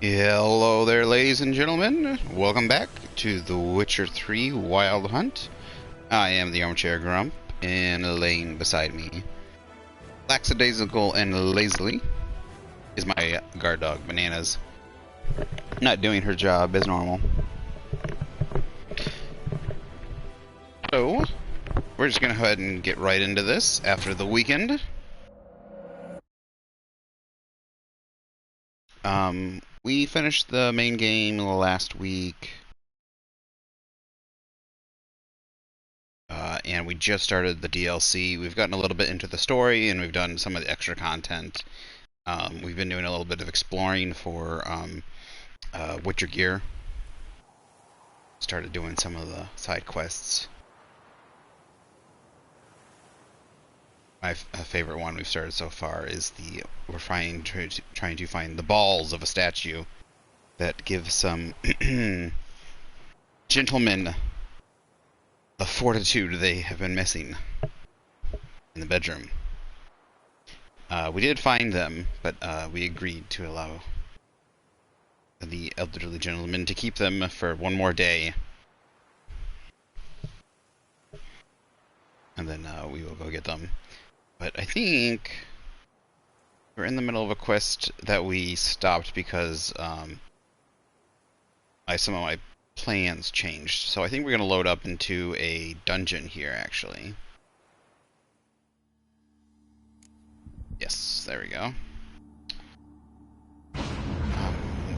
Hello there, ladies and gentlemen. Welcome back to The Witcher 3 Wild Hunt. I am the Armchair Grump, and laying beside me, lackadaisical and lazily, is my guard dog, Bananas. Not doing her job as normal. So, we're just going to go ahead and get right into this after the weekend. We finished the main game last week. And we just started the DLC. We've gotten a little bit into the story, and we've done some of the extra content. We've been doing a little bit of exploring for Witcher gear. Started doing some of the side quests. My favorite one we've started so far is we're trying to find the balls of a statue that give some gentlemen the fortitude they have been missing in the bedroom. We did find them, but we agreed to allow the elderly gentleman to keep them for one more day. And then we will go get them. But I think we're in the middle of a quest that we stopped because some of my plans changed. So I think we're going to load up into a dungeon here, actually. Yes, there we go.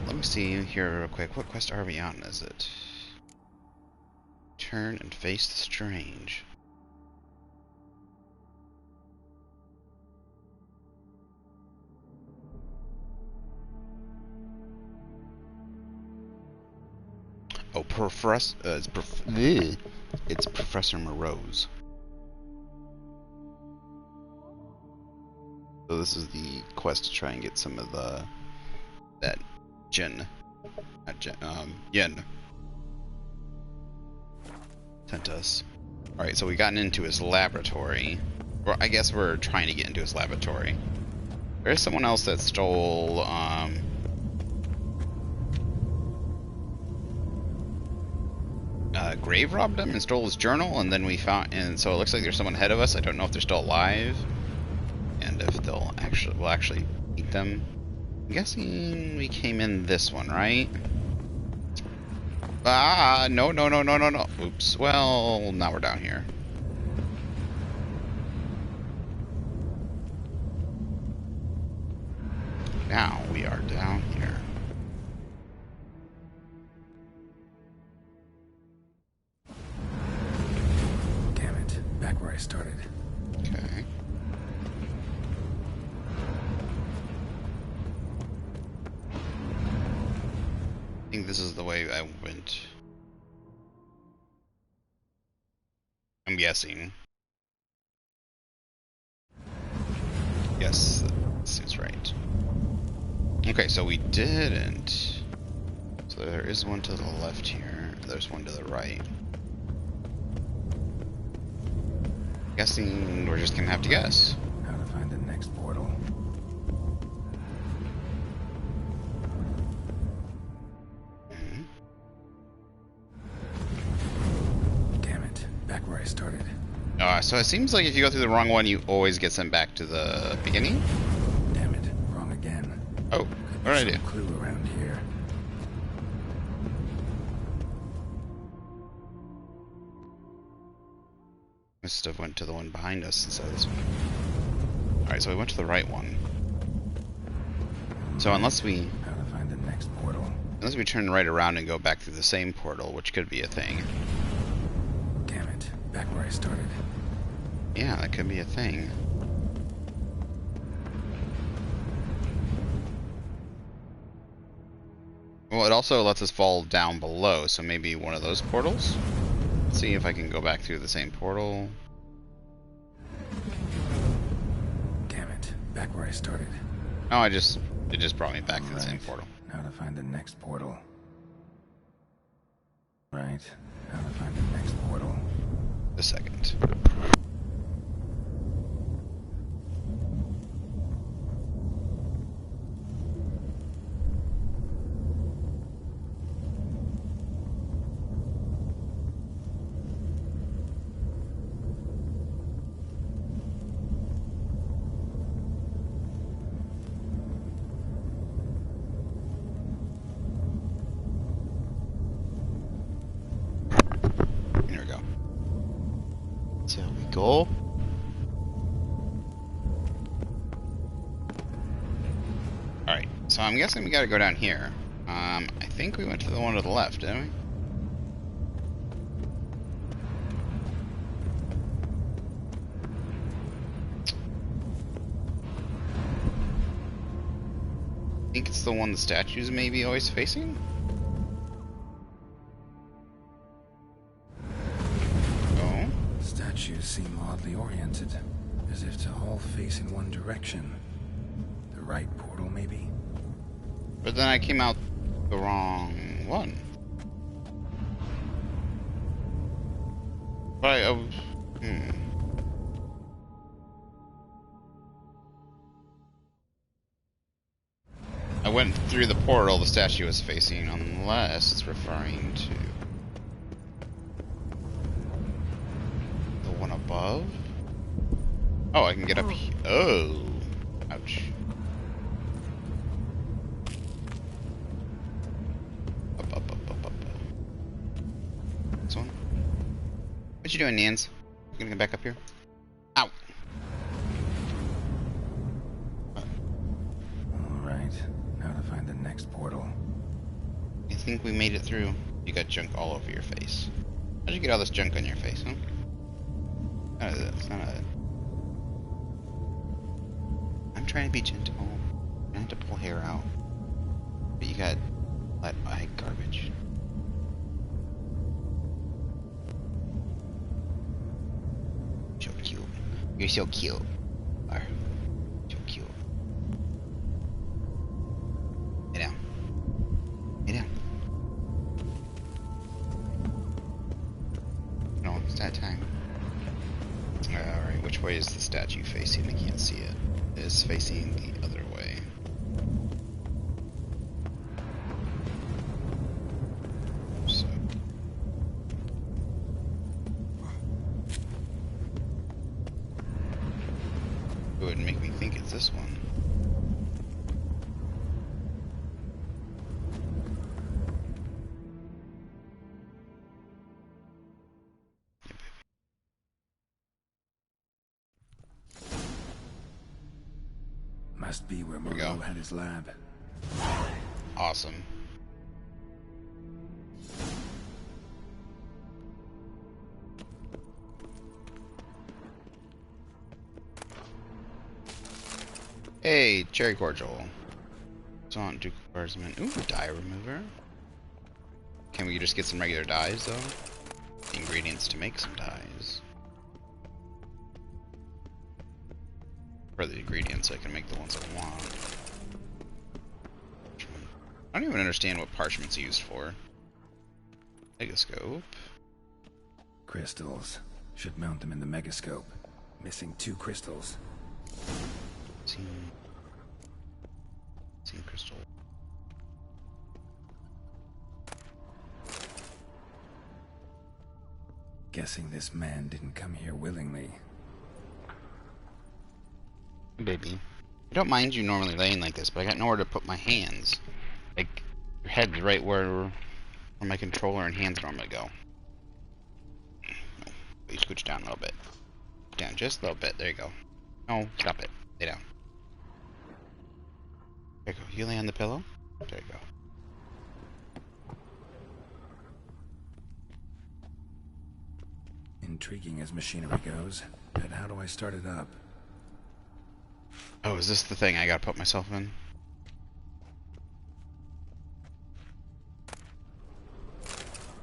Let me see here real quick. What quest are we on, is it? Turn and face the strange. Oh, it's Professor Moreau's. So this is the quest to try and get some of that yen sent us. Alright, so we gotten into his laboratory. Or I guess we're trying to get into his laboratory. There's someone else that stole grave robbed him and stole his journal, and then we found, and so it looks like there's someone ahead of us. I don't know if they're still alive and if we'll actually eat them. I'm guessing we came in this one, right? Ah, no. Oops. Well, now we're down here. Now we are down here. Back where I started. Okay. I think this is the way I went. I'm guessing. Yes, this is right. Okay, so we didn't. So there is one to the left here. There's one to the right. Guessing we're just gonna have to guess. How to find the next portal. Damn it. Back where I started. So it seems like if you go through the wrong one, you always get sent back to the beginning. Damn it. Wrong again. Oh, what did I do? Clue around here. Must have went to the one behind us instead of this one. Alright, so we went to the right one. So unless we How to find the next portal. turn right around and go back through the same portal, which could be a thing. Damn it. Back where I started. Yeah, that could be a thing. Well, it also lets us fall down below, so maybe one of those portals? Let's see if I can go back through the same portal. Damn it. Back where I started. Oh, it just brought me back to the same portal. How to find the next portal. Right. How to find the next portal. A second. go. Alright, so I'm guessing we gotta go down here. I think we went to the one to the left, didn't we? I think it's the one the statues may be always facing? Oh. Statues seem oddly oriented, as if to all face in one direction. The right portal, maybe? But then I came out the wrong one. But I went through the portal the statue was facing, unless it's referring to the one above. Oh, I can get up here. Oh, ouch. Up. This one. What you doing, Nans? You gonna get back up here? Ow. Alright, now to find the next portal. You think we made it through? You got junk all over your face. How'd you get all this junk on your face, huh? None of this, none of it. I'm trying to be gentle. I have to pull hair out. But you got that eye garbage. So cute. You're so cute. Are so cute. Lay down. Lay down. No, it's that time. Alright, which way is the statue facing? I can't see it. It is facing the other way. So. It would make me think it's this one. Must be where Moreau had his lab. Awesome. Hey, cherry cordial. Toussaint Duke Barsman. Ooh, dye remover. Can we just get some regular dyes though? Ingredients to make some dyes. For the ingredients, so I can make the ones I want. I don't even understand what parchment's used for. Megascope. Crystals. Should mount them in the megascope. Missing 2 crystals. Seen crystal. Guessing this man didn't come here willingly. Baby. I don't mind you normally laying like this, but I got nowhere to put my hands. Like, your head's right where my controller and hands normally go. No, you scooch down a little bit. Down just a little bit. There you go. No, stop it. Lay down. There you go. You lay on the pillow? There you go. Intriguing as machinery goes, but how do I start it up? Oh, is this the thing I gotta put myself in?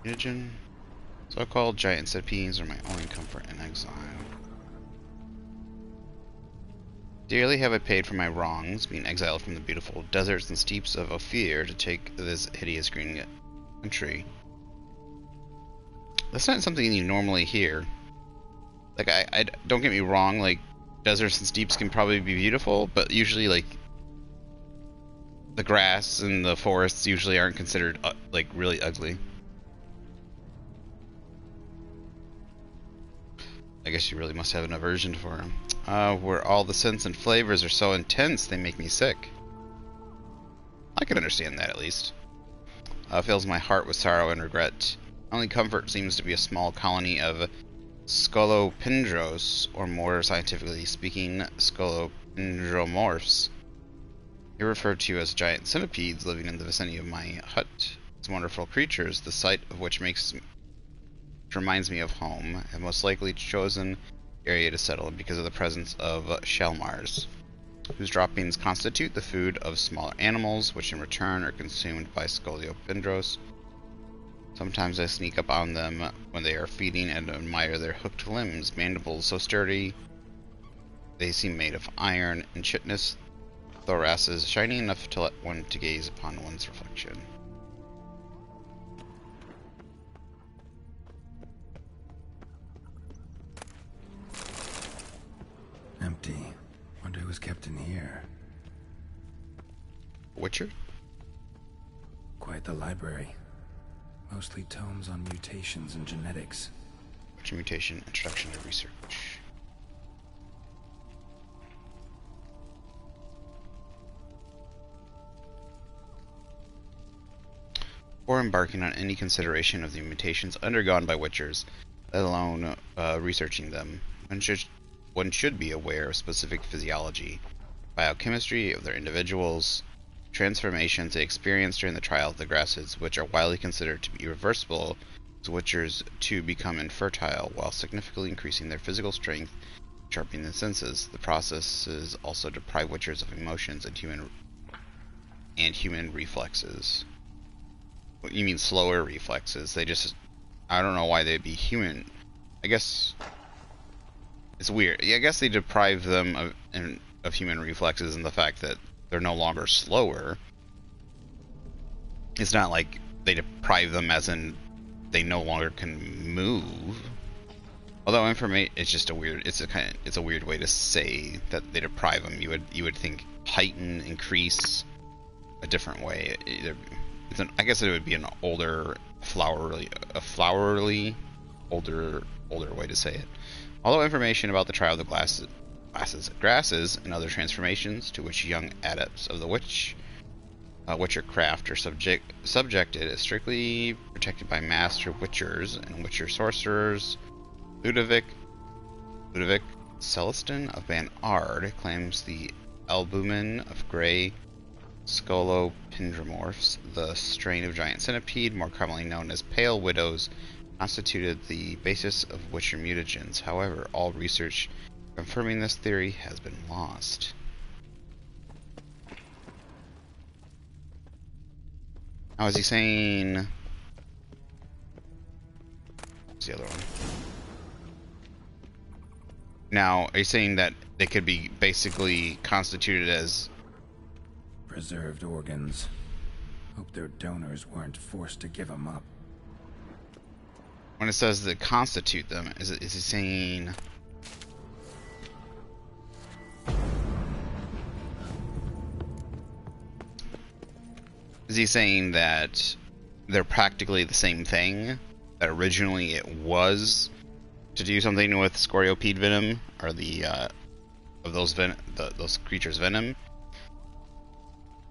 Religion. So-called giant centipedes are my only comfort in exile. Dearly have I paid for my wrongs, being exiled from the beautiful deserts and steeps of Ophir to take this hideous green country. That's not something you normally hear. Like, I don't get me wrong, like, deserts and steeps can probably be beautiful, but usually, like, the grass and the forests usually aren't considered, like, really ugly. I guess you really must have an aversion for them. Where all the scents and flavors are so intense, they make me sick. I can understand that, at least. Fills my heart with sorrow and regret. Only comfort seems to be a small colony of Scolopendros, or more scientifically speaking, Scolopendromorphs. They're referred to as giant centipedes living in the vicinity of my hut. These wonderful creatures, the sight of which reminds me of home, have most likely chosen the area to settle because of the presence of shellmars, whose droppings constitute the food of smaller animals, which in return are consumed by Scolopendros. Sometimes I sneak up on them when they are feeding and admire their hooked limbs, mandibles so sturdy they seem made of iron, and chitinous thoraces shiny enough to let one to gaze upon one's reflection. Empty. Wonder who was kept in here. Witcher? Quite the library. Mostly tomes on mutations and genetics. Witcher mutation, introduction to research. Before embarking on any consideration of the mutations undergone by Witchers, let alone researching them, one should be aware of specific physiology, biochemistry of their individuals, transformations they experience during the trial of the grasses, which are widely considered to be irreversible, as Witchers to become infertile while significantly increasing their physical strength, sharpening the senses. The processes also deprive Witchers of emotions and human reflexes. What you mean slower reflexes? They just, I don't know why they'd be human. I guess it's weird. Yeah, I guess they deprive them of human reflexes and the fact that they're no longer slower. It's not like they deprive them as in they no longer can move. Although it's just a weird. It's a weird way to say that they deprive them. You would think heighten, increase, a different way. I guess it would be an older, flowery, older way to say it. Although information about the trial of the grasses, and other transformations to which young adepts of the Witcher craft are subjected is strictly protected by Master Witchers and Witcher sorcerers. Ludovic Celestin of Ban Ard claims the albumen of gray Scolopendromorphs, the strain of giant centipede, more commonly known as pale widows, constituted the basis of Witcher mutagens. However, all research confirming this theory has been lost. Now, is he saying... What's the other one? Now, are you saying that they could be basically constituted as... preserved organs. Hope their donors weren't forced to give them up. When it says that constitute them, is he saying... Is he saying that they're practically the same thing? That originally it was to do something with Scorpiopede venom, or the of those creatures' venom,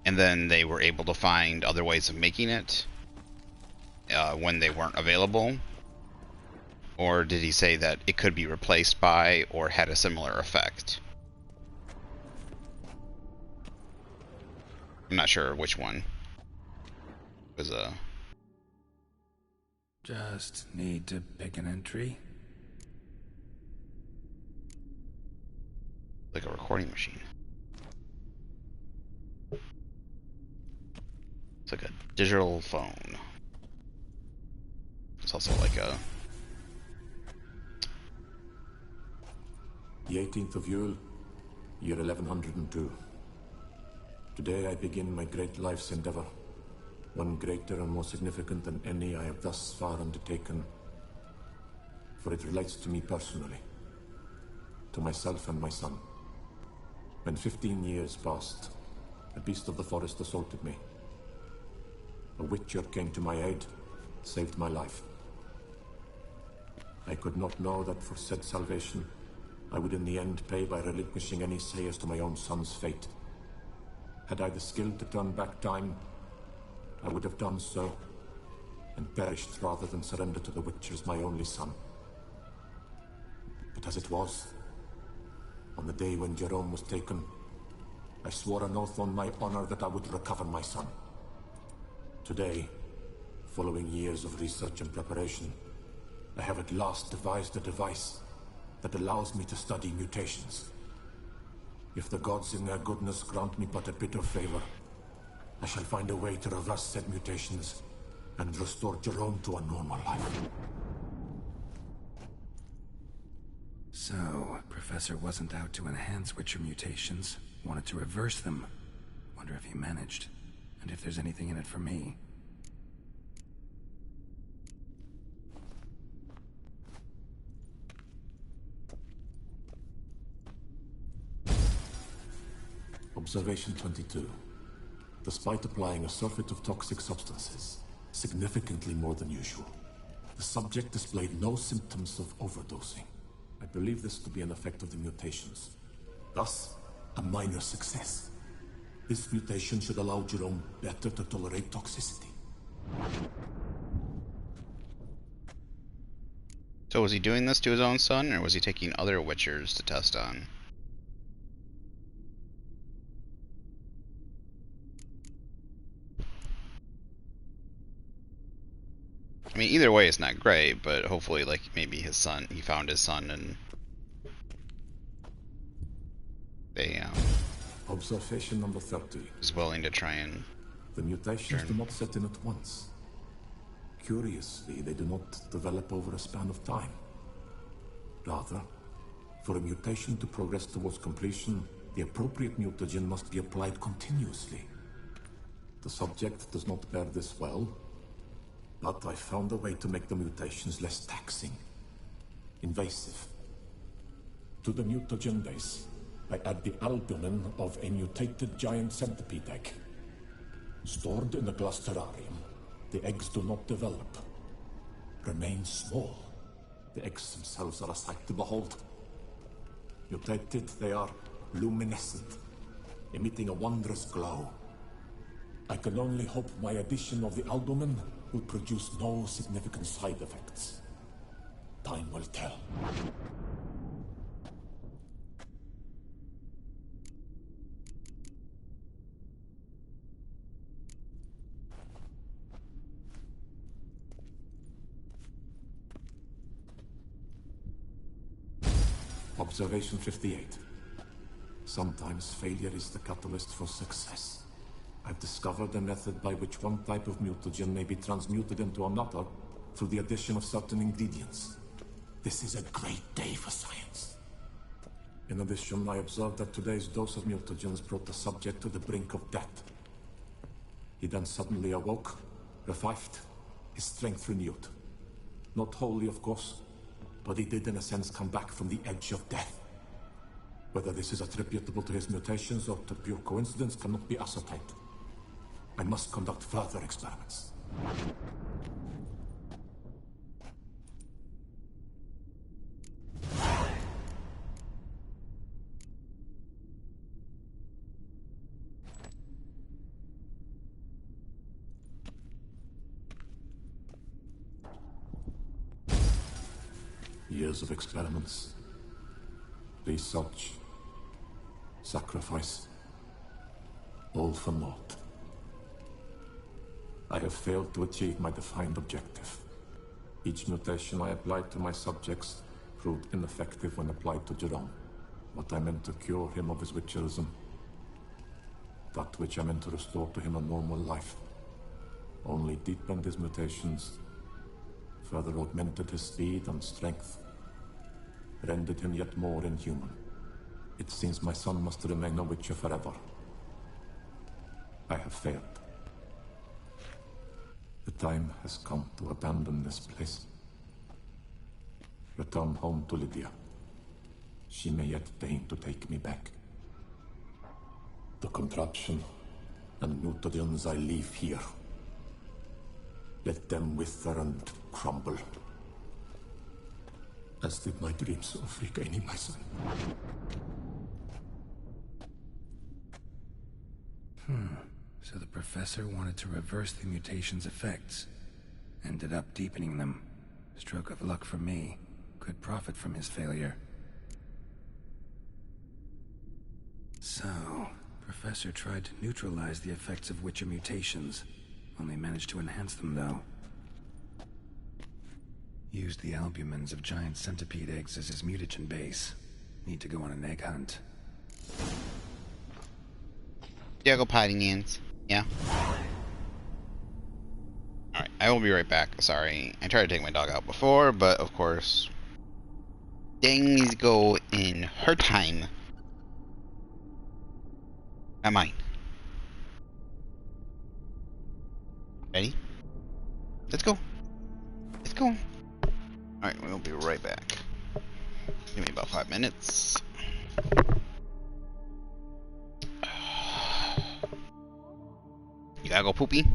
and then they were able to find other ways of making it when they weren't available? Or did he say that it could be replaced by or had a similar effect? I'm not sure which one was Just need to pick an entry. like a recording machine. It's like a digital phone. It's also like a... The 18th of Yule, year 1102. Today I begin my great life's endeavor, one greater and more significant than any I have thus far undertaken, for it relates to me personally, to myself and my son. When 15 years passed, a beast of the forest assaulted me. A Witcher came to my aid, saved my life. I could not know that for said salvation, I would in the end pay by relinquishing any say as to my own son's fate. Had I the skill to turn back time, I would have done so, and perished rather than surrender to the Witchers my only son. But as it was, on the day when Jerome was taken, I swore an oath on my honor that I would recover my son. Today, following years of research and preparation, I have at last devised a device that allows me to study mutations. If the gods in their goodness grant me but a bit of favor, I shall find a way to reverse said mutations and restore Jerome to a normal life. So, Professor wasn't out to enhance Witcher mutations, wanted to reverse them. Wonder if he managed, and if there's anything in it for me. Observation 22. Despite applying a surfeit of toxic substances, significantly more than usual, the subject displayed no symptoms of overdosing. I believe this to be an effect of the mutations. Thus, a minor success. This mutation should allow Jerome better to tolerate toxicity. So was he doing this to his own son, or was he taking other Witchers to test on? I mean, either way, it's not great, but hopefully, like, maybe his son, he found his son, and they, Observation number 30. is willing to try and... The mutations do not set in at once. Curiously, they do not develop over a span of time. Rather, for a mutation to progress towards completion, the appropriate mutagen must be applied continuously. The subject does not bear this well, but I found a way to make the mutations less taxing, invasive. To the mutagen base, I add the albumen of a mutated giant centipede egg. Stored in a glass terrarium, the eggs do not develop, remain small. The eggs themselves are a sight to behold. Mutated, they are luminescent, emitting a wondrous glow. I can only hope my addition of the albumen will produce no significant side effects. Time will tell. Observation 58. Sometimes failure is the catalyst for success. I've discovered a method by which one type of mutagen may be transmuted into another through the addition of certain ingredients. This is a great day for science. In addition, I observed that today's dose of mutagens brought the subject to the brink of death. He then suddenly awoke, revived, his strength renewed. Not wholly, of course, but he did in a sense come back from the edge of death. Whether this is attributable to his mutations or to pure coincidence cannot be ascertained. I must conduct further experiments. Years of experiments, research, sacrifice, all for naught. I have failed to achieve my defined objective. Each mutation I applied to my subjects proved ineffective when applied to Jerome. What I meant to cure him of his witcherism, that which I meant to restore to him a normal life, only deepened his mutations, further augmented his speed and strength, rendered him yet more inhuman. It seems my son must remain a witcher forever. I have failed. The time has come to abandon this place. Return home to Lydia. She may yet deign to take me back. The contraption and mutagens I leave here. Let them wither and crumble. As did my dreams of regaining my son. So the professor wanted to reverse the mutation's effects. Ended up deepening them. Stroke of luck for me. Could profit from his failure. So, Professor tried to neutralize the effects of Witcher mutations, only managed to enhance them though. Used the albumens of giant centipede eggs as his mutagen base. Need to go on an egg hunt. Yeah, go potting ants. Yeah. Alright, I will be right back. Sorry, I tried to take my dog out before, but of course, things go in her time. Not mine. Ready? Let's go. Let's go. Alright, we'll be right back. Give me about 5 minutes. You gotta go poopy?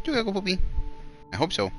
You gotta go poopy? I hope so.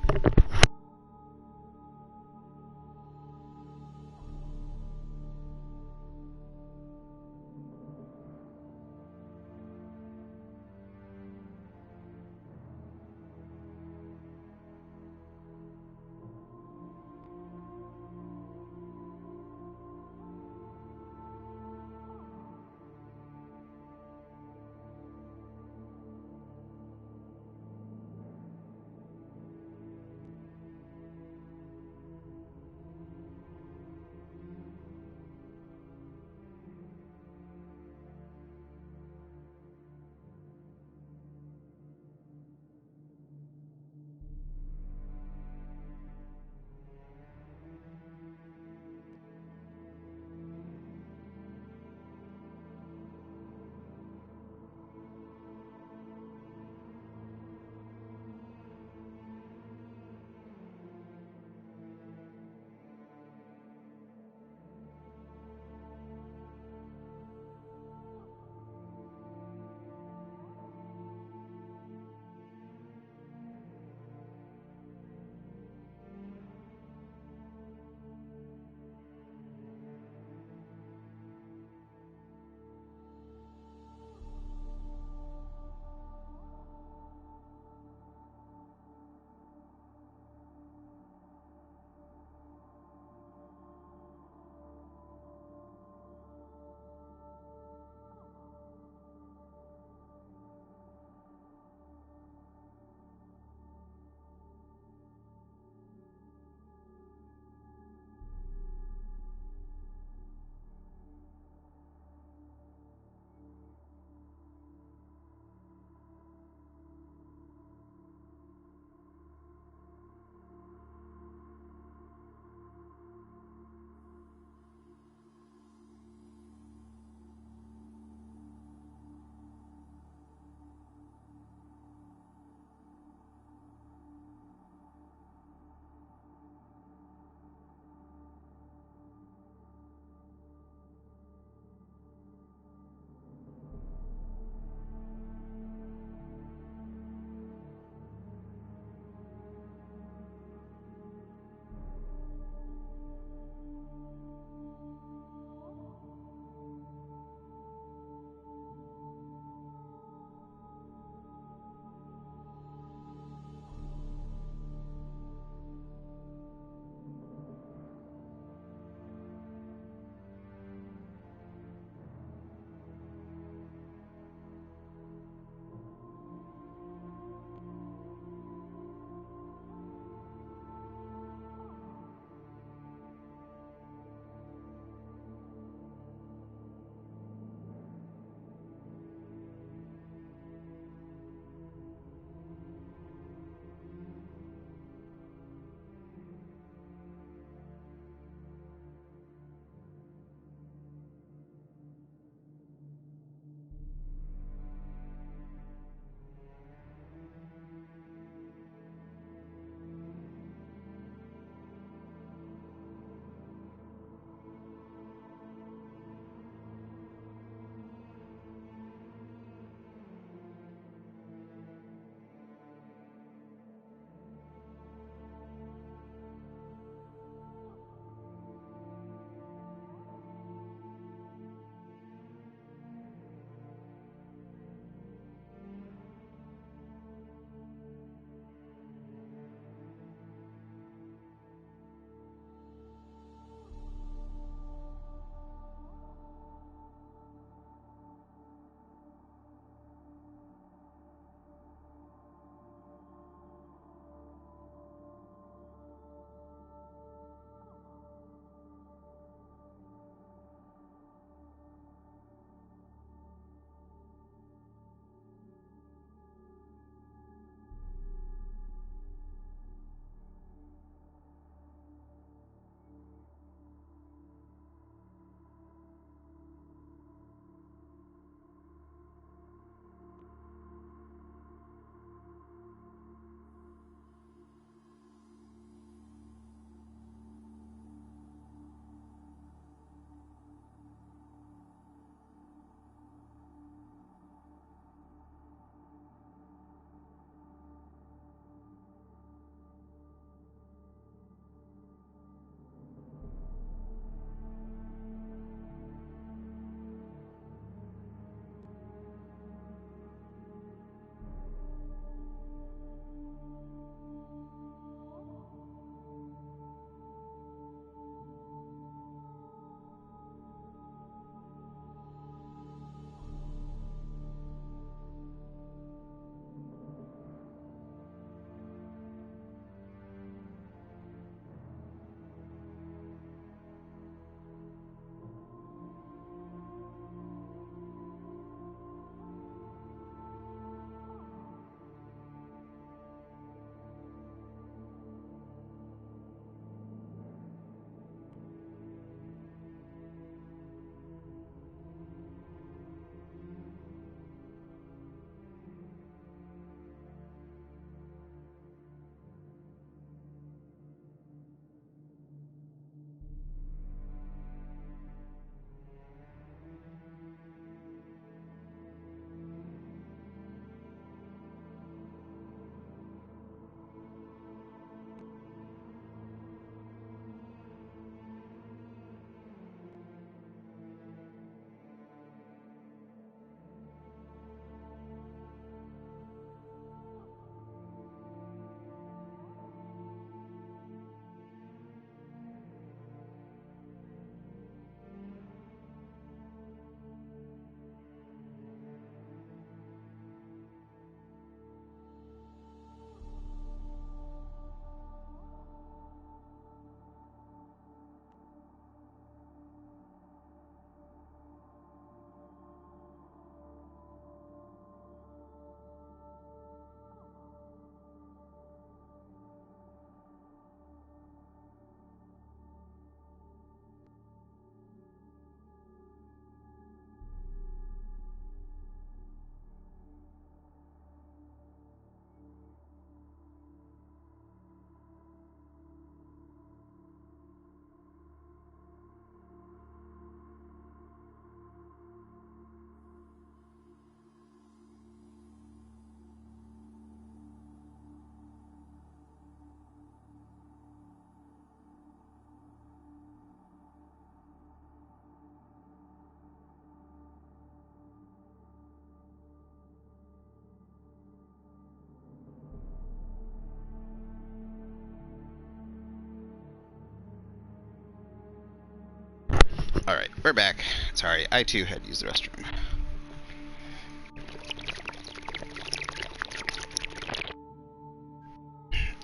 we're back. Sorry, I too had to use the restroom.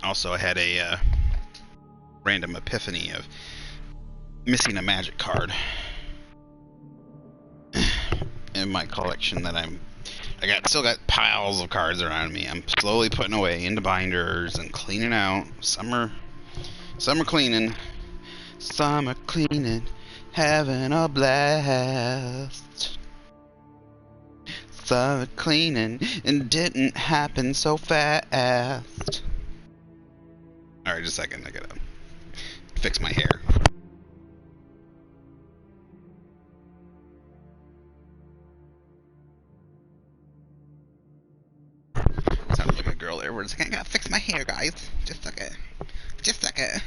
Also, I had a random epiphany of missing a magic card in my collection that still got piles of cards around me. I'm slowly putting away into binders and cleaning out. Summer cleaning, having a blast. Summer cleaning, and didn't happen so fast. Alright, just a second, I gotta fix my hair. Sounded like a girl there. We're just like, I gotta fix my hair, guys. Just a second. Just a second.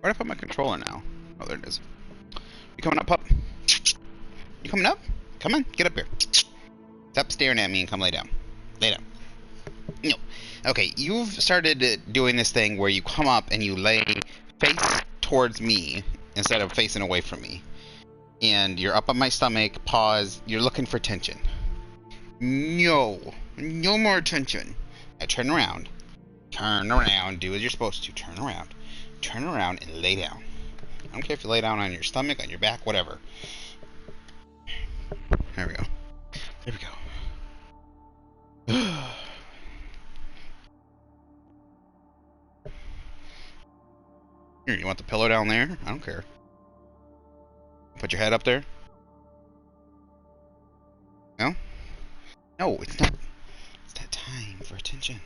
Where'd I put my controller now? Oh, there it is. You coming up, pup? You coming up? Come on, get up here. Stop staring at me and come lay down. Lay down. No. Okay, you've started doing this thing where you come up and you lay face towards me instead of facing away from me. And you're up on my stomach, paws, you're looking for tension. No. No more tension. Now turn around. Turn around. Do as you're supposed to. Turn around. Turn around and lay down. I don't care if you lay down on your stomach, on your back, whatever. There we go. There we go. Here, you want the pillow down there? I don't care. Put your head up there. No? No, it's not. It's that time for attention.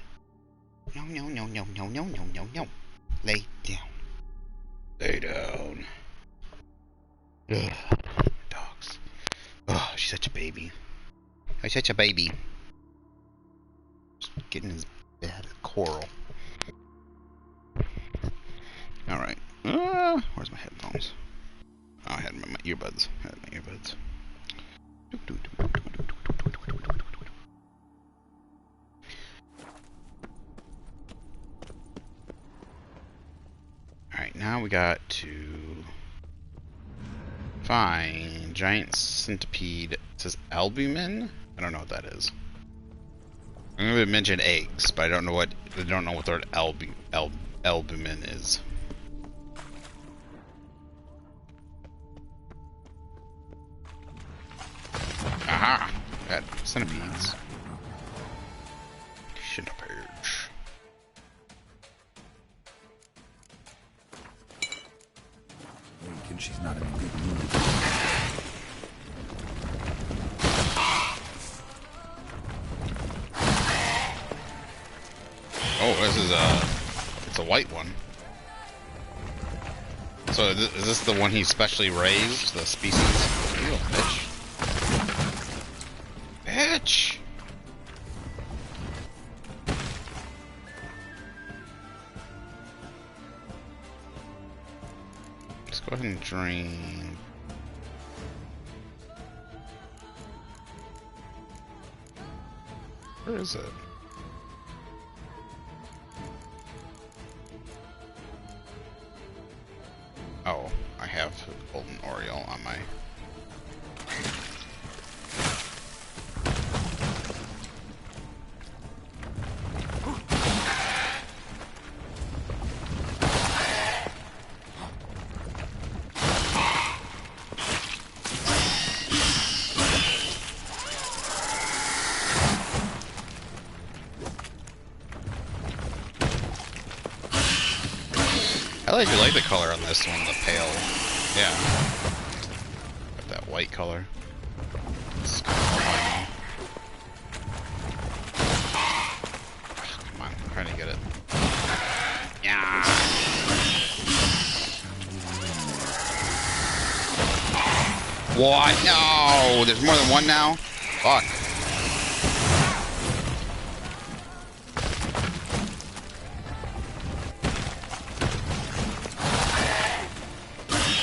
No, no, no, no, no, no, no, no, no. Lay down. Lay down. Ugh. Dogs. Oh, she's such a baby. She's such a baby. Just getting his bad coral. Alright. Where's my headphones? Oh, I had my earbuds. Alright, now we got to find giant centipede. It says albumen? I don't know what that is. I'm gonna mention eggs, but I don't know what the word albumen is. Aha! Got centipedes. Centipede. Weak, and she's not in a good mood. Oh, this is it's a white one. So is this the one he specially raised? The species? You little bitch. Bitch! Let's go ahead and drain. Where is it? Oh, I have Golden Oriole on my... I actually like the color on this one, the pale. Yeah. Got that white color. It's kind of fun. Come on, I'm trying to get it. Yeah. What? No! There's more than one now? Fuck.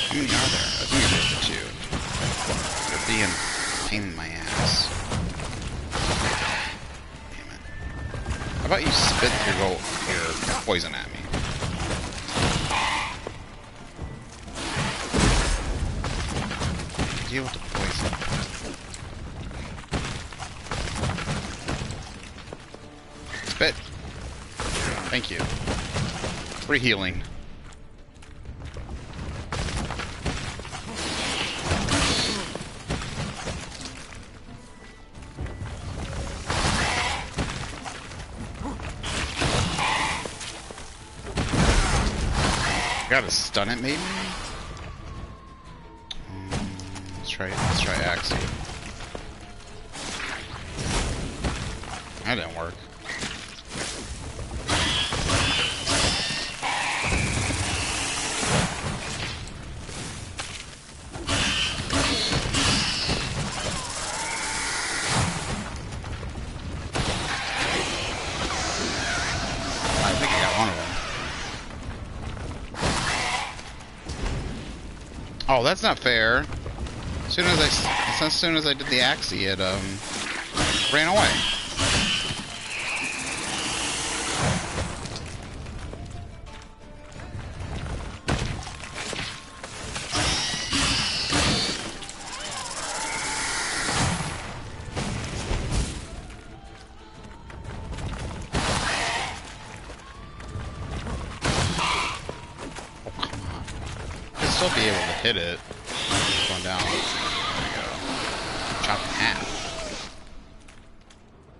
How many are there? I think there's two. They're being a pain in my ass. Damn it. How about you spit your poison at me? Deal with the poison. Spit. Thank you. Free healing. Gotta stun it, maybe. Let's try Axie. That didn't work. I think I got one of them. Oh, that's not fair. As soon as I did the Axie, it ran away. Still be able to hit it. It's going down. There we go. Chop in half.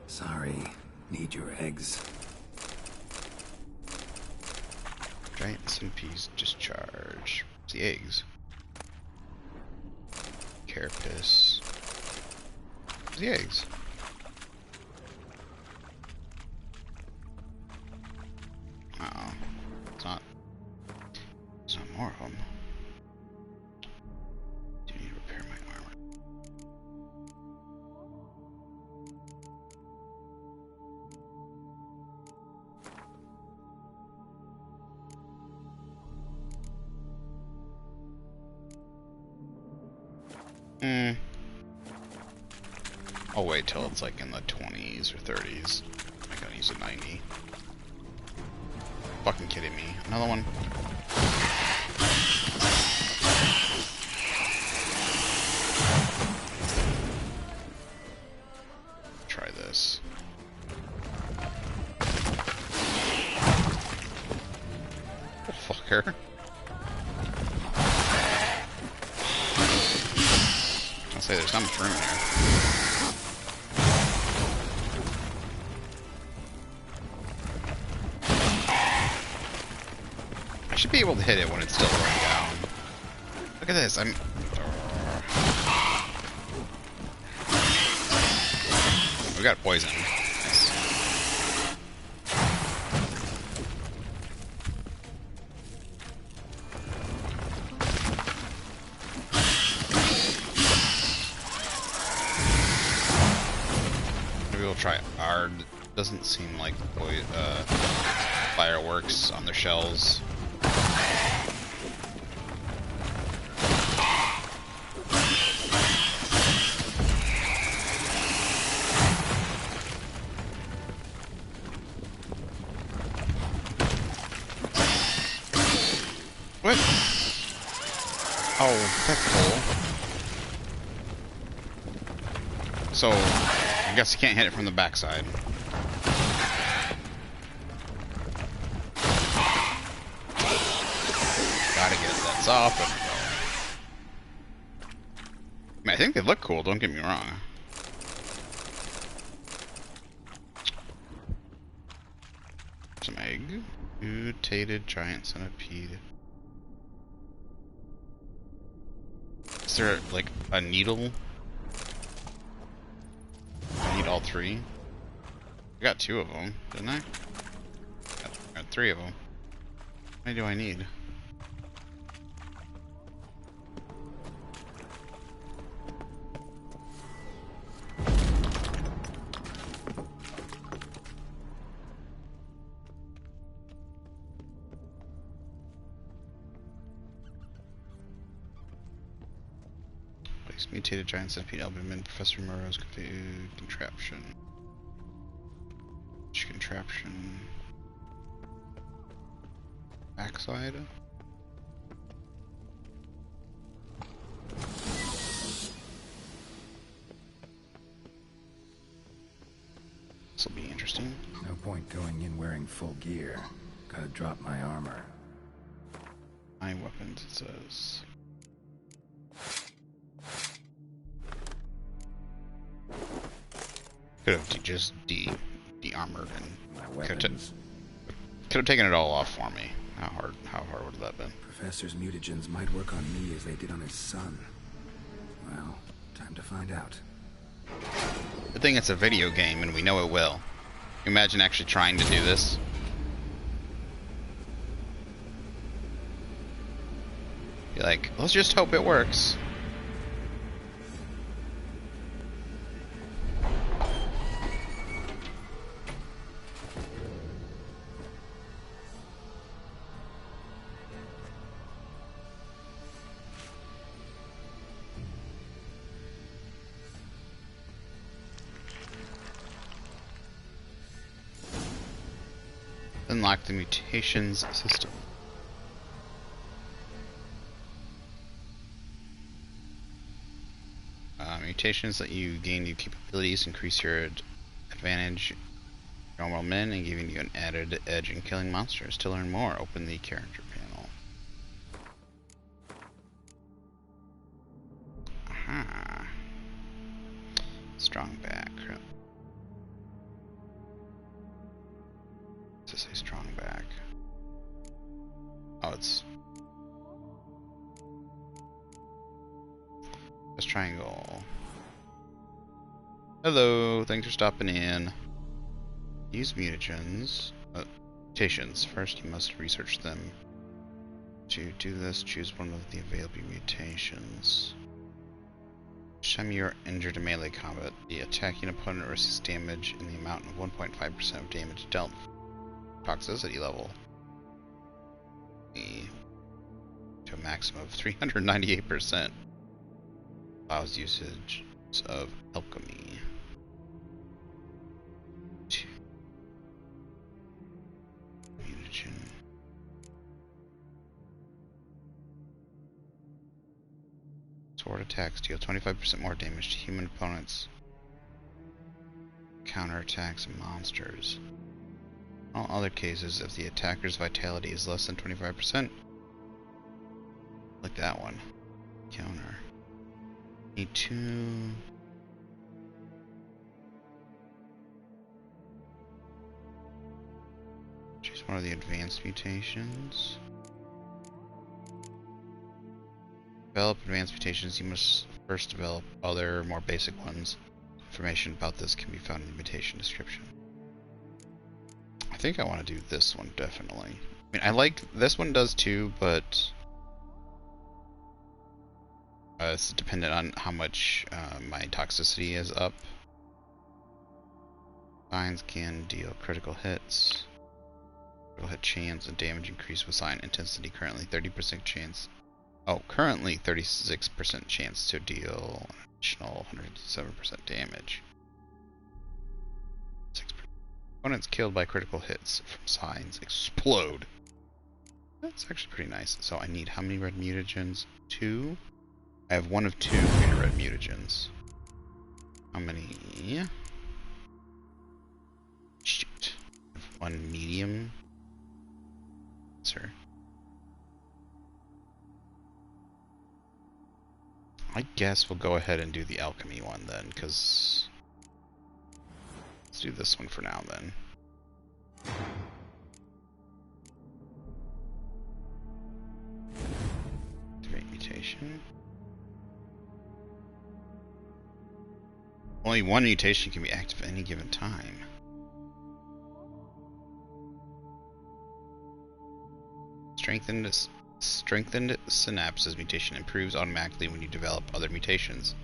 Sorry, need your eggs. Giant centipedes discharge. It's the eggs. Carapace. It's the eggs. Uh-oh. It's not. There's not more of them. I'll wait till it's like in the 20s or 30s. I'm gonna use a 90. Fucking kidding me. Another one. Try this. Oh, fucker. I'll say there's not much room here. I should be able to hit it when it's still going down. Look at this, we got poison. Nice. Maybe we'll try Ard. Doesn't seem like fireworks on their shells. What? Oh, that's cool. So, I guess you can't hit it from the backside. Gotta get that off. I mean, I think they look cool, don't get me wrong. Some egg. Mutated giant centipede. Is there, like, a needle? I need all three. I got two of them, didn't I? Got three of them. How many do I need? Mutated giant centipede albumen, Professor Moreau's contraption. Which contraption? Backside? interesting. No point going in wearing full gear. Gotta drop my armor. My weapons, it says. Could have just de-armored and My weapons. could have taken it all off for me. How hard would that have been? Professor's mutagens might work on me as they did on his son. Well, time to find out. Good thing it's a video game and we know it will. Imagine actually trying to do this. Be like, let's just hope it works. Unlock the mutations system. Mutations let you gain new capabilities, increase your advantage normal men, and giving you an added edge in killing monsters. To learn more, open the character panel. Aha. Strong back. To say strong back. Oh, it's just triangle. Hello, thanks for stopping in. Use mutagens. Mutations. First, you must research them. To do this, choose one of the available mutations. Each time you are injured in melee combat, the attacking opponent receives damage in the amount of 1.5% of damage dealt. Toxicity level to a maximum of 398%. Allows usage of alchemy. Mutagen. Sword attacks deal 25% more damage to human opponents. Counterattacks and monsters. In all other cases, if the attacker's vitality is less than 25%, like that one, counter. Need to choose one of the advanced mutations. Develop advanced mutations. You must first develop other, more basic ones. Information about this can be found in the mutation description. I think I want to do this one, definitely. I mean, I like this one does too, but it's dependent on how much my toxicity is up. Signs can deal critical hits. Critical hit chance and damage increase with sign intensity. Currently 30% chance. Oh, currently 36% chance to deal an additional 107% damage. Opponents killed by critical hits from signs explode. That's actually pretty nice. So I need how many red mutagens? 2? I have 1 of 2 green red mutagens. How many? Shoot. 1 medium. Sir. I guess we'll go ahead and do the alchemy one then, because let's do this one for now then. Activate mutation. Only 1 mutation can be active at any given time. Strengthened synapses mutation improves automatically when you develop other mutations.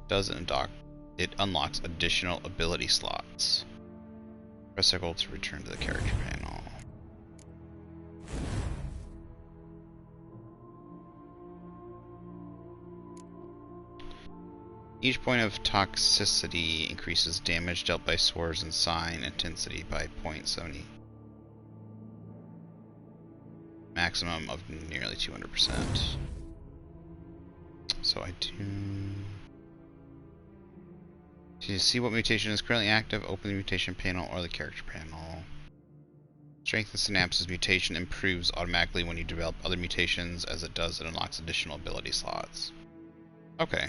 It unlocks additional ability slots. Press circle to return to the character panel. Each point of toxicity increases damage dealt by swords and sign intensity by 0.70. Maximum of nearly 200%. So I do To see what mutation is currently active, open the mutation panel or the character panel. Strength of Synapse's mutation improves automatically when you develop other mutations. As it does, it unlocks additional ability slots. Okay.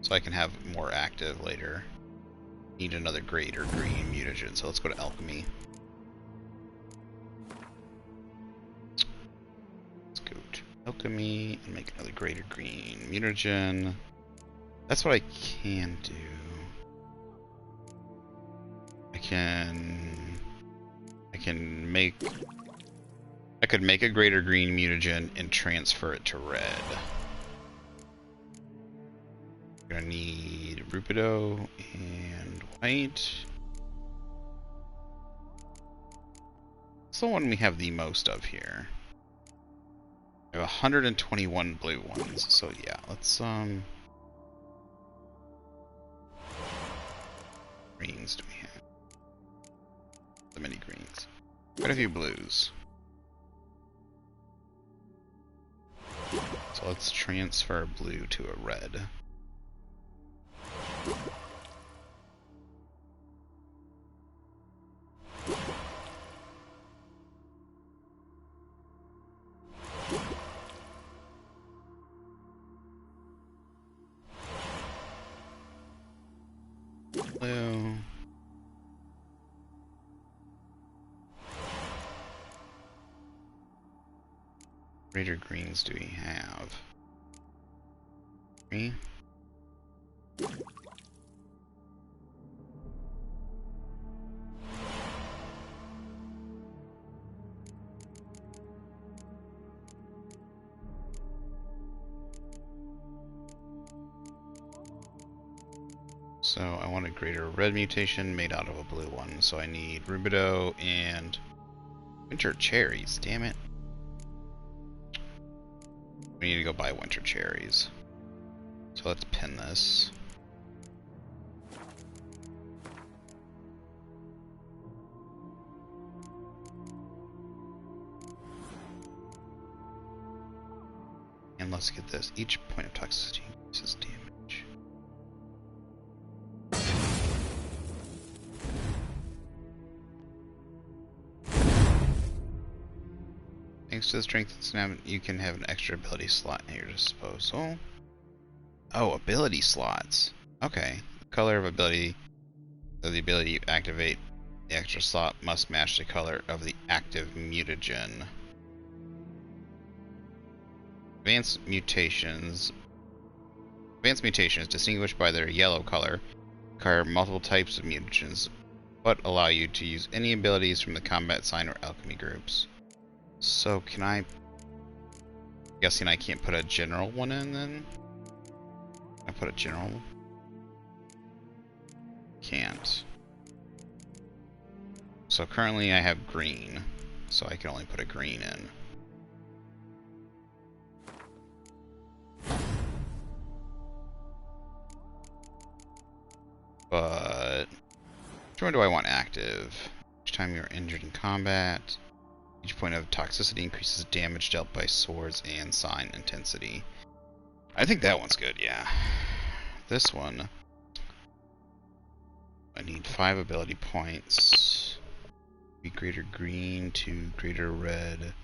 So I can have more active later. Need another greater green mutagen, so let's go to alchemy. Let's go to alchemy and make another greater green mutagen. That's what I can do. I could make a greater green mutagen and transfer it to red. I'm gonna need rubido and white. It's the one we have the most of here. I have 121 blue ones, so yeah, let's greens do we have? So many greens. Quite a few blues. So let's transfer blue to a red. Blue. Greater greens do we have? 3. So I want a greater red mutation made out of a blue one, so I need rubido and winter cherries, damn it. We need to go buy winter cherries. So let's pin this. And let's get this. Each point of toxicity increases damage. Thanks to the strength and stamina, you can have an extra ability slot at your disposal. Oh, ability slots. Okay. The color of ability, of the ability you activate the extra slot must match the color of the active mutagen. Advanced mutations. Advanced mutations, distinguished by their yellow color, require multiple types of mutagens, but allow you to use any abilities from the combat sign or alchemy groups. So can I... Guessing I can't put a general one in then? Can I put a general? Can't. So currently I have green, so I can only put a green in. But which one do I want active? Each time you're injured in combat, each point of toxicity increases damage dealt by swords and sign intensity. I think that one's good, yeah. This one, I need 5 ability points. Be greater green to greater red.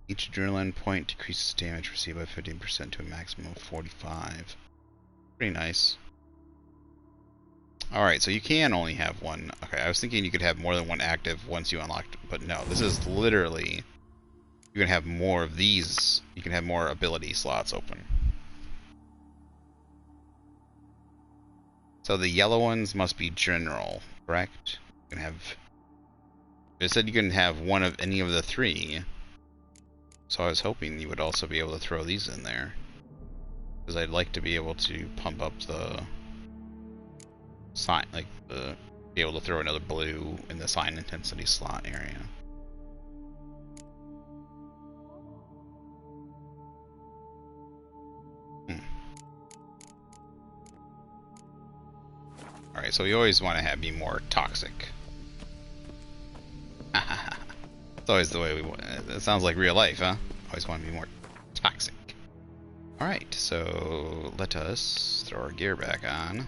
Each adrenaline point decreases damage received by 15% to a maximum of 45. Pretty nice. Alright, so you can only have one. Okay, I was thinking you could have more than one active once you unlocked, but no, this is literally, you can have more of these, you can have more ability slots open. So the yellow ones must be general, correct? You can have, it said you can have one of any of the 3, so I was hoping you would also be able to throw these in there, because I'd like to be able to pump up the sign, like be able to throw another blue in the sign intensity slot area. Alright, so we always want to be more toxic. It's always the way we want. It sounds like real life, huh? Always want to be more toxic. Alright, so let us throw our gear back on.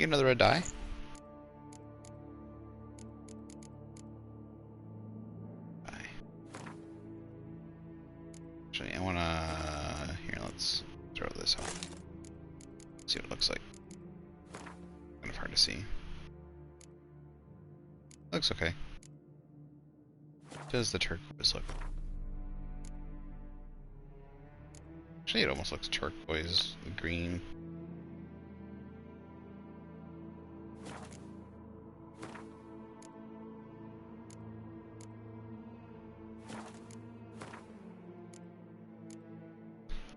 get another red die? Actually, I wanna... Here, let's throw this out. See what it looks like. Kind of hard to see. Looks okay. Does the turquoise look? Actually, it almost looks turquoise, green.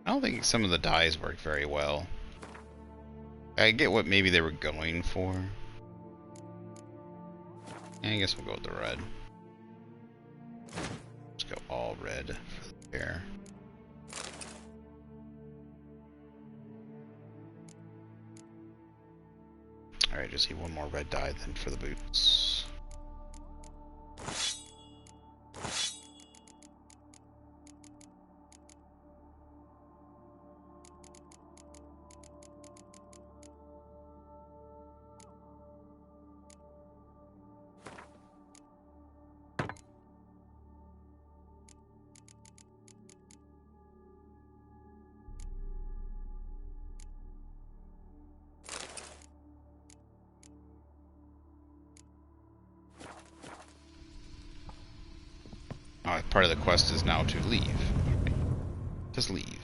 I don't think some of the dyes work very well. I get what maybe they were going for. I guess we'll go with the red. Let's go all red for the hair. Alright, just need one more red dye then for the boots. Oh, part of the quest is now to leave. Okay. Just leave.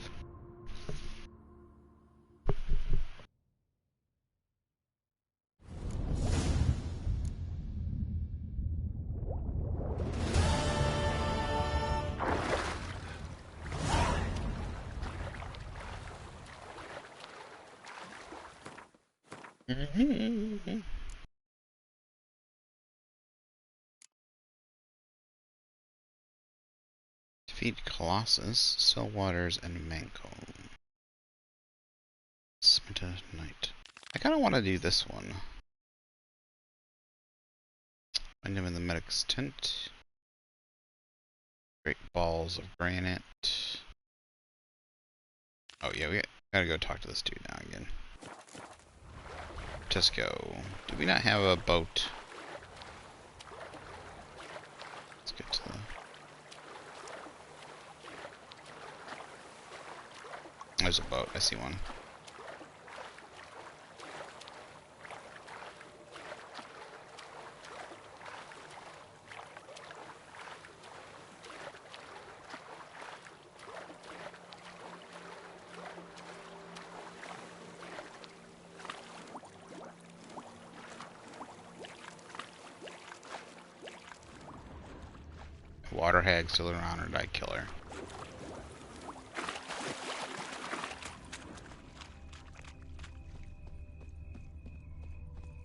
Defeat Colossus, Stillwaters, and Mancomb. Smitten Knight. I kind of want to do this one. Find him in the medic's tent. Great balls of granite. Oh yeah, we gotta go talk to this dude now again. Let's go. Do we not have a boat? Let's get to the... There's a boat. I see one. Water hag still around, or did I kill her?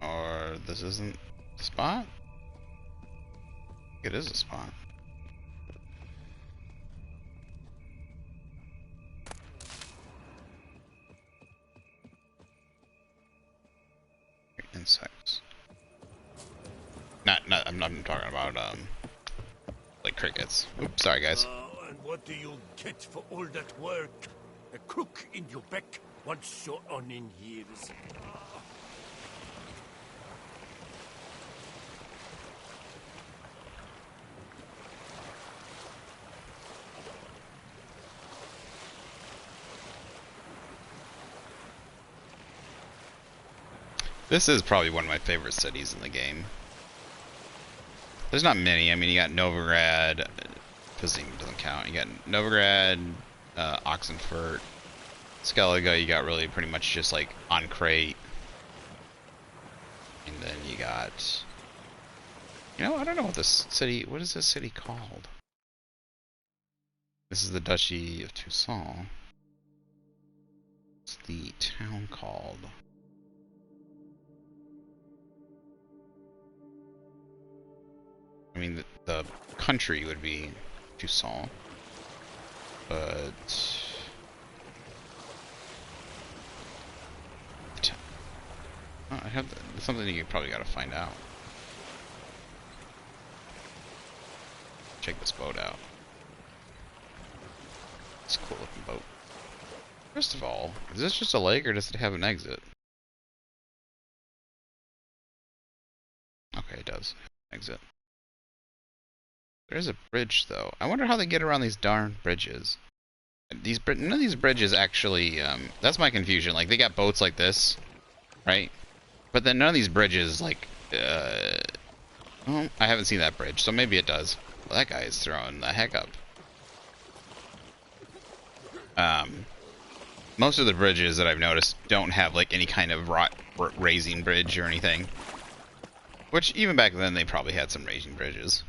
Or this isn't the spot? It is a spot. Insects. Not I'm not talking about like crickets. Oops, sorry guys. And what do you get for all that work? A crook in your back once you're on in years. This is probably one of my favorite cities in the game. There's not many. I mean, you got Novigrad. Physique doesn't count. You got Novigrad, Oxenfurt, Skellige. You got really pretty much just like Ancrate. And then you got... You know, I don't know what this city... What is this city called? This is the Duchy of Toussaint. What's the town called? I mean, the country would be Toussaint, but I have something you probably got to find out. Check this boat out. It's a cool looking boat. First of all, is this just a lake or does it have an exit? does. Exit. There's a bridge, though. I wonder how they get around these darn bridges. None of these bridges actually, that's my confusion. Like, they got boats like this, right? But then none of these bridges, like, well, I haven't seen that bridge, so maybe it does. Well, that guy is throwing the heck up. Most of the bridges that I've noticed don't have, like, any kind of raising bridge or anything. Which, even back then, they probably had some raising bridges.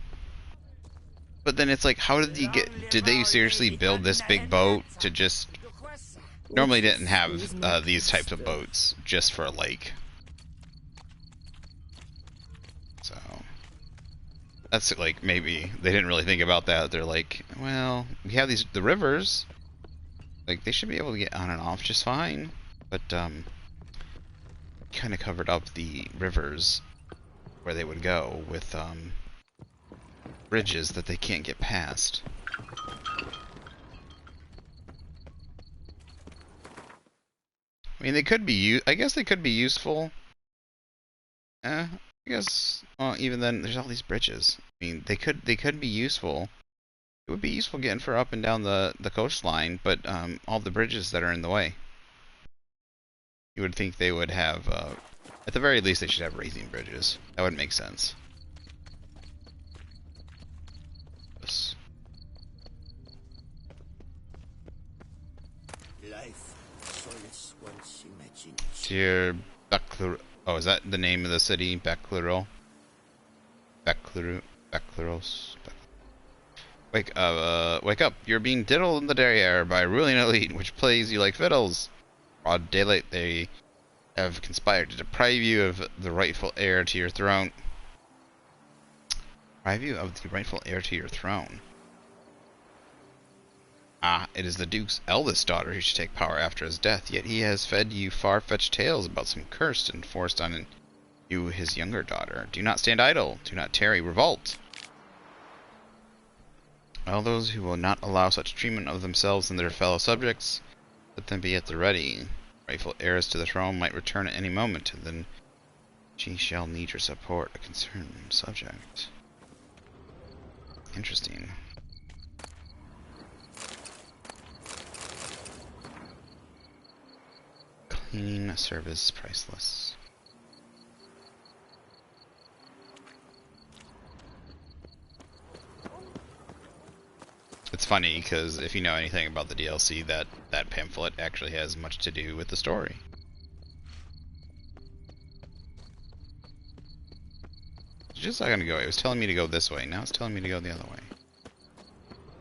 But then it's like, how did they seriously build this big boat to just... Normally didn't have these types of boats just for a lake. So... That's like, maybe they didn't really think about that. They're like, well, we have the rivers. Like, they should be able to get on and off just fine. But, kind of covered up the rivers where they would go with, bridges that they can't get past. I mean, they could be I guess they could be useful. I guess, well, even then, there's all these bridges. I mean, they could be useful. It would be useful getting for up and down the coastline, but all the bridges that are in the way. You would think they would have, at the very least, they should have raising bridges. That would make sense. Dear Baclur... Oh, is that the name of the city? Bacluro? Bacluros? Wake up. You're being diddled in the derriere by a ruling elite, which plays you like fiddles. Broad daylight, they have conspired to deprive you of the rightful heir to your throne. Deprive you of the rightful heir to your throne? Ah, it is the Duke's eldest daughter who should take power after his death, yet he has fed you far-fetched tales about some curse enforced on you, his younger daughter. Do not stand idle. Do not tarry. Revolt. All those who will not allow such treatment of themselves and their fellow subjects, let them be at the ready. Rightful heirs to the throne might return at any moment, and then she shall need your support, a concerned subject. Interesting. Cleaning service priceless. It's funny because if you know anything about the DLC, that pamphlet actually has much to do with the story. It's just not gonna go. It was telling me to go this way. Now it's telling me to go the other way.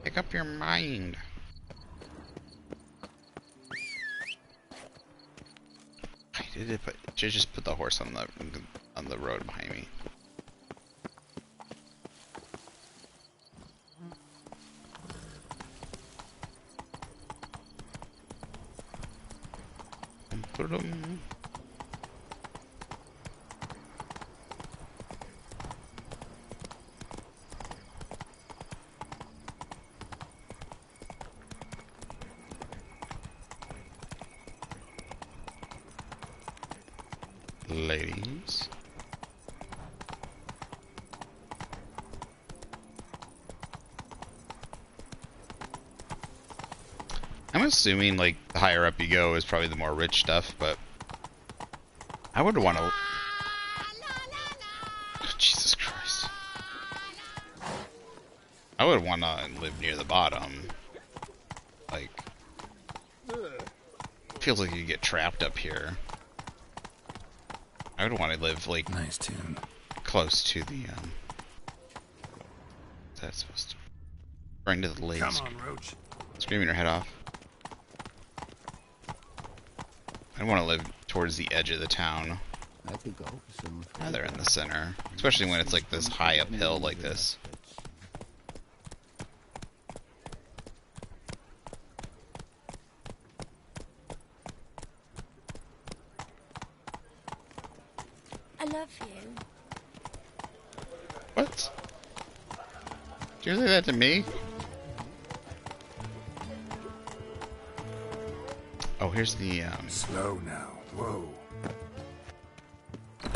Pick up your mind. I did it, but just put the horse on the road behind me. Ladies. I'm assuming, like, the higher up you go is probably the more rich stuff, but I would want to... Oh, Jesus Christ. I would want to live near the bottom. Like, feels like you get trapped up here. I would want to live, like, nice tune. Close to the, what's that supposed to be? Right into the lake. Come on, Roach. Screaming her head off. I want to live towards the edge of the town. Rather in the center. Especially when it's like this high uphill like this. I love you. What? Did you say that to me? Oh, here's the, Slow now. Whoa.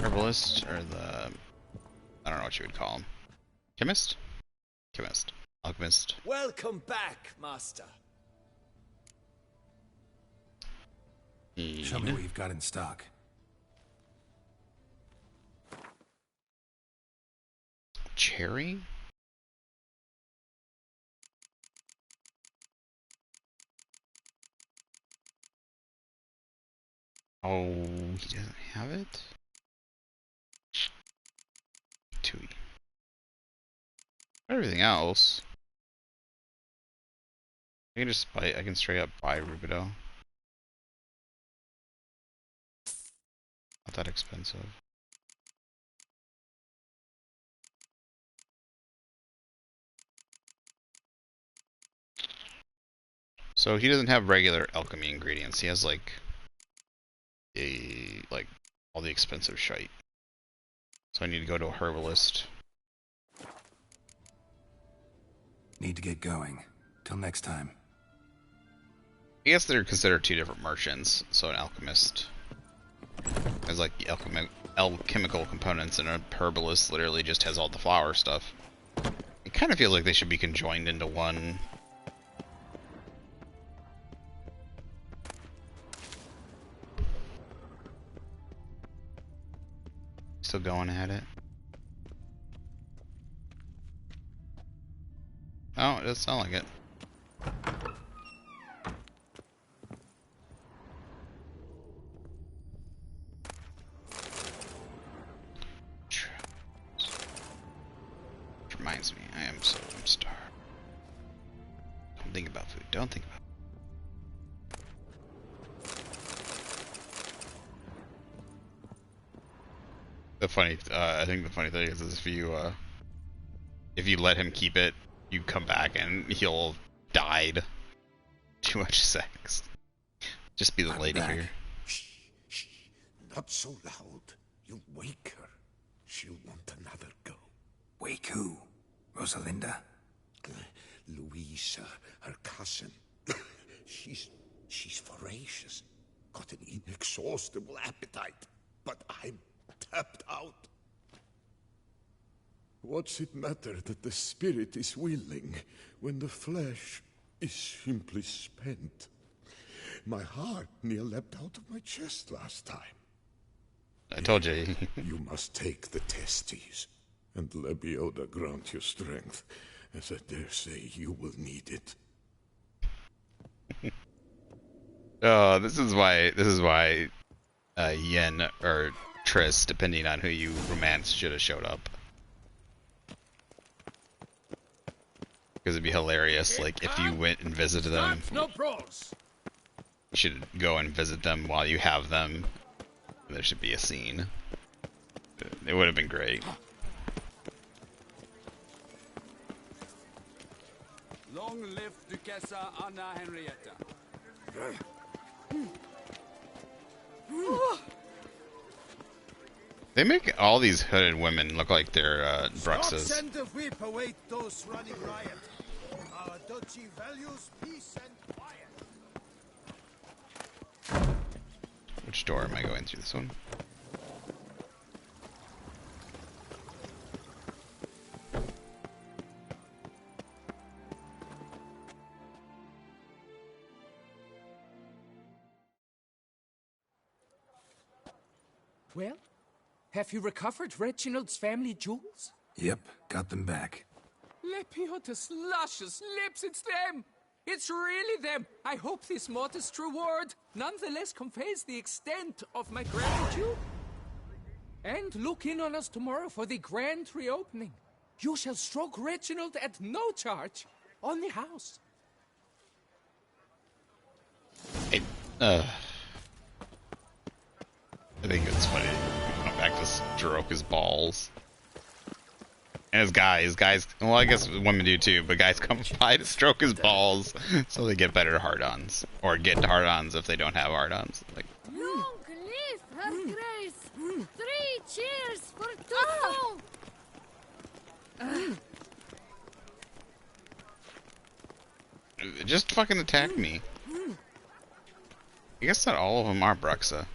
herbalist, or the... I don't what you would call him. Chemist? Chemist. Alchemist. Welcome back, Master. Show me what you've got in stock. Cherry? Oh, he doesn't have it? Tui. Everything else. I can just buy, I can straight up buy Rubido. Not that expensive. So he doesn't have regular alchemy ingredients. He has like all the expensive shite. So I need to go to a herbalist. Need to get going. Till next time. I guess they're considered two different merchants. So an alchemist has like the alchemical components, and a herbalist literally just has all the flower stuff. It kind of feels like they should be conjoined into one. Still going at it. Oh, it does sound like it. Which reminds me, I'm starved. Don't think about food. Don't think about food. I think the funny thing is if you let him keep it, you come back and he'll died. Too much sex. Just be the lady here. Shh, shh. Not so loud. You'll wake her. She'll want another go. Wake who? Rosalinda? Louisa, her cousin. She's voracious. Got an inexhaustible appetite. But I'm tapped out. What's it matter that the spirit is willing when the flesh is simply spent? My heart near leapt out of my chest last time. I told you. You must take the testes, and Lebioda grant you strength, as I dare say you will need it. Oh, this is why Yen or Triss, depending on who you romance, should have showed up. Because it'd be hilarious, like, if you went and visited them. No bros. You should go and visit them while you have them. There should be a scene. It would have been great. Long live Duchessa Anna Henrietta. They make all these hooded women look like they're Bruxes. Send the whip await those running riot. Our duchy values peace and quiet. Which door am I going through? This one? Well, have you recovered Reginald's family jewels? Yep, got them back. Lepioda's luscious lips, it's them! It's really them! I hope this modest reward nonetheless conveys the extent of my gratitude. And look in on us tomorrow for the grand reopening. You shall stroke Reginald at no charge on the house. I think it's funny to come back to stroke his balls. And his guys, well, I guess women do too, but guys come by to stroke his balls so they get better hard-ons. Or get hard-ons if they don't have hard-ons. Like, Long live her grace! 3 cheers for Toussaint! just fucking attack me. I guess not all of them are Bruxa.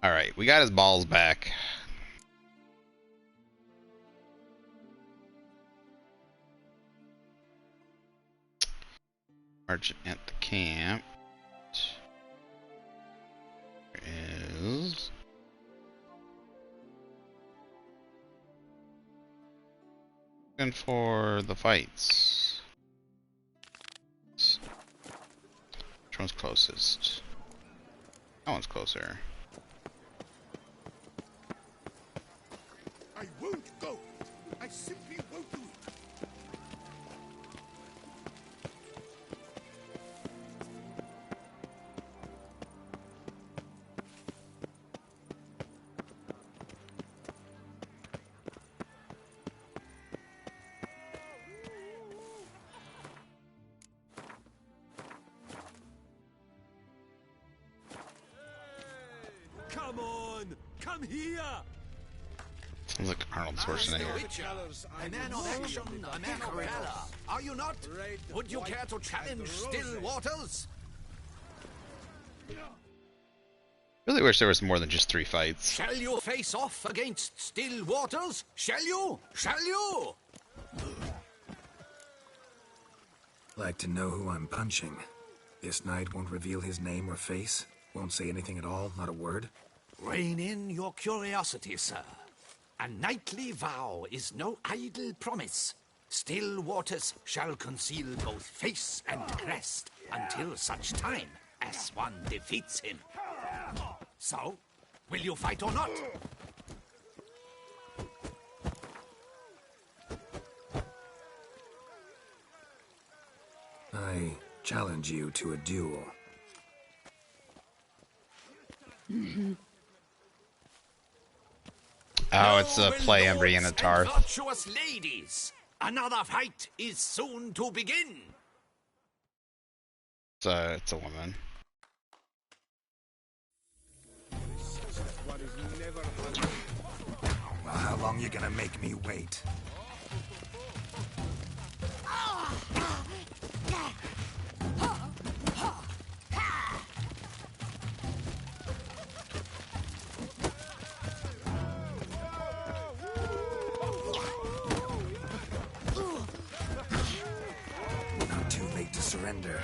Alright, Alright, we got his balls back. Merchant at the camp. There is... Looking for the fights. Which one's closest? That one's closer. I won't go. I simply won't do it. Come on! Come here! Sounds like Arnold Schwarzenegger. A man of action, a man of valor. Are you not? Would you care to challenge still waters? Really wish there was more than just 3 fights. Shall you face off against still waters? Shall you? Shall you? Like to know who I'm punching. This knight won't reveal his name or face. Won't say anything at all, not a word. Rein in your curiosity, sir. A knightly vow is no idle promise. Still waters shall conceal both face and crest until such time as one defeats him. So, will you fight or not? I challenge you to a duel. Oh, it's a play I'm bringing a Tarth. Virtuous ladies, another fight is soon to begin. It's a woman. Well, how long you gonna make me wait? Not too late to surrender.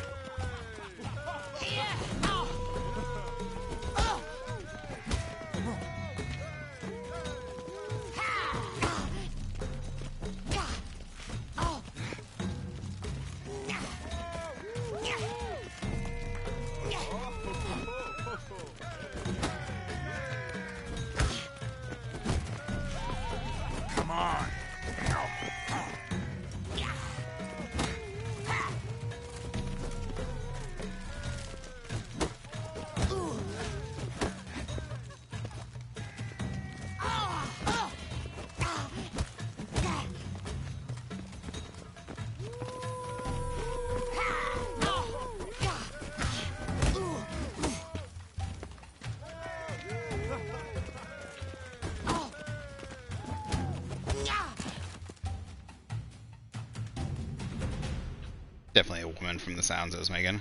Come on. Definitely a woman from the sounds it was making.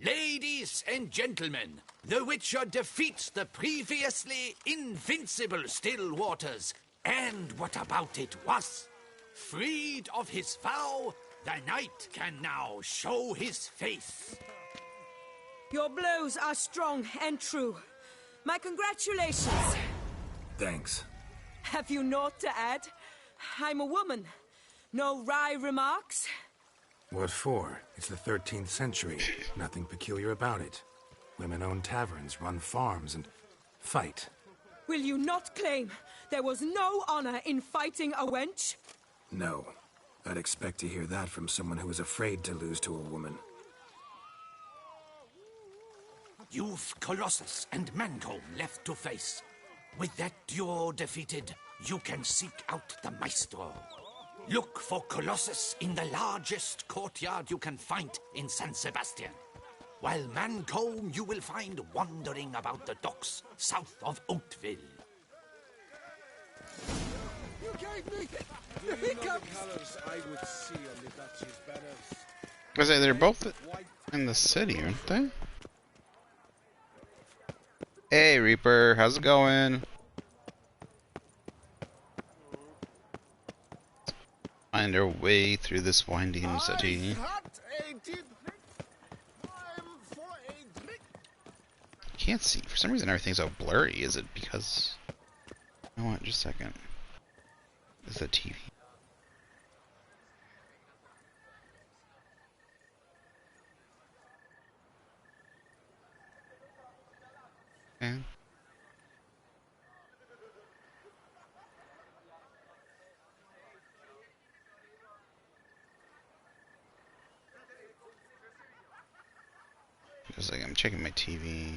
Ladies and gentlemen, the Witcher defeats the previously invincible still waters. And what about it was? Freed of his vow, the knight can now show his face. Your blows are strong and true. My congratulations. Thanks. Have you naught to add? I'm a woman. No wry remarks? What for? It's the 13th century. Nothing peculiar about it. Women own taverns, run farms, and fight. Will you not claim there was no honor in fighting a wench? No. I'd expect to hear that from someone who is afraid to lose to a woman. You've Colossus and Mancomb left to face. With that duo defeated, you can seek out the Maestro. Look for Colossus in the largest courtyard you can find in San Sebastian. While Mancomb you will find wandering about the docks south of Oatville. You gave me the colours I would see on the Duchy's banners. I say they're both in the city, aren't they? Hey, Reaper, how's it going? Find our way through this winding city. Can't see. For some reason, everything's so blurry. Is it because... You know what? Just a second. Is the TV? Okay. Just like I'm checking my TV.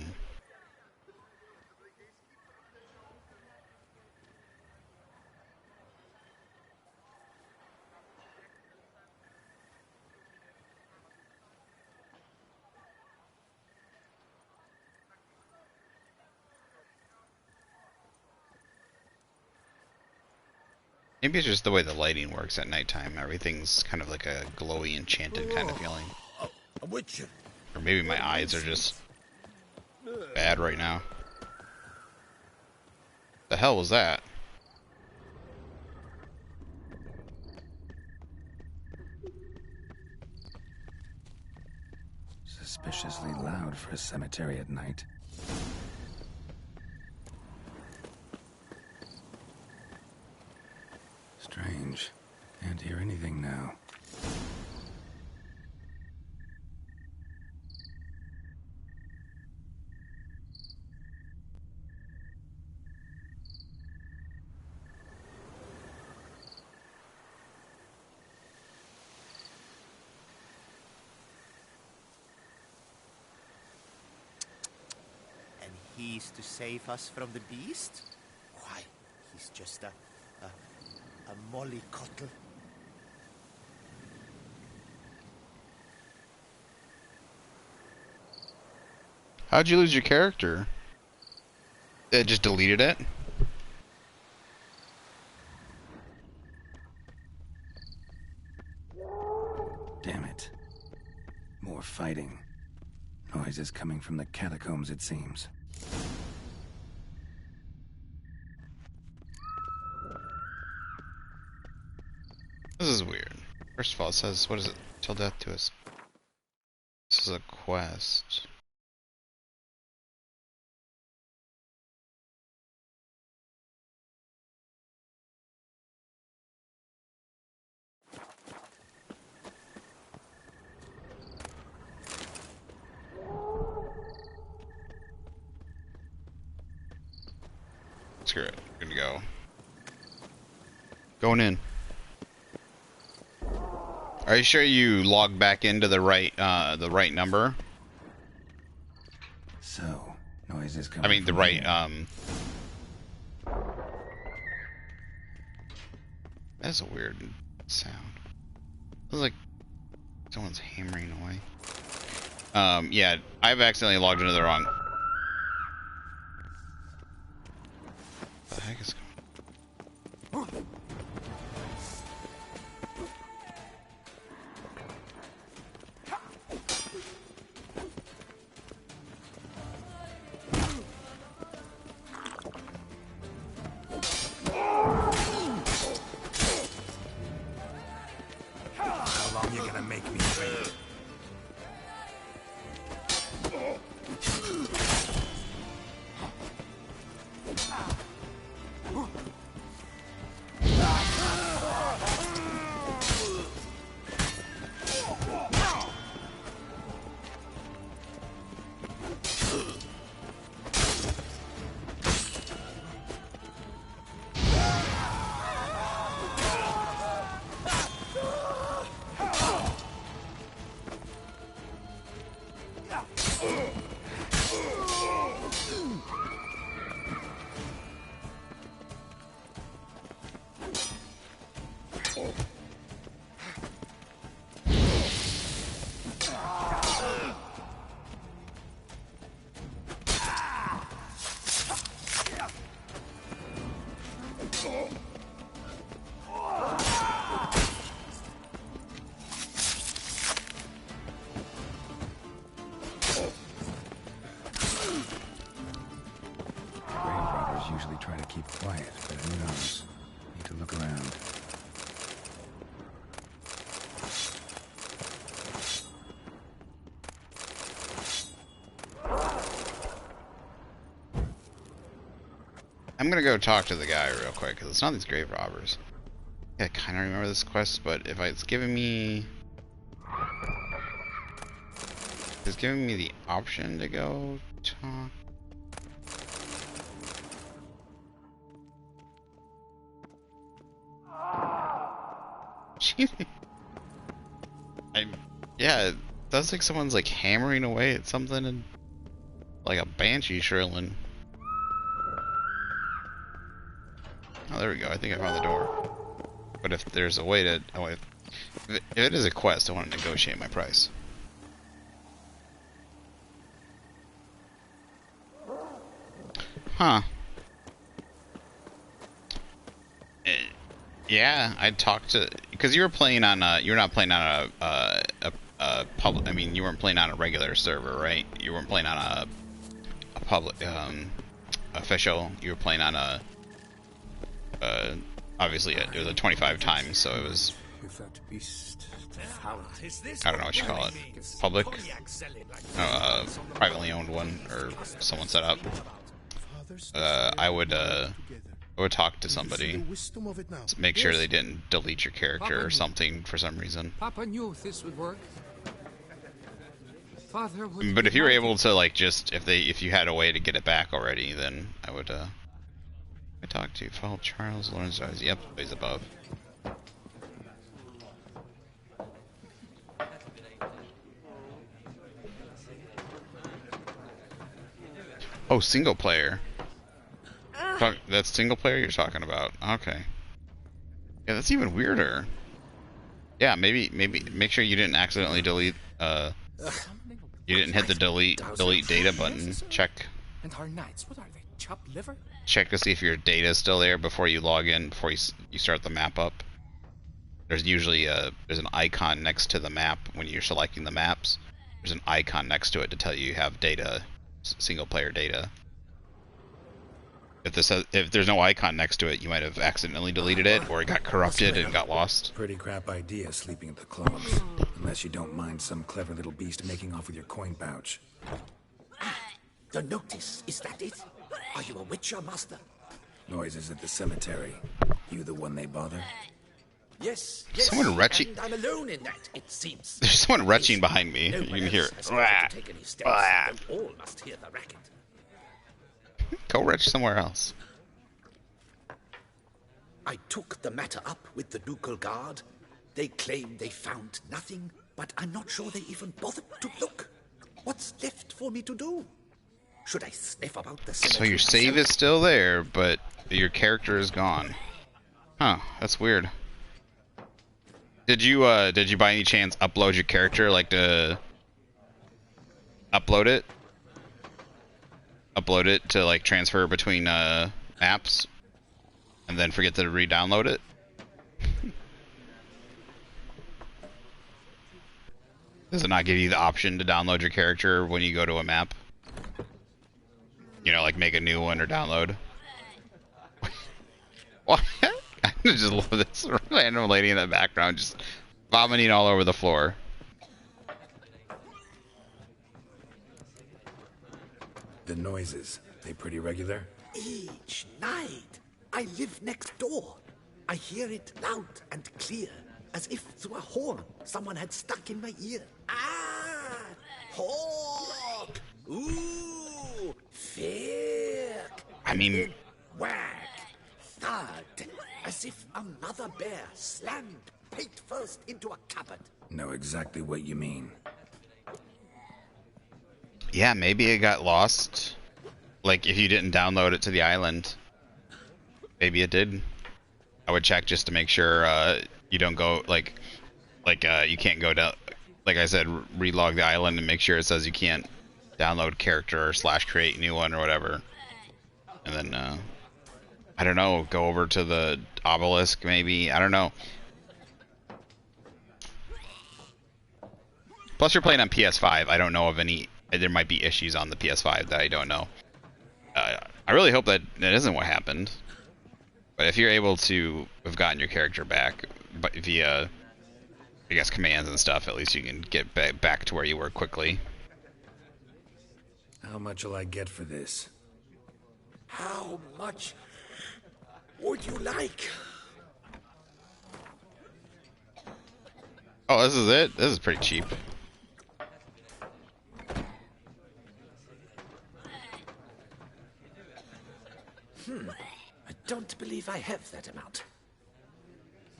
Maybe it's just the way the lighting works at nighttime. Everything's kind of like a glowy, enchanted kind of feeling. A witcher. Or maybe my eyes are just bad right now. The hell was that? Suspiciously loud for a cemetery at night. Strange. Can't hear anything now. And he's to save us from the beast? Why, he's just a mollycoddle. How'd you lose your character? It just deleted it? Damn it. More fighting. Noises coming from the catacombs, it seems. This is weird. First of all, it says, what is it? Till death to us. This is a quest. Screw it. We're gonna go. Going in. Are you sure you logged back into the right number? So, noises coming. I mean, the from right, here. That's a weird sound. It was like someone's hammering away. Yeah, I've accidentally logged into the wrong. What the heck is going on? How long you gonna make me wait? usually try to keep quiet, but who knows? Need to look around. I'm gonna go talk to the guy real quick, because it's not these grave robbers. I kind of remember this quest, but if it's giving me... It's giving me the option to go talk... Yeah, it does like someone's like hammering away at something and like a banshee shrilling. Oh, there we go. I think I found the door. But if there's a way to... Oh, if it is a quest, I want to negotiate my price. Huh. Yeah, I'd talk to... Because you were playing on a... You're not playing on a public... I mean, you weren't playing on a regular server, right? You weren't playing on a public... official. You were playing on a... obviously it was a 25 times, so it was... I don't know what you call it. Public? Privately owned one, or someone set up. I would talk to somebody. Make sure they didn't delete your character or something for some reason. Papa knew this would work. Father would... But if you were able to, like, just... If you had a way to get it back already, then I would, I talked to follow Charles Lawrence. Yep, he's above. Oh, single player. That's single player you're talking about. Okay. Yeah, that's even weirder. Yeah, maybe make sure you didn't accidentally delete. You didn't hit the delete data button. Check. And our knights, what are they? Chopped liver? Check to see if your data is still there before you log in, before you start the map up. There's usually there's an icon next to the map when you're selecting the maps. There's an icon next to it to tell you have data, single player data. If there's no icon next to it, you might have accidentally deleted it, or it got corrupted and got lost. Pretty crap idea sleeping at the clubs, unless you don't mind some clever little beast making off with your coin pouch. The notice, is that it? Are you a witcher, master? Noises at the cemetery. You the one they bother? Yes, Someone retching. And I'm alone in that, it seems. There's someone retching behind me. No You can hear it. take any steps, then all must hear the racket. Go retch somewhere else. I took the matter up with the ducal guard. They claim they found nothing, but I'm not sure they even bothered to look. What's left for me to do? Should I sniff about the cemetery? So your save is still there, but your character is gone. Huh, that's weird. Did you by any chance upload your character, like to upload it? Upload it to like transfer between apps and then forget to re-download it? Does it not give you the option to download your character when you go to a map? You know, like make a new one or download? What? I just love this random lady in the background just vomiting all over the floor. The noises, they pretty regular? Each night, I live next door. I hear it loud and clear, as if through a horn someone had stuck in my ear. Ah! Hawk! Ooh! Firk! I mean... Whack! Thud! As if another bear slammed pate first into a cupboard. Know exactly what you mean. Yeah, maybe it got lost. Like, if you didn't download it to the island. Maybe it did. I would check just to make sure you don't go, you can't go down... Like I said, relog the island and make sure it says you can't download character or / create new one or whatever. And then, I don't know, go over to the obelisk maybe. I don't know. Plus you're playing on PS5. I don't know of any... There might be issues on the PS5 that I don't know. I really hope that isn't what happened. But if you're able to have gotten your character back but via, I guess, commands and stuff, at least you can get back to where you were quickly. How much will I get for this? How much would you like? Oh, this is it? This is pretty cheap. I don't believe I have that amount.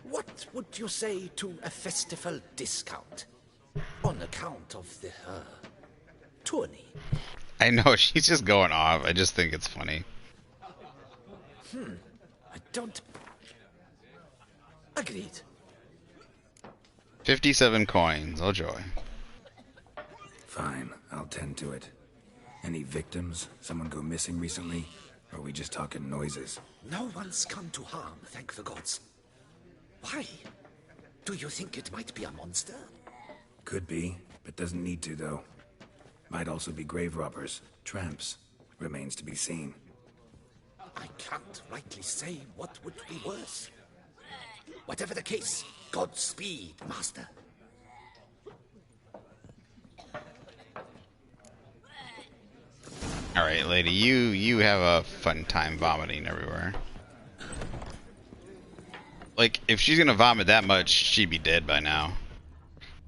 What would you say to a festival discount? On account of the tourney. I know, she's just going off. I just think it's funny. I don't... Agreed. 57 coins. Oh joy. Fine, I'll tend to it. Any victims? Someone go missing recently? Or are we just talking noises? No one's come to harm, thank the gods. Why? Do you think it might be a monster? Could be, but doesn't need to, though. Might also be grave robbers, tramps. Remains to be seen. I can't rightly say what would be worse. Whatever the case, Godspeed, Master. Alright, lady, you have a fun time vomiting everywhere. Like, if she's gonna vomit that much, she'd be dead by now.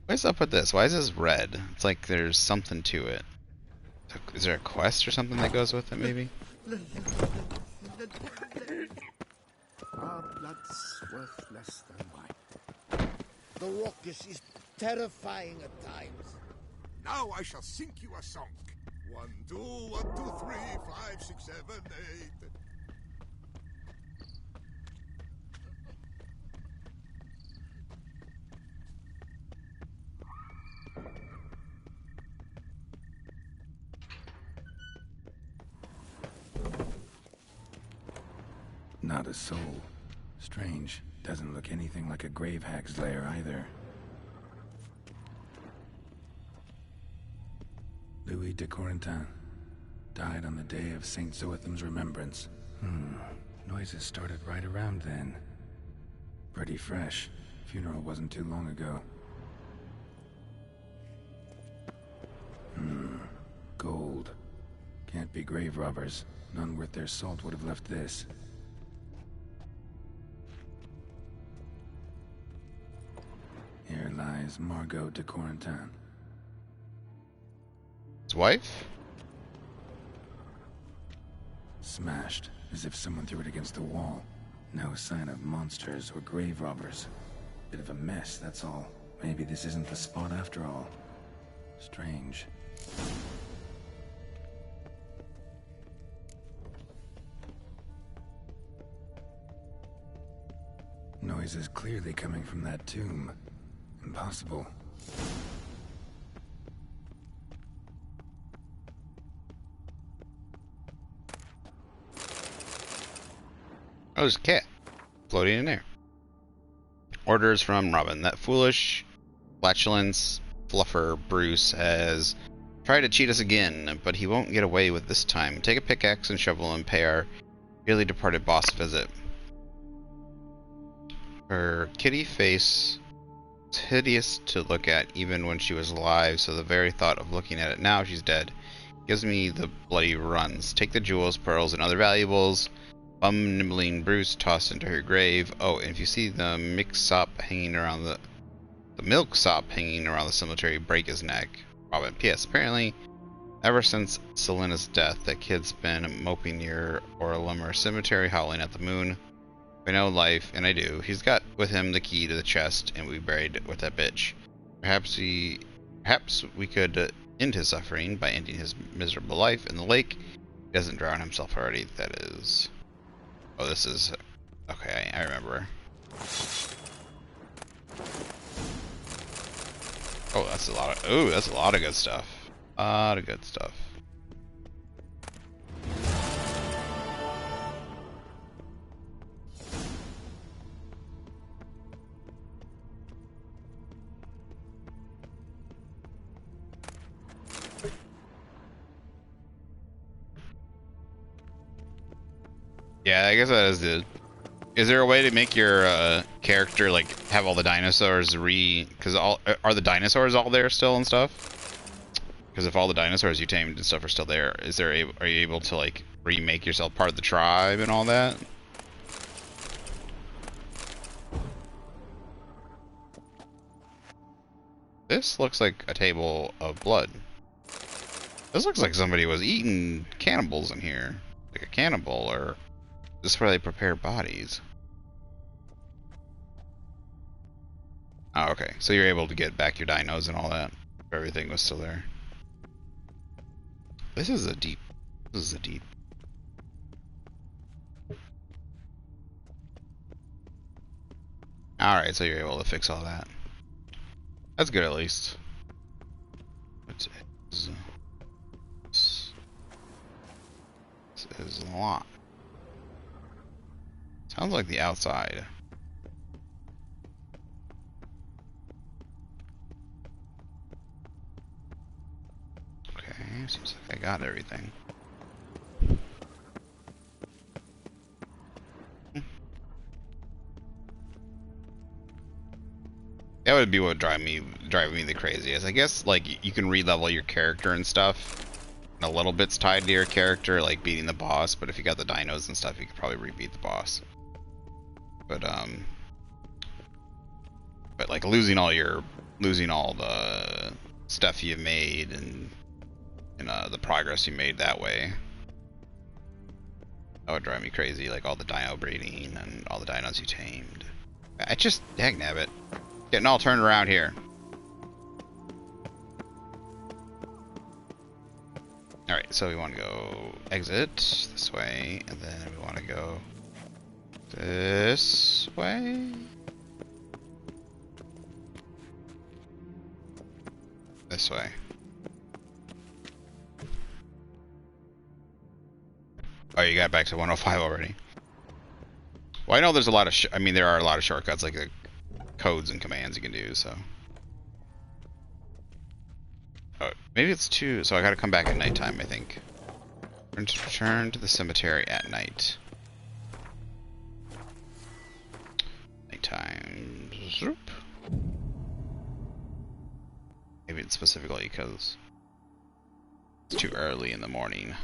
What's up with this? Why is this red? It's like there's something to it. Is there a quest or something that goes with it, maybe? Our blood's worth less than wine. The raucous is terrifying at times. Now I shall sing you a song. 1, 2, 1, 2, 3, 5, 6, 7, 8. Not a soul. Strange. Doesn't look anything like a grave hag's lair either. Louis de Corentin. Died on the day of Saint Zoetham's remembrance. Noises started right around then. Pretty fresh. Funeral wasn't too long ago. Gold. Can't be grave robbers. None worth their salt would have left this. Here lies Margot de Corentin. His wife? Smashed, as if someone threw it against the wall. No sign of monsters or grave robbers. Bit of a mess, that's all. Maybe this isn't the spot after all. Strange. Noise is clearly coming from that tomb. Impossible. Oh, there's a cat floating in there. Orders from Robin. That foolish flatulence fluffer Bruce has tried to cheat us again, but he won't get away with this time. Take a pickaxe and shovel and pay our dearly departed boss a visit. Her kitty face is hideous to look at even when she was alive, so the very thought of looking at it now she's dead gives me the bloody runs. Take the jewels, pearls, and other valuables. Bum nibbling Bruce tossed into her grave. Oh, and if you see the milksop hanging around the cemetery, break his neck. Robin. P.S. Apparently, ever since Selena's death, that kid's been moping near Orlimmer Cemetery, howling at the moon. I know life, and I do. He's got with him the key to the chest, and we buried it with that bitch. Perhaps we could end his suffering by ending his miserable life in the lake. He doesn't drown himself already, that is. Oh, this is... Okay, I remember. Oh, that's a lot of... Ooh, that's a lot of good stuff. A lot of good stuff. Yeah, I guess that is it. Is there a way to make your character like have all the dinosaurs because are the dinosaurs all there still and stuff? Because if all the dinosaurs you tamed and stuff are still there, are you able to like remake yourself part of the tribe and all that? This looks like a table of blood. This looks like somebody was eating cannibals in here. Like a cannibal, or this is where they prepare bodies. Oh, okay. So you're able to get back your dinos and all that. Everything was still there. This is a deep. Alright, so you're able to fix all that. That's good at least. This is a lot. Sounds like the outside. Okay, seems like I got everything. That would be what drive me the craziest. I guess like you can re-level your character and stuff. And a little bit's tied to your character, like beating the boss. But if you got the dinos and stuff, you could probably re-beat the boss. But like losing all the stuff you made and the progress you made that way, that would drive me crazy. Like all the dino breeding and all the dinos you tamed. I just dagnabbit. Getting all turned around here. Alright, so we want to go exit this way, and then we want to go this way. This way. Oh, you got back to 105 already. Well, I know there's a lot of there are a lot of shortcuts, like the codes and commands you can do, so. Oh, maybe it's two, so I gotta come back at nighttime, I think. Return to the cemetery at night. Nighttime. Zoop. Maybe it's specifically because it's too early in the morning.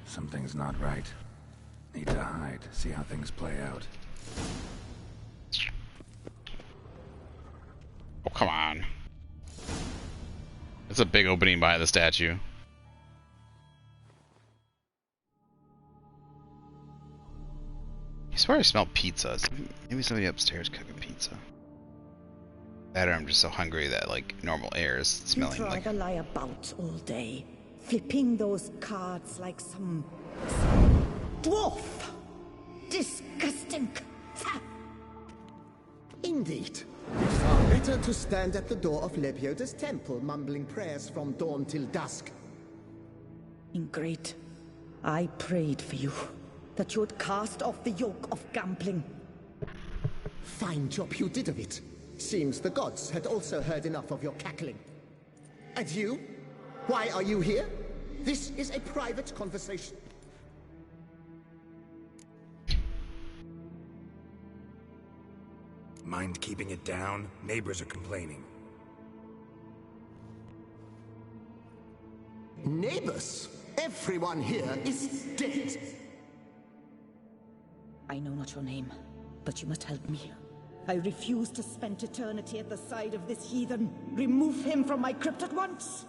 Something's not right. Need to hide, see how things play out. Oh, come on. It's a big opening by the statue. I swear I smell pizza. Maybe somebody upstairs cooking pizza. That or I'm just so hungry that like normal air is smelling like. You'd rather lie about all day, flipping those cards like some dwarf. Disgusting. Indeed. Far better to stand at the door of Lebioda's temple, mumbling prayers from dawn till dusk. Great. I prayed for you, that you would cast off the yoke of gambling. Fine job you did of it. Seems the gods had also heard enough of your cackling. And you? Why are you here? This is a private conversation. Mind keeping it down? Neighbors are complaining. Neighbors? Everyone here is dead. I know not your name, but you must help me. I refuse to spend eternity at the side of this heathen. Remove him from my crypt at once.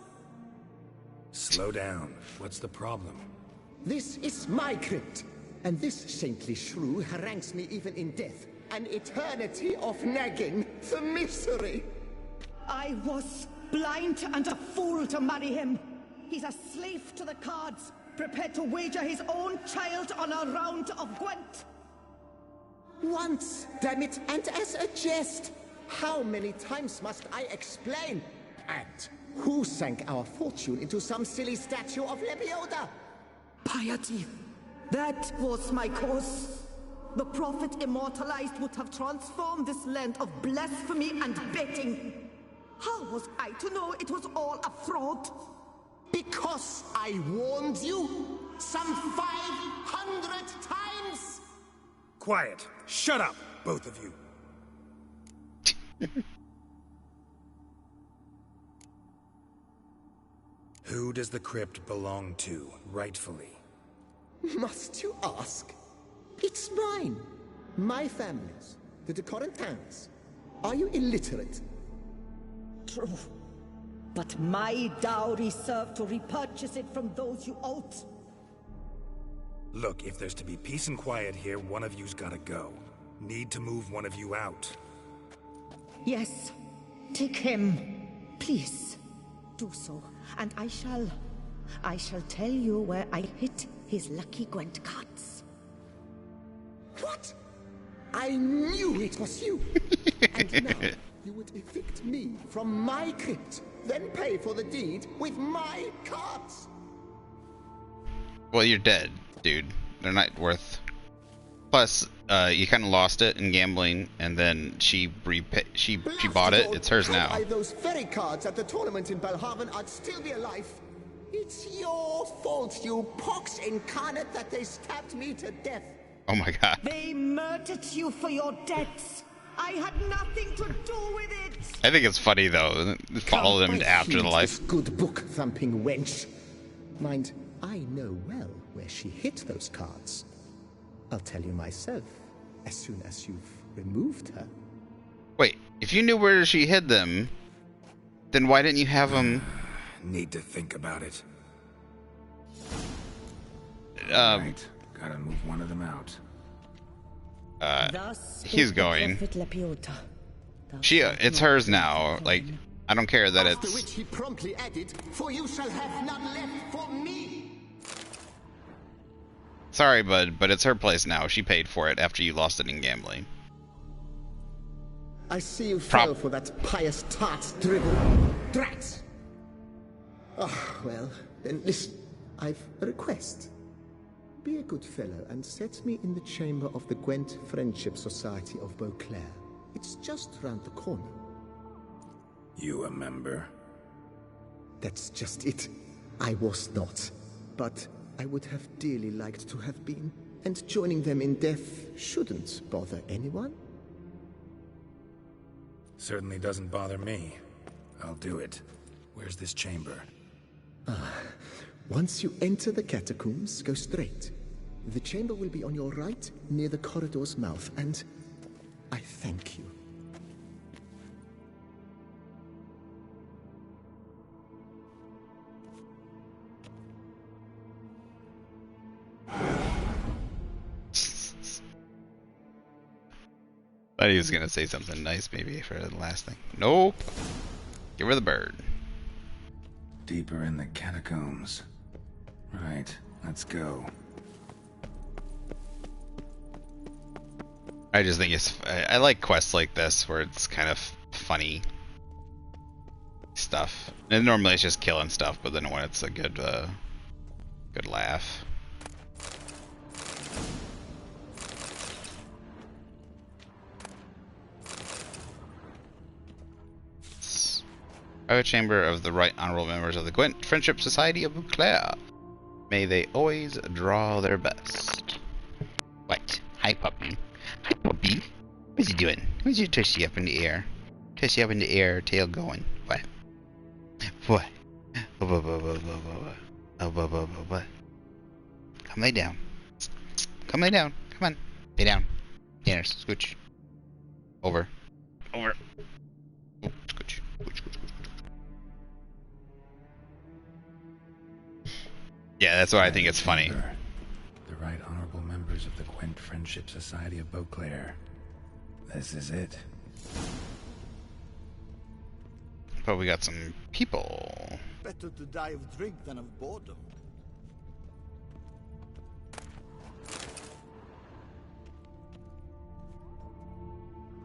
Slow down. What's the problem? This is my crypt, and this saintly shrew harangues me even in death. An eternity of nagging, the misery. I was blind and a fool to marry him. He's a slave to the cards, prepared to wager his own child on a round of Gwent. Once, damn it, and as a jest. How many times must I explain? And who sank our fortune into some silly statue of Lebioda? Piety. That was my cause. the prophet immortalized would have transformed this land of blasphemy and betting. How was I to know it was all a fraud? Because I warned you some 500 times! Quiet. Shut up, both of you. Who does the crypt belong to, rightfully? Must you ask? It's mine. My family's. The de Corentins. Are you illiterate? True. But my dowry served to repurchase it from those you owed. Look, if there's to be peace and quiet here, one of you's gotta go. Need to move one of you out. Yes. Take him. Please. Do so. And I shall tell you where I hid his lucky Gwent cards. What? I knew it was you! And now, you would evict me from my crypt, then pay for the deed with my cards! Well, you're dead, dude. They're not worth... Plus, you kind of lost it in gambling, and then she bought it. It's hers now. Had I those very cards at the tournament in Belhaven, I'd still be alive. It's your fault, you pox incarnate, that they stabbed me to death. Oh my god. They murdered you for your debts. I had nothing to do with it. I think it's funny, though. Follow them to Afterlife. Good book-thumping wench. Mind, I know well where she hid those cards. I'll tell you myself, as soon as you've removed her. Wait, if you knew where she hid them, then why didn't you have them... Need to think about it. Right, gotta move one of them out. He's going. It's hers now. Like, I don't care that After it's... which he promptly added, "For you shall have none left for me." Sorry, bud, but it's her place now. She paid for it after you lost it in gambling. I see you fell for that pious tart's dribble. Drat! Ah, well, then listen. I've a request. Be a good fellow and set me in the chamber of the Gwent Friendship Society of Beauclair. It's just round the corner. You a member? That's just it. I was not. But I would have dearly liked to have been. And joining them in death shouldn't bother anyone. Certainly doesn't bother me. I'll do it. Where's this chamber? Once you enter the catacombs, go straight. The chamber will be on your right, near the corridor's mouth, and I thank you. Thought he was gonna say something nice, maybe, for the last thing. Nope. Give her the bird. Deeper in the catacombs. Right, let's go. I just think it's... I like quests like this, where it's kind of funny stuff. And normally it's just killing stuff, but then when it's a good, good laugh. Private chamber of the right honorable members of the Gwent Friendship Society of Beauclair. May they always draw their best. What? Hi, puppy. Hi, puppy. What's he doing? What's your tushy up in the air? Tushy up in the air, tail going. What? What? What? Come lay down. Come lay down. Come on. Lay down. There, scooch. Over. Over. Oh, scooch. Scooch, scooch, scooch. Yeah, that's why I think it's funny. The right honorable members of the Gwent Friendship Society of Beauclair. This is it. But we got some people. Better to die of drink than of boredom.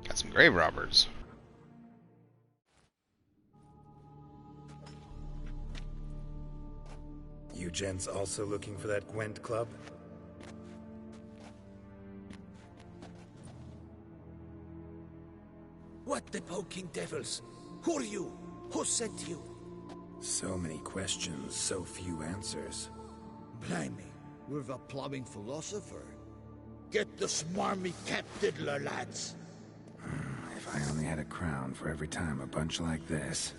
Got some grave robbers. You gents also looking for that Gwent club? What the poking devils? Who are you? Who sent you? So many questions, so few answers. Blimey, we're a plumbing philosopher. Get the smarmy cat diddler, lads. If I only had a crown for every time a bunch like this.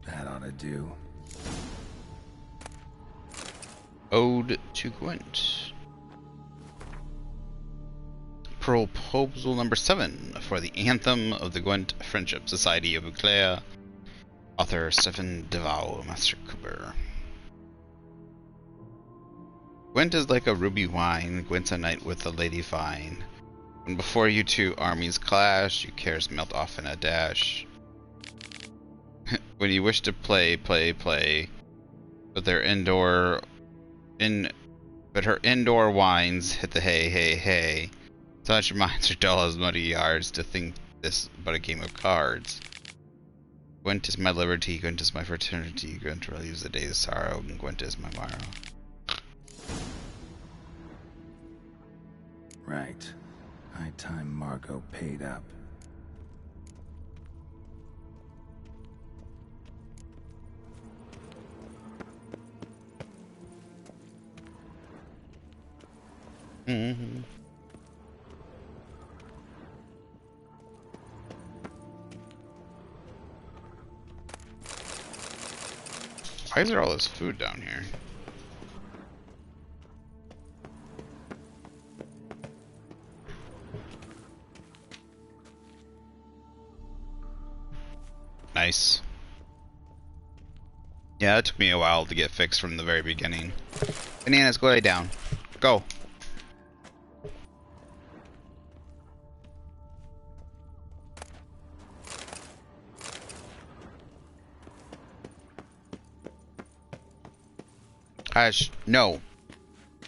That ought to do. Ode to Gwent. Proposal number 7 for the Anthem of the Gwent Friendship Society of Uclea. Author Stephen DeVoe, Master Cooper. Gwent is like a ruby wine, Gwent's a knight with a lady fine. When before you two armies clash, your cares melt off in a dash. When you wish to play, but her indoor wines hit the hey. Such minds are dull as muddy yards to think this but a game of cards. Gwent is my liberty, Gwent is my fraternity, Gwent relieves the day's sorrow, and Gwent is my morrow. Right. High time Margot paid up. Mm-hmm. Why is there all this food down here? Nice. Yeah, it took me a while to get fixed from the very beginning. Bananas, go lay down. Go. Hush. No.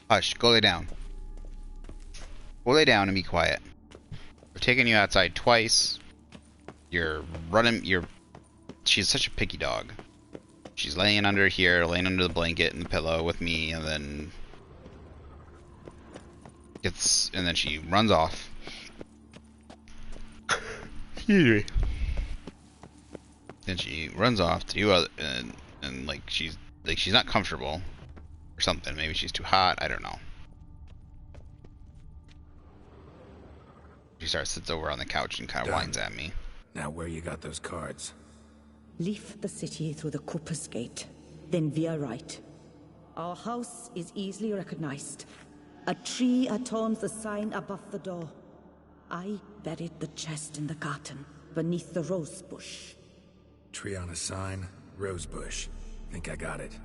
Hush. Go lay down. Go lay down and be quiet. We're taking you outside twice. You're running. She's such a picky dog. She's laying under here, laying under the blanket and the pillow with me, and then she runs off. Excuse me. Then she runs off to do other, and like she's not comfortable or something. Maybe she's too hot. I don't know. She sits over on the couch and kind of whines at me. Now where you got those cards? Leave the city through the Cooper's Gate, then veer right. Our house is easily recognized. A tree adorns the sign above the door. I buried the chest in the garden, beneath the rose bush. Tree on a sign, rose bush. Think I got it.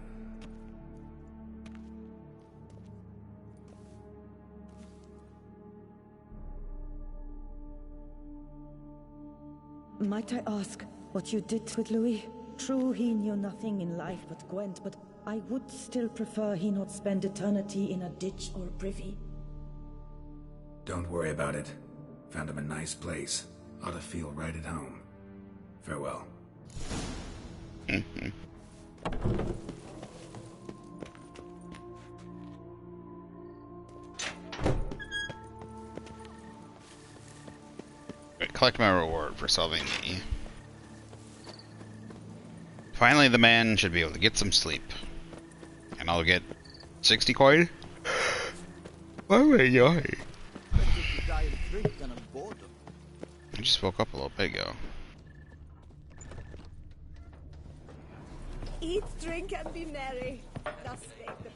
Might I ask what you did with Louis? True, he knew nothing in life but Gwent, but I would still prefer he not spend eternity in a ditch or a privy. Don't worry about it. Found him a nice place. Ought to feel right at home. Farewell. Collect my reward for solving the... Finally, the man should be able to get some sleep. And I'll get 60 coin? Why am I yawning? I just woke up a little bit ago. Eat, drink, and be merry. Thus spake the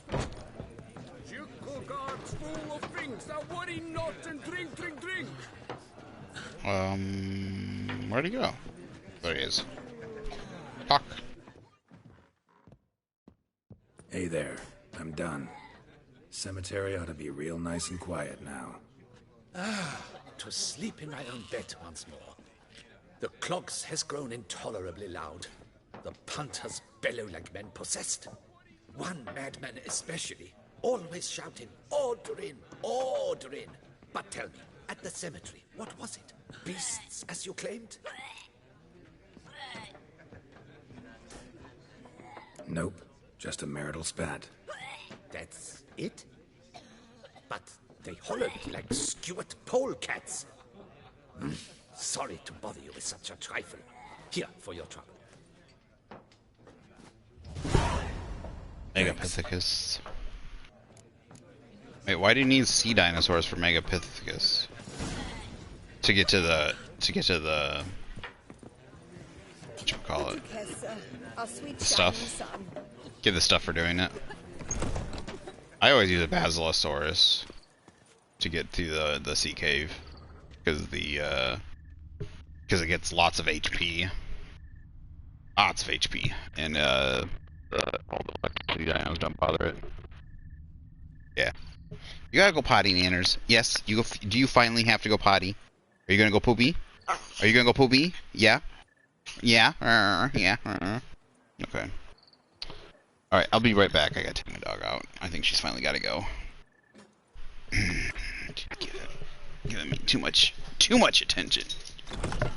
Where'd he go? There he is. Talk. Hey there, I'm done. Cemetery ought to be real nice and quiet now. To sleep in my own bed once more. The clogs has grown intolerably loud. The punters bellow like men possessed. One madman especially, always shouting, "Order in, order in." But tell me, at the cemetery, what was it? Beasts, as you claimed? Nope, just a marital spat. That's it? But they hollered like skewered polecats. Sorry to bother you with such a trifle. Here, for your trouble. Megapithecus. Wait, why do you need sea dinosaurs for Megapithecus? To get to the what you call it? Stuff. Get the stuff for doing it. I always use a Basilosaurus to get to the sea cave because it gets lots of HP. Lots of HP, and all the sea dinos don't bother it. Yeah. You gotta go potty, Nanners. Yes, you go. Do you finally have to go potty? Are you gonna go poopy? Are you gonna go poopy? Yeah. Yeah. Yeah. Okay. All right, I'll be right back. I gotta take my dog out. I think she's finally gotta go. Giving me too much attention. All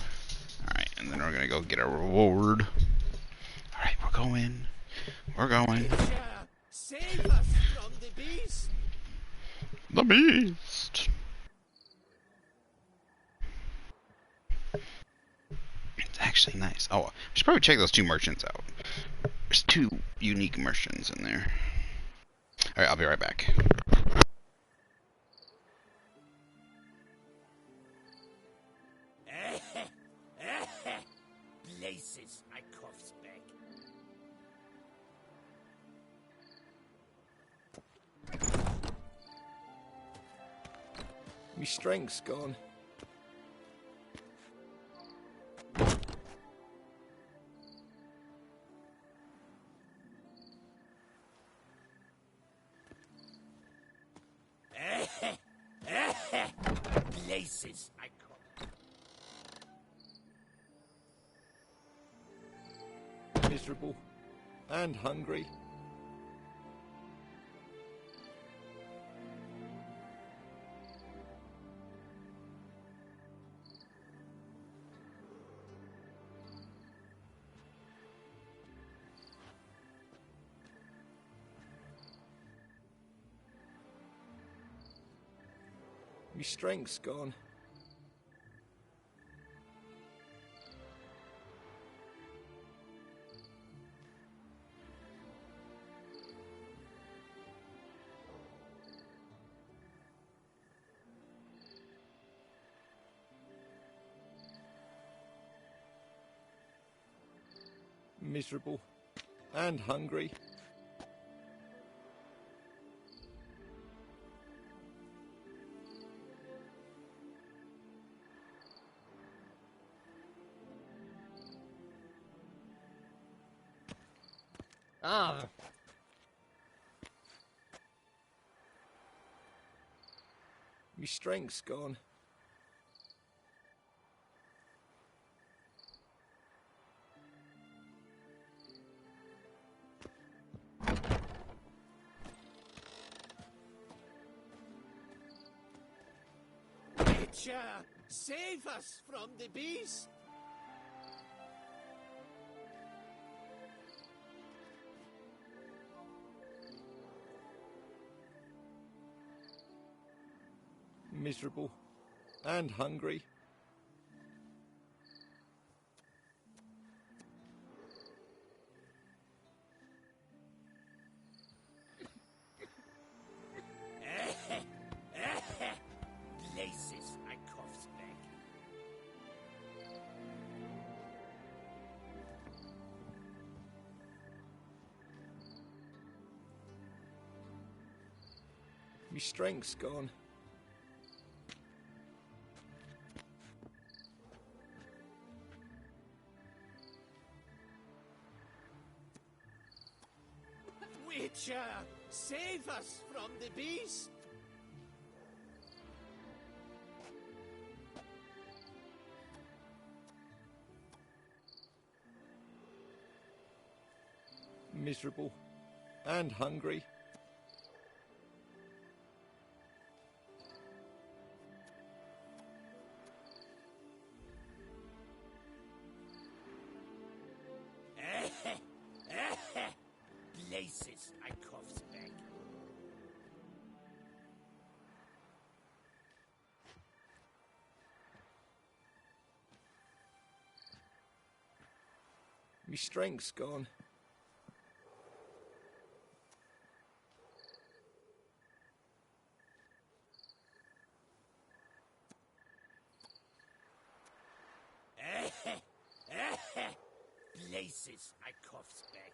right, and then we're gonna go get our reward. All right, we're going. Save us from the beast. The beast. It's actually nice. Oh, I should probably check those two merchants out. There's two unique merchants in there. Alright, I'll be right back. Places, my cough's back. My strength's gone. Places, I call. Miserable and hungry. My strength's gone. Miserable and hungry. Ah. My strength's gone. Witcher, save us from the beast. Miserable and hungry. Places, I cough's back. My strength's gone. Witcher, save us from the beast! Miserable and hungry. Places, I coughs back. Me strength's gone. Places, I coughs back.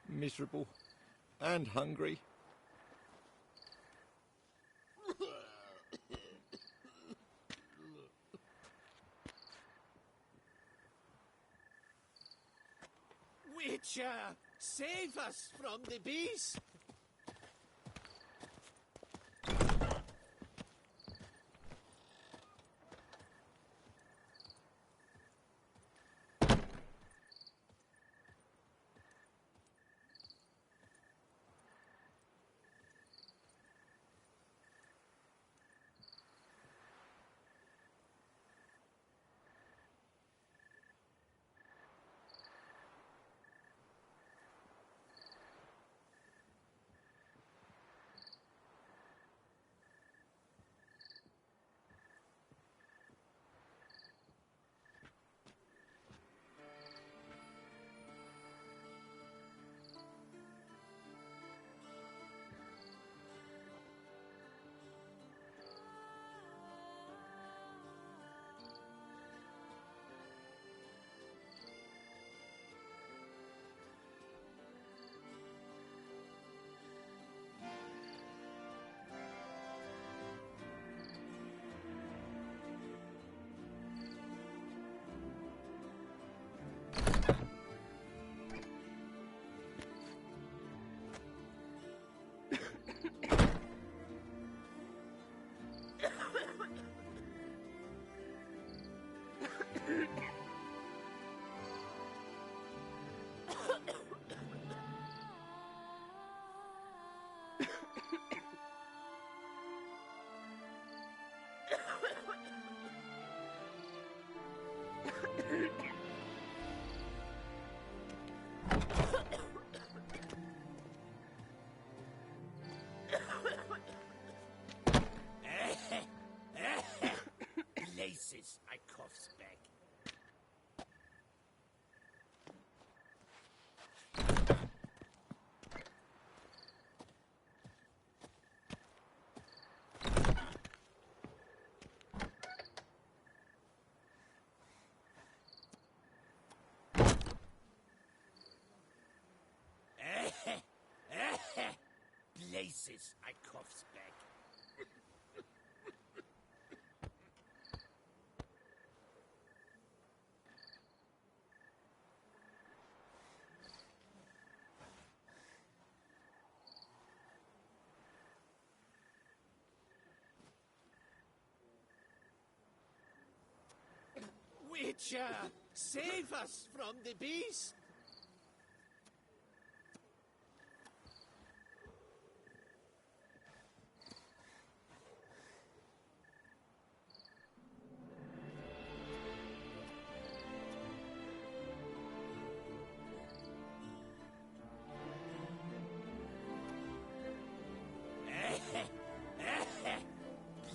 Miserable and hungry. Witcher, save us from the beast! Places, I coughs back. Places, I coughs back. Witcher, save us from the beast!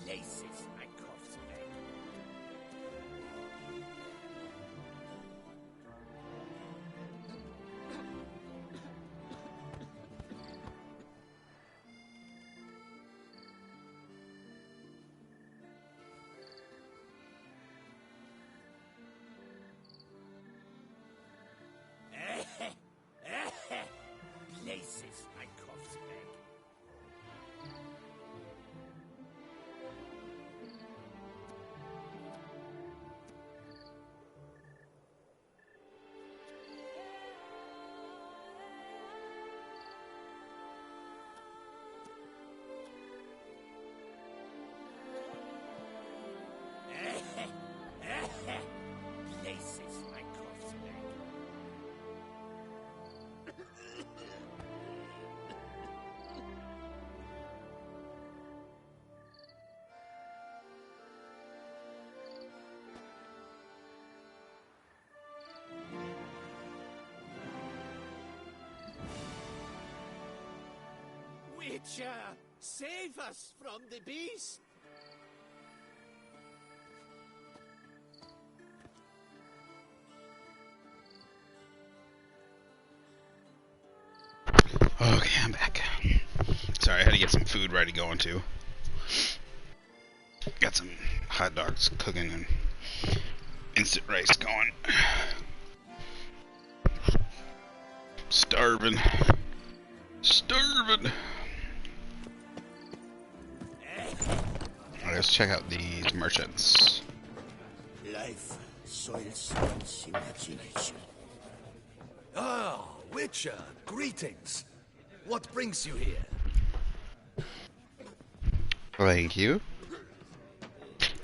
Places, I coughs back. Witcher, save us from the beast! Okay, I'm back. Sorry, I had to get some food ready going too. Got some hot dogs cooking and instant rice going. Starving. Starving. Alright, let's check out these merchants. Life soils one's imagination. Ah, Witcher, greetings. What brings you here? Thank you.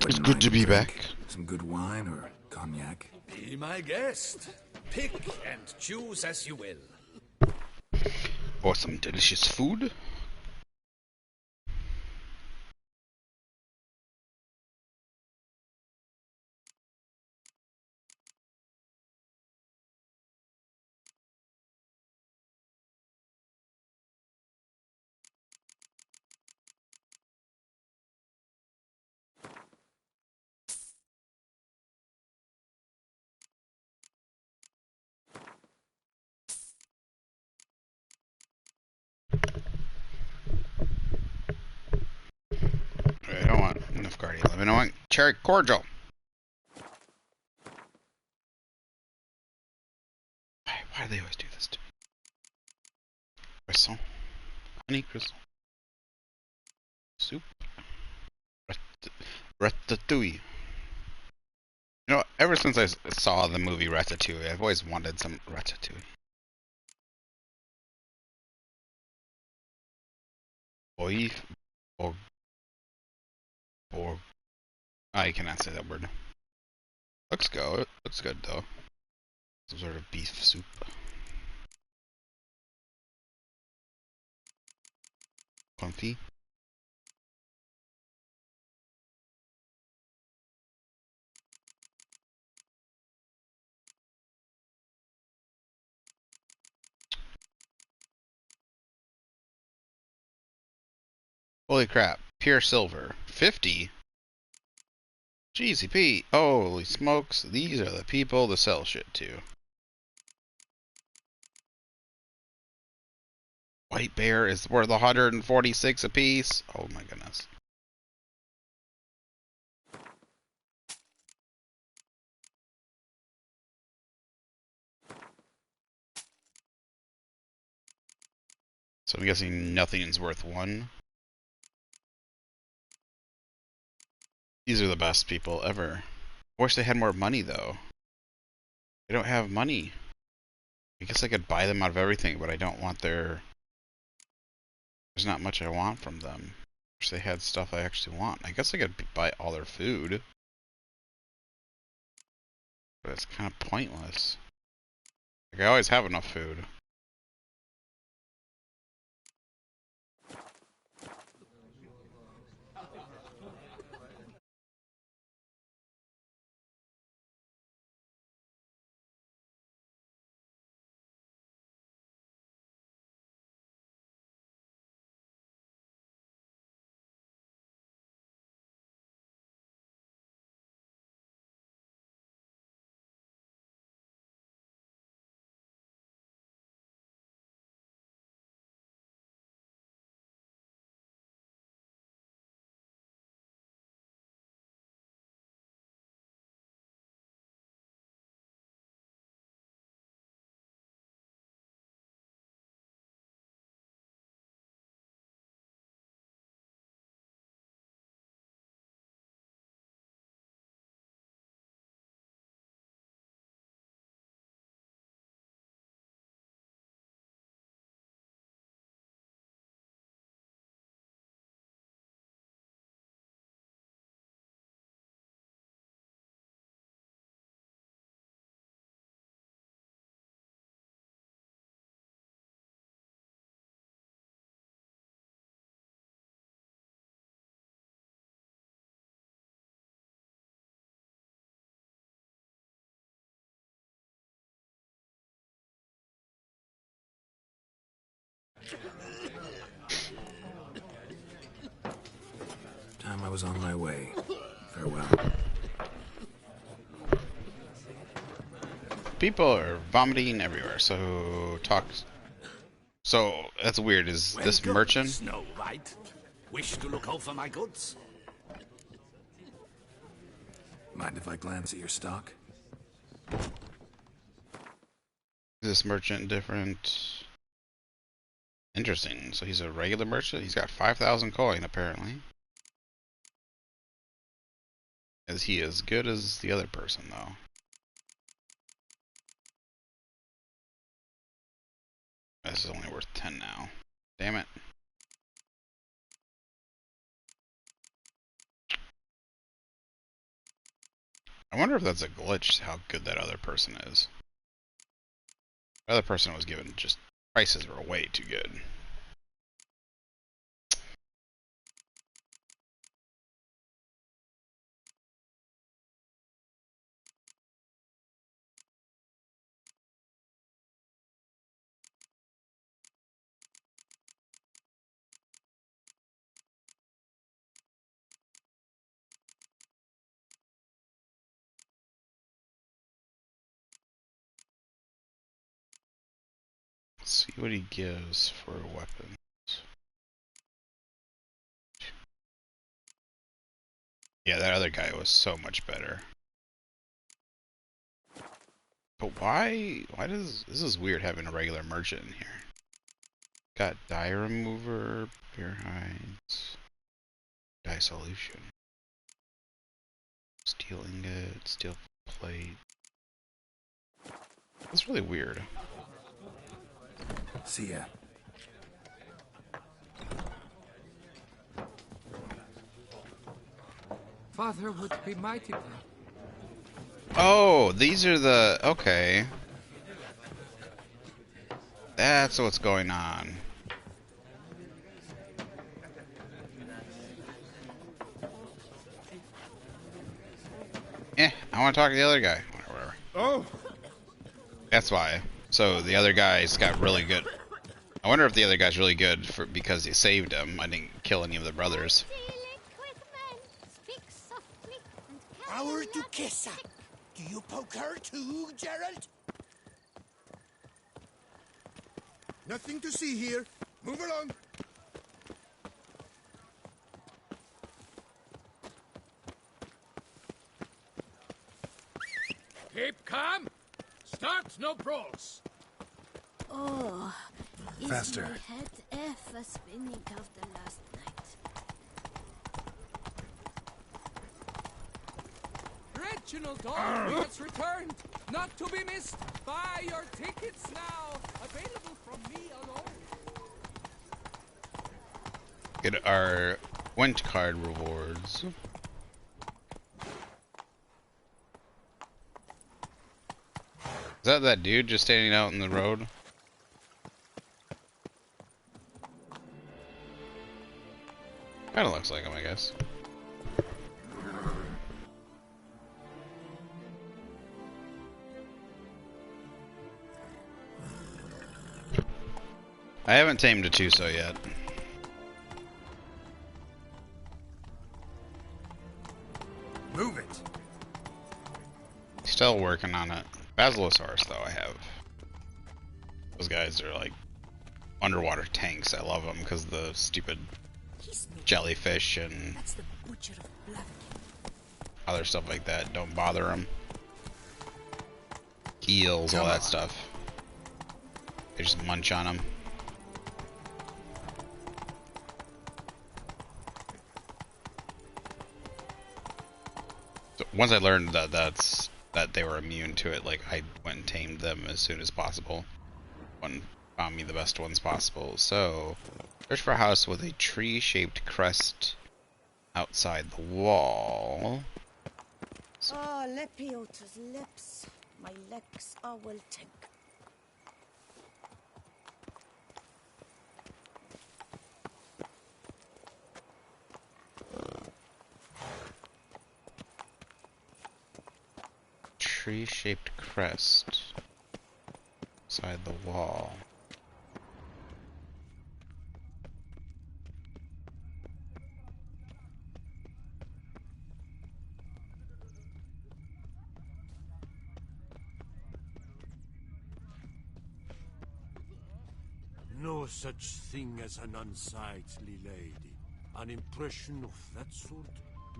It's good to be back. Some good wine or cognac? Be my guest. Pick and choose as you will. Or some delicious food. I don't want enough guardian lemon. I want cherry cordial. Why do they always do this to me? Croissant. Honey crystal. Soup. Ratatouille. You know, ever since I saw the movie Ratatouille, I've always wanted some ratatouille. Boy, or I cannot say that word. Looks good. Looks good though. Some sort of beef soup. Confit. Holy crap. Pure silver. 50? GCP. Holy smokes. These are the people to sell shit to. White bear is worth 146 apiece. Oh my goodness. So I'm guessing nothing is worth one. These are the best people ever. I wish they had more money though. They don't have money. I guess I could buy them out of everything, but I don't want their... There's not much I want from them. Wish they had stuff I actually want. I guess I could buy all their food. But it's kind of pointless. Like, I always have enough food. I was on my way. Farewell. People are vomiting everywhere, so talk. So that's weird. Is this merchant? Snow White. Wish to look over my goods? Mind if I glance at your stock? Is this merchant different? Interesting. So he's a regular merchant. He's got 5,000 coin apparently. Is he as good as the other person though? This is only worth 10 now. Damn it. I wonder if that's a glitch, how good that other person is. The other person was given just prices were way too good. Let's see what he gives for weapons. Yeah, that other guy was so much better. But why does, this is weird having a regular merchant in here. Got dye remover, bear hides, dye solution, steel ingot, steel plate. That's really weird. See ya. Father would be mighty proud. Oh, these are the... okay. That's what's going on. I want to talk to the other guy. Whatever. Oh! That's why. So the other guy's got really good... I wonder if the other guy's really good for because he saved him. I didn't kill any of the brothers. Our Duchessa. Do you poke her too, Gerald? Nothing to see here. Move along. Keep calm. Start no brawls. Oh, Faster. Is my head ever spinning after last night? Reginald Daltrey has returned, not to be missed. Buy your tickets now. Available from me alone. Get our Gwent card rewards. Is that dude just standing out in the road? Kinda looks like him, I guess. I haven't tamed a Toussaint yet. Move it. Still working on it. Basilosaurus, though, I have. Those guys are like underwater tanks. I love them because the stupid jellyfish and other stuff like that don't bother them. Eels, all that stuff. They just munch on them. So once I learned that they were immune to it, like I went and tamed them as soon as possible. One found me the best ones possible. So search for a house with a tree-shaped crest outside the wall. So, Ah, Lepiota's lips. My legs are wilting. tree-shaped crest outside the wall. No such thing as an unsightly lady. An impression of that sort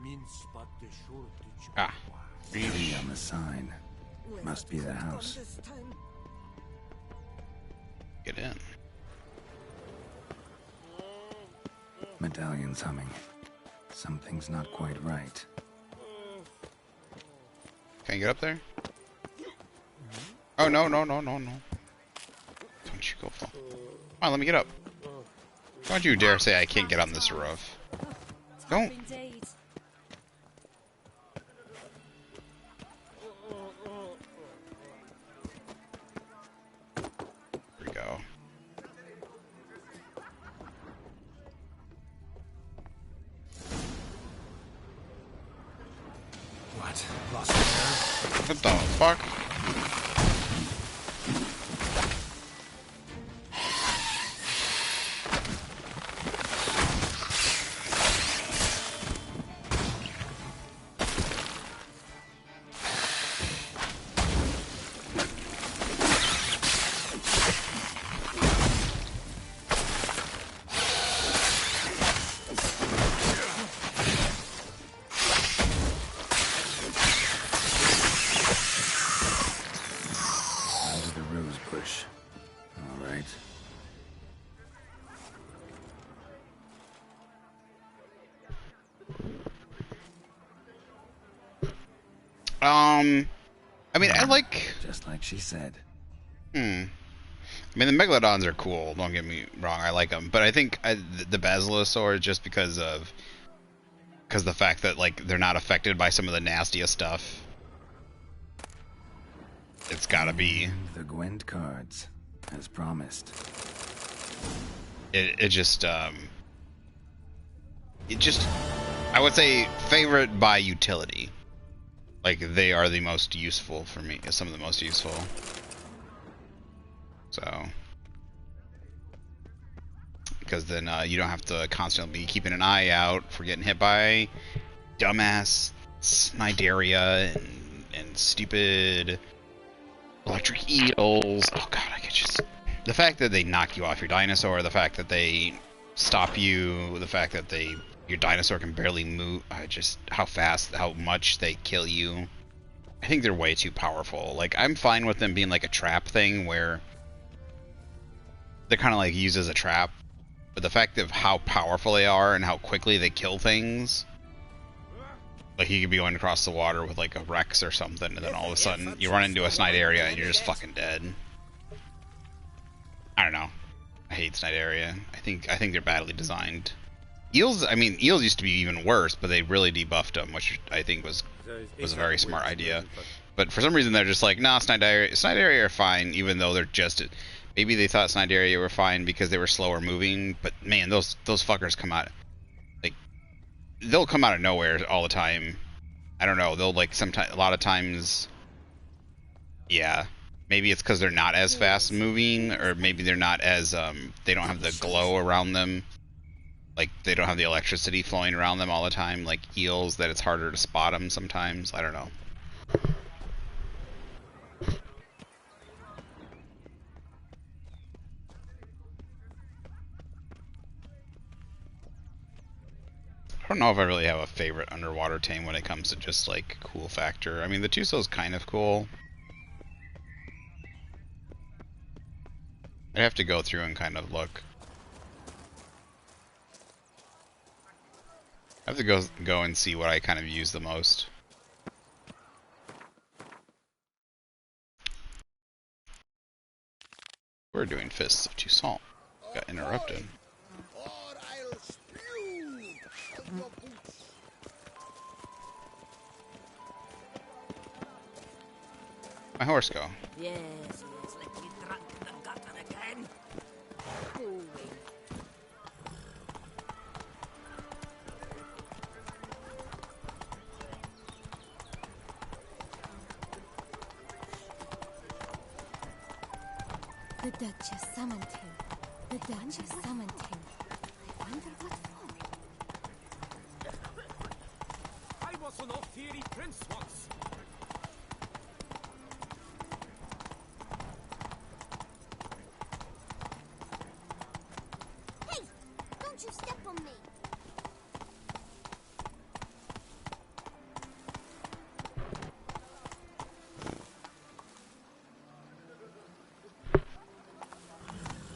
means but the shortage of Tree on the sign. Must be the house. Get in. Medallion's humming. Something's not quite right. Can you get up there? Oh, no, no, no, no, no. Don't you go fall. Come on, let me get up. Don't you dare say I can't get on this roof. Don't. Here we go. What? Lost my nerve? What the fuck? I mean, I like... Just like she said. I mean, the Megalodons are cool, don't get me wrong, I like them. But I think the Basilosaur, just because the fact that, like, they're not affected by some of the nastiest stuff. It's gotta be... The Gwent cards, as promised. It just, I would say, favorite by utility. Like, they are the most useful for me, some of the most useful. So, because then you don't have to constantly be keeping an eye out for getting hit by dumbass Cnidaria and stupid electric eels. Oh god, I could just... The fact that they knock you off your dinosaur, the fact that they stop you, the fact that your dinosaur can barely move, just how fast, how much they kill you. I think they're way too powerful. Like, I'm fine with them being like a trap thing where they're kind of like used as a trap, but the fact of how powerful they are and how quickly they kill things, like you could be going across the water with like a Rex or something, and then all of a sudden you run into a Cnidaria and you're just fucking dead. I don't know. I hate Cnidaria. I think they're badly designed. Eels, I mean, eels used to be even worse, but they really debuffed them, which I think was a very smart idea. But for some reason, they're just like, nah, Cnidaria are fine, even though they're just... Maybe they thought Cnidaria were fine because they were slower moving, but man, those fuckers come out... Like, they'll come out of nowhere all the time. I don't know, they'll like, sometimes, a lot of times... Yeah. Maybe it's because they're not as fast moving, or maybe they're not as, they don't have the glow around them. Like, they don't have the electricity flowing around them all the time, like eels, that it's harder to spot them sometimes. I don't know. I don't know if I really have a favorite underwater tame when it comes to just, like, cool factor. I mean, the Toussaint's kind of cool. I'd have to go through and kind of look. I have to go and see what I kind of use the most. We're doing Fists of Toussaint. Got interrupted. My horse go. Yes, let me drunk the gutter again. Ooh. The Duchess summoned him. The Duchess summoned him. I wonder what for. I was an off-theory prince once.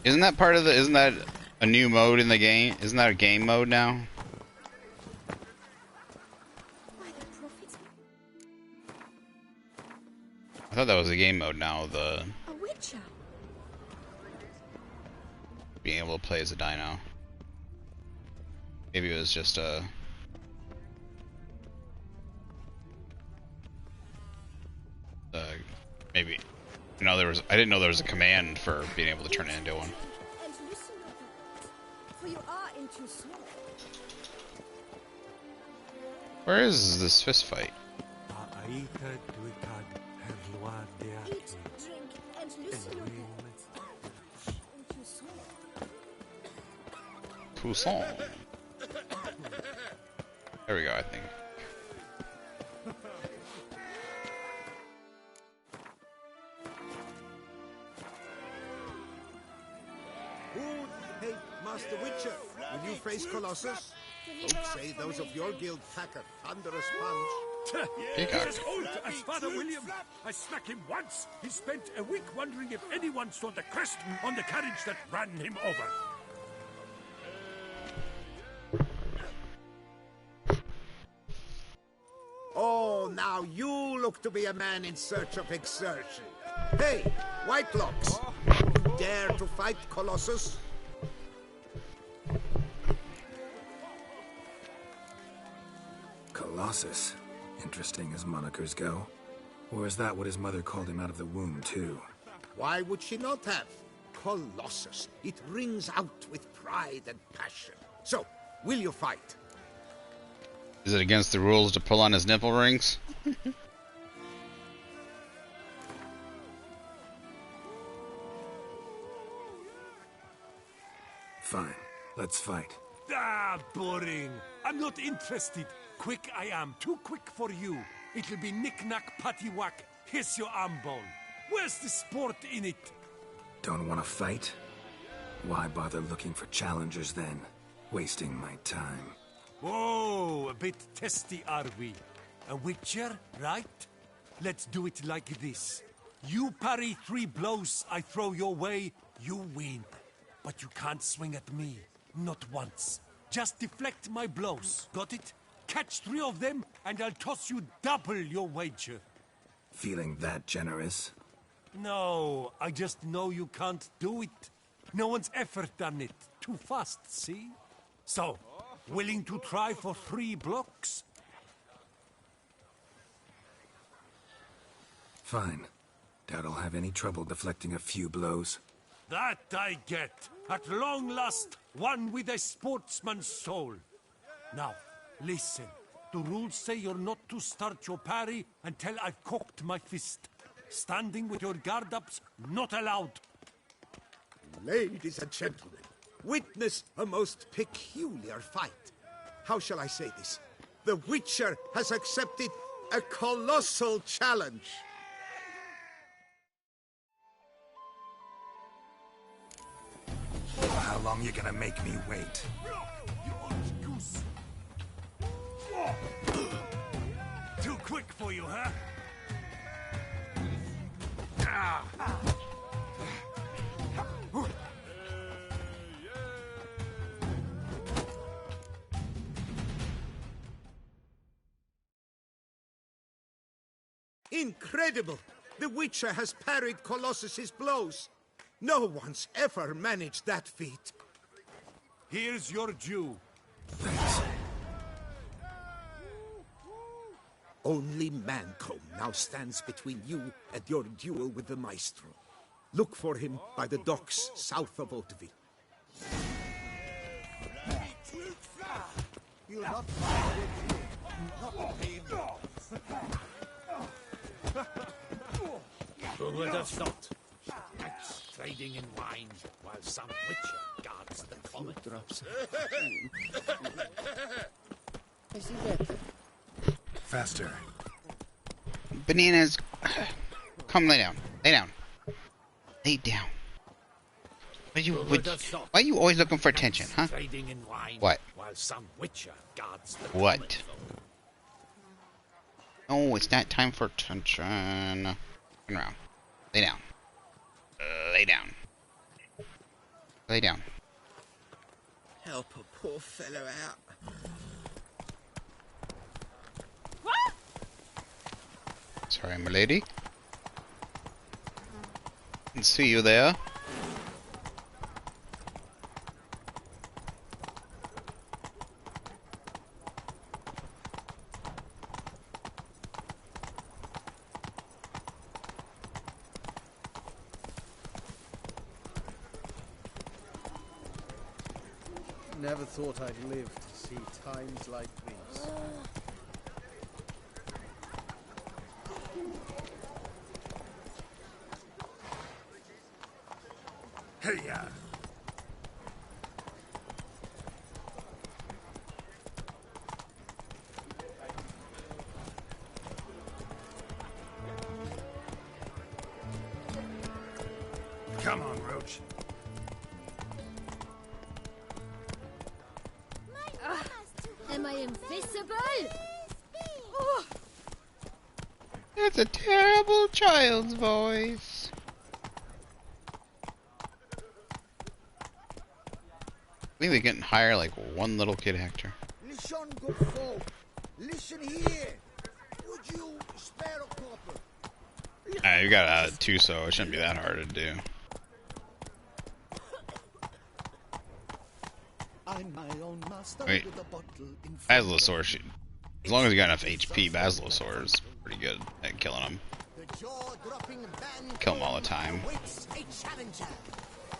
Isn't that part of the? Isn't that a new mode in the game? Isn't that a game mode now? I thought that was a game mode now. The A witcher. being able to play as a dino. Maybe it was just a. Maybe. There was. I didn't know there was a command for being able to turn it into one. And listen, for you are in Toussaint. Where is this fist fight? Eat, drink, and listen. Toussaint. There we go, I think. Hey, Master Witcher, will you face Colossus? Folks say those of your guild pack a thunderous punch. He's as old as Father William. I smacked him once. He spent a week wondering if anyone saw the crest on the carriage that ran him over. Oh, now you look to be a man in search of exertion. Hey, Whitelocks, dare to fight Colossus? Colossus. Interesting as monikers go. Or is that what his mother called him out of the womb, too? Why would she not have? Colossus. It rings out with pride and passion. So, will you fight? Is it against the rules to pull on his nipple rings? Fine. Let's fight. Ah, boring. I'm not interested. Quick I am. Too quick for you. It'll be knick-knack, patty-whack. Here's your arm bone. Where's the sport in it? Don't want to fight? Why bother looking for challengers then? Wasting my time. Oh, a bit testy are we? A witcher, right? Let's do it like this. You parry 3 blows I throw your way, you win. But you can't swing at me. Not once. Just deflect my blows. Got it? Catch 3 of them, and I'll toss you double your wager. Feeling that generous? No, I just know you can't do it. No one's ever done it. Too fast, see? So, willing to try for 3 blocks? Fine. Doubt I'll have any trouble deflecting a few blows. That I get. At long last, one with a sportsman's soul. Now, listen. The rules say you're not to start your parry until I've cocked my fist. Standing with your guard-ups, not allowed. Ladies and gentlemen, witness a most peculiar fight. How shall I say this? The Witcher has accepted a colossal challenge. How long you gonna make me wait? Too quick for you, huh? Incredible! The Witcher has parried Colossus's blows. No one's ever managed that feat. Here's your due. Thanks. Only Mancomb now stands between you and your duel with the Maestro. Look for him by the docks south of Hauteville. You'll not find it here. Not me. Who would have thought? Knights trading in wine while some witcher guards the comet. Drops. Faster. Bananas, come lay down. Lay down. Lay down. Why are you always looking for attention, huh? Trading in wine What? while some witcher guards the What? Oh, it's not time for attention. Turn around. Lay down. Lay down. Lay down. Help a poor fellow out. Sorry, my lady. Can see you there. Never thought I'd live to see times like these. Hey-ya! Come on, Roach. Am I invisible? That's a terrible child's voice. I think they're getting higher like one little kid actor. Listen, good folk. Listen here. Would you spare a copper? You got a Toussaint. It shouldn't be that hard to do. I'm my own master. Wait, with a bottle in Basilosaur, as long as you got enough HP, Basilosaur is pretty good at killing them. The jaw-dropping band Kill them all the time. awaits a challenger.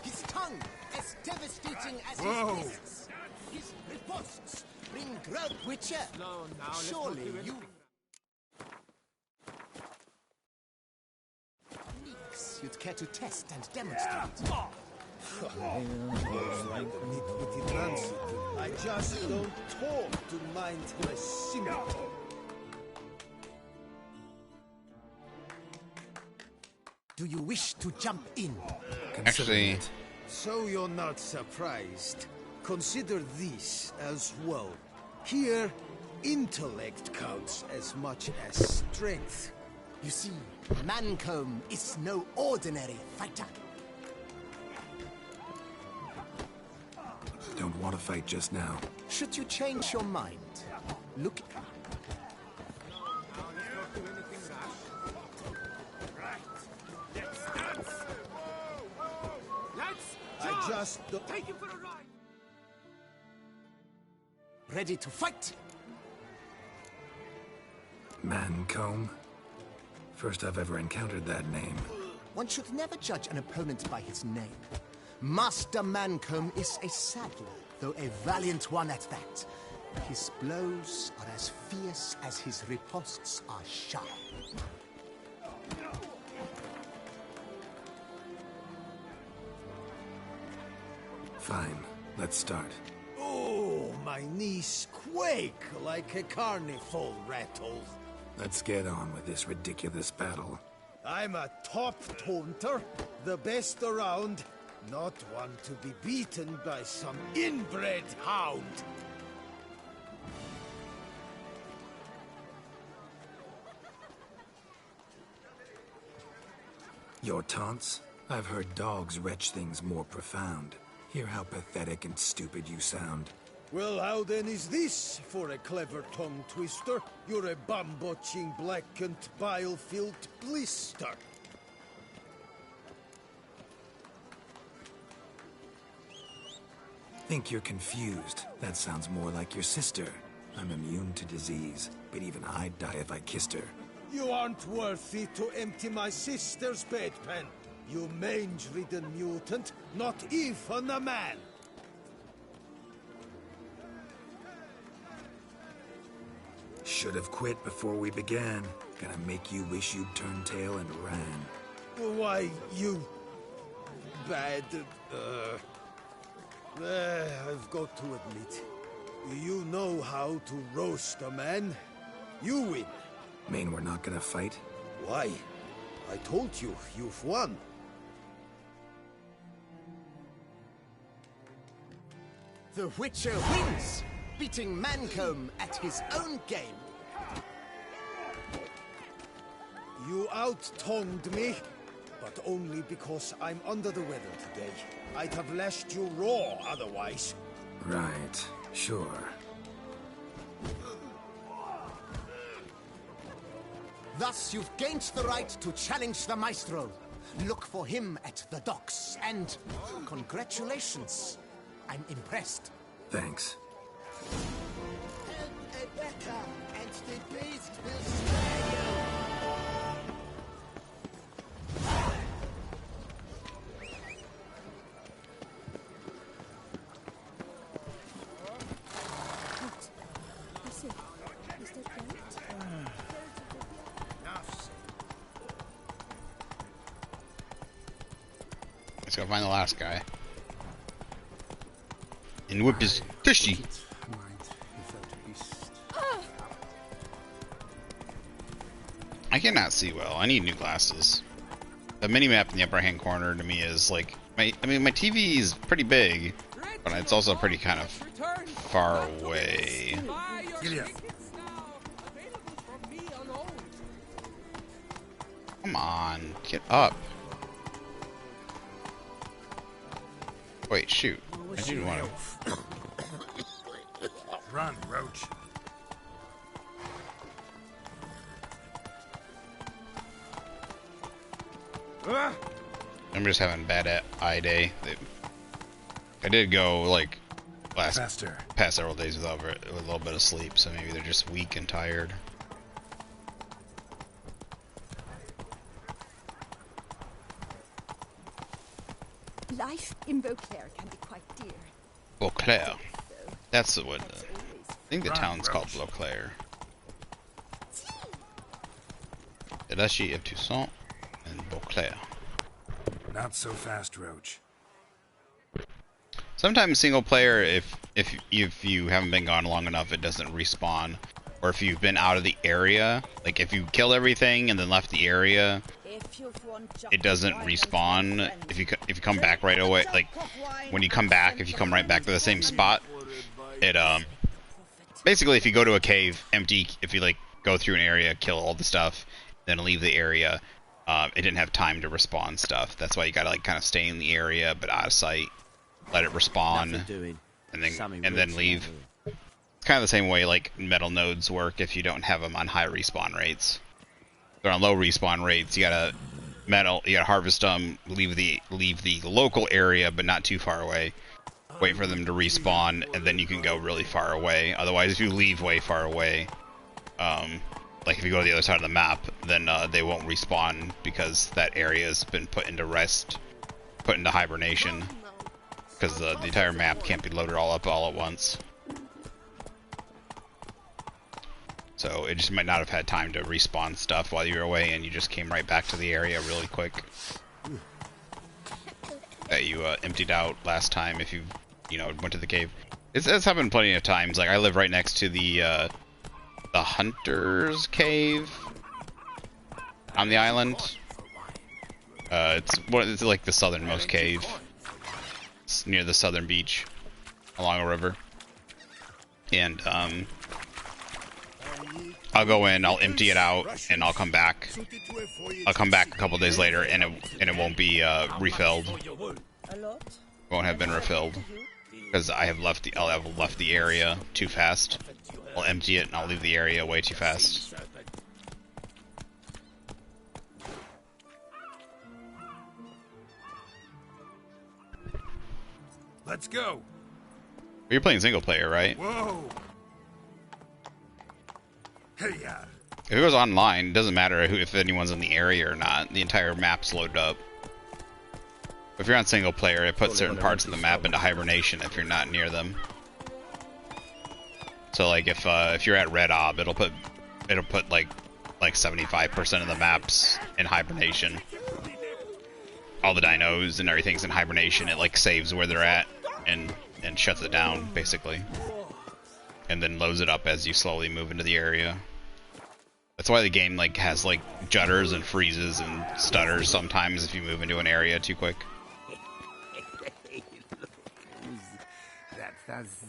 His tongue as devastating as Whoa. his fists. His riposts bring growth. Witcher, surely you... Techniques you'd care to test and demonstrate. I just don't talk to mindless simple. Do you wish to jump in? Actually, So you're not surprised. Consider this as well. Here, intellect counts as much as strength. You see, Mancomb is no ordinary fighter. Don't want to fight just now. Should you change your mind, look... I just don't... Take him for a ride! Ready to fight? Mancomb? First I've ever encountered that name. One should never judge an opponent by his name. Master Mancomb is a saddler, though a valiant one at that. His blows are as fierce as his riposts are sharp. Fine, let's start. Oh, my knees quake like a carnival rattle. Let's get on with this ridiculous battle. I'm a top taunter, the best around. Not one to be beaten by some inbred hound. Your taunts? I've heard dogs retch things more profound. Hear how pathetic and stupid you sound. Well, how then is this for a clever tongue twister? You're a bum-botching, blackened, bile-filled blister. Think you're confused. That sounds more like your sister. I'm immune to disease, but even I'd die if I kissed her. You aren't worthy to empty my sister's bedpan. You mange-ridden mutant, not even a man. Should have quit before we began. Gonna make you wish you'd turned tail and ran. Why, you... bad... I've got to admit, you know how to roast a man. You win. Mean we're not gonna fight? Why? I told you, you've won. The Witcher wins, beating Mancomb at his own game. You out-tongued me, but only because I'm under the weather today. I'd have lashed you raw otherwise. Right, sure. Thus, you've gained the right to challenge the Maestro. Look for him at the docks, and congratulations. I'm impressed. Thanks. And a better, and the beast will slay you. Let's go find the last guy. And whip his tushy. I cannot see well. I need new glasses. The mini-map in the upper hand corner to me is like my TV is pretty big, but it's also pretty kind of far away. Come on, get up. Wait, shoot. I do want to. Run, Roach. I'm just having a bad eye day. I did go like past several days without a little bit of sleep, so maybe they're just weak and tired. Life in Beauclair can be quite dear. Beauclair. That's the one. I think the town's called Beauclair. The Duchy of Toussaint and Beauclair. Not so fast, Roach. Sometimes single player, if you haven't been gone long enough, it doesn't respawn. Or if you've been out of the area, like if you kill everything and then left the area, it doesn't respawn. If you come back right away, like when you come back, if you come right back to the same spot, it basically if you go to a cave empty, if you like go through an area, kill all the stuff, then leave the area, it didn't have time to respawn stuff. That's why you gotta like kind of stay in the area but out of sight, let it respawn, and then leave. It's kind of the same way like metal nodes work if you don't have them on high respawn rates. If they're on low respawn rates, you gotta harvest them, leave the local area but not too far away, wait for them to respawn, and then you can go really far away. Otherwise, if you leave way far away, like if you go to the other side of the map, then they won't respawn because that area has been put into rest, put into hibernation, because the entire map can't be loaded all up all at once. So it just might not have had time to respawn stuff while you were away, and you just came right back to the area really quick that you emptied out last time. If you went to the cave, it's happened plenty of times. Like I live right next to the Hunter's Cave on the island. It's like the southernmost cave. It's near the southern beach along a river, and I'll go in, I'll empty it out, and I'll come back. I'll come back a couple days later, and it won't be refilled. Won't have been refilled because I'll have left the area too fast. I'll empty it and I'll leave the area way too fast. Let's go. You're playing single player, right? Whoa. Hey, If it goes online, it doesn't matter if anyone's in the area or not. The entire map's loaded up. If you're on single player, it puts certain parts of the map into hibernation if you're not near them. So like if you're at Red Ob, it'll put like 75% of the maps in hibernation. All the dinos and everything's in hibernation. It like saves where they're at and shuts it down basically, and then loads it up as you slowly move into the area. That's why the game like has like judders and freezes and stutters sometimes if you move into an area too quick. That's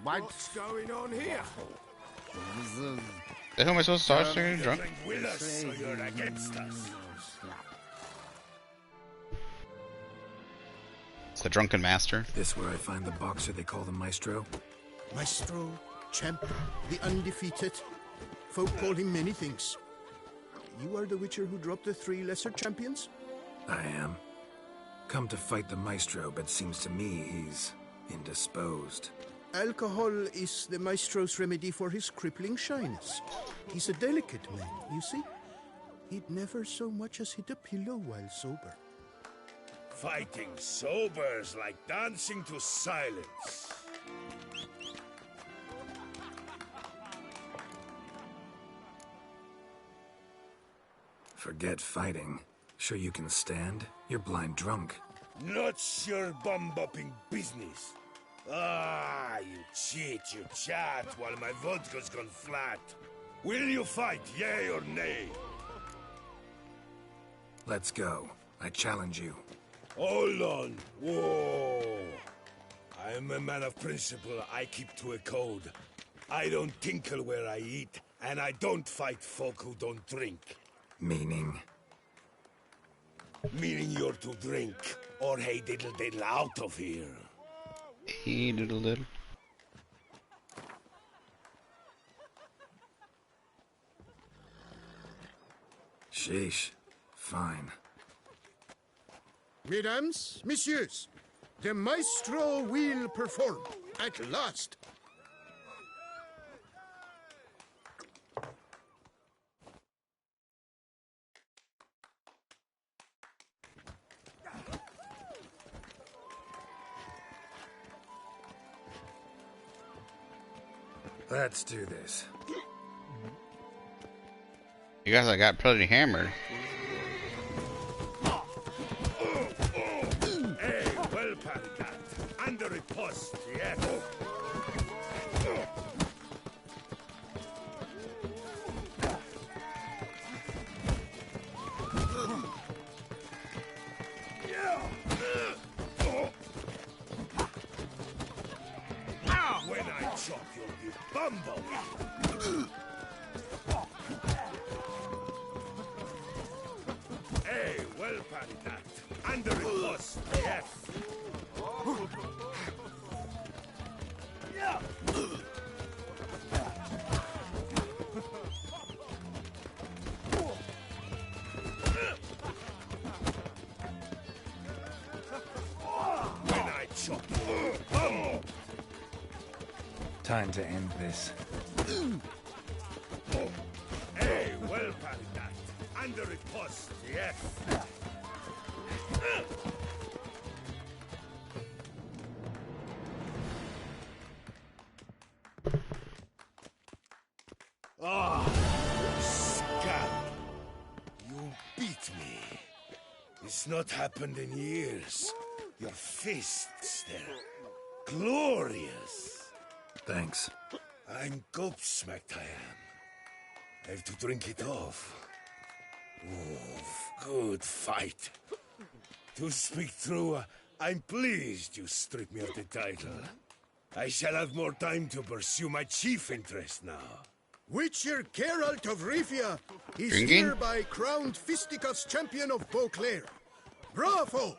what's going on here? The hell am I supposed to start drunk? With us, so you're against us. the Drunken Master. This where I find the boxer they call the Maestro? Maestro, champ, the undefeated. Folk call him many things. You are the Witcher who dropped the 3 lesser champions? I am. Come to fight the Maestro, but seems to me he's indisposed. Alcohol is the Maestro's remedy for his crippling shyness. He's a delicate man, you see? He'd never so much as hit a pillow while sober. Fighting sober's like dancing to silence. Forget fighting. Sure you can stand? You're blind drunk. Not your bum-bopping business. Ah, you cheat, you chat, while my vodka's gone flat. Will you fight, yay or nay? Let's go. I challenge you. Hold on. Whoa. I'm a man of principle. I keep to a code. I don't tinkle where I eat, and I don't fight folk who don't drink. Meaning? Meaning you're to drink, or hey diddle diddle out of here. Hey diddle diddle. Sheesh. Fine. Mesdames, messieurs, the Maestro will perform at last. Let's do this. You guys, I got pretty hammered. Hey, well, Paricat. Under a post, yes. When I chop you, you bumble. Hey, well, Paricat. Under a post, yes. When I chop you, bumble. Time to end this. Hey, well, Paricat. Under a post, yes. Ah, scum. You beat me. It's not happened in years. Your fists, they're glorious. Thanks. I'm gobsmacked, I am. I have to drink it off. Oh, good fight. To speak true, I'm pleased you stripped me of the title. I shall have more time to pursue my chief interest now. Witcher Geralt of Rivia is Drinking? hereby crowned fisticuffs champion of Beauclair. Bravo!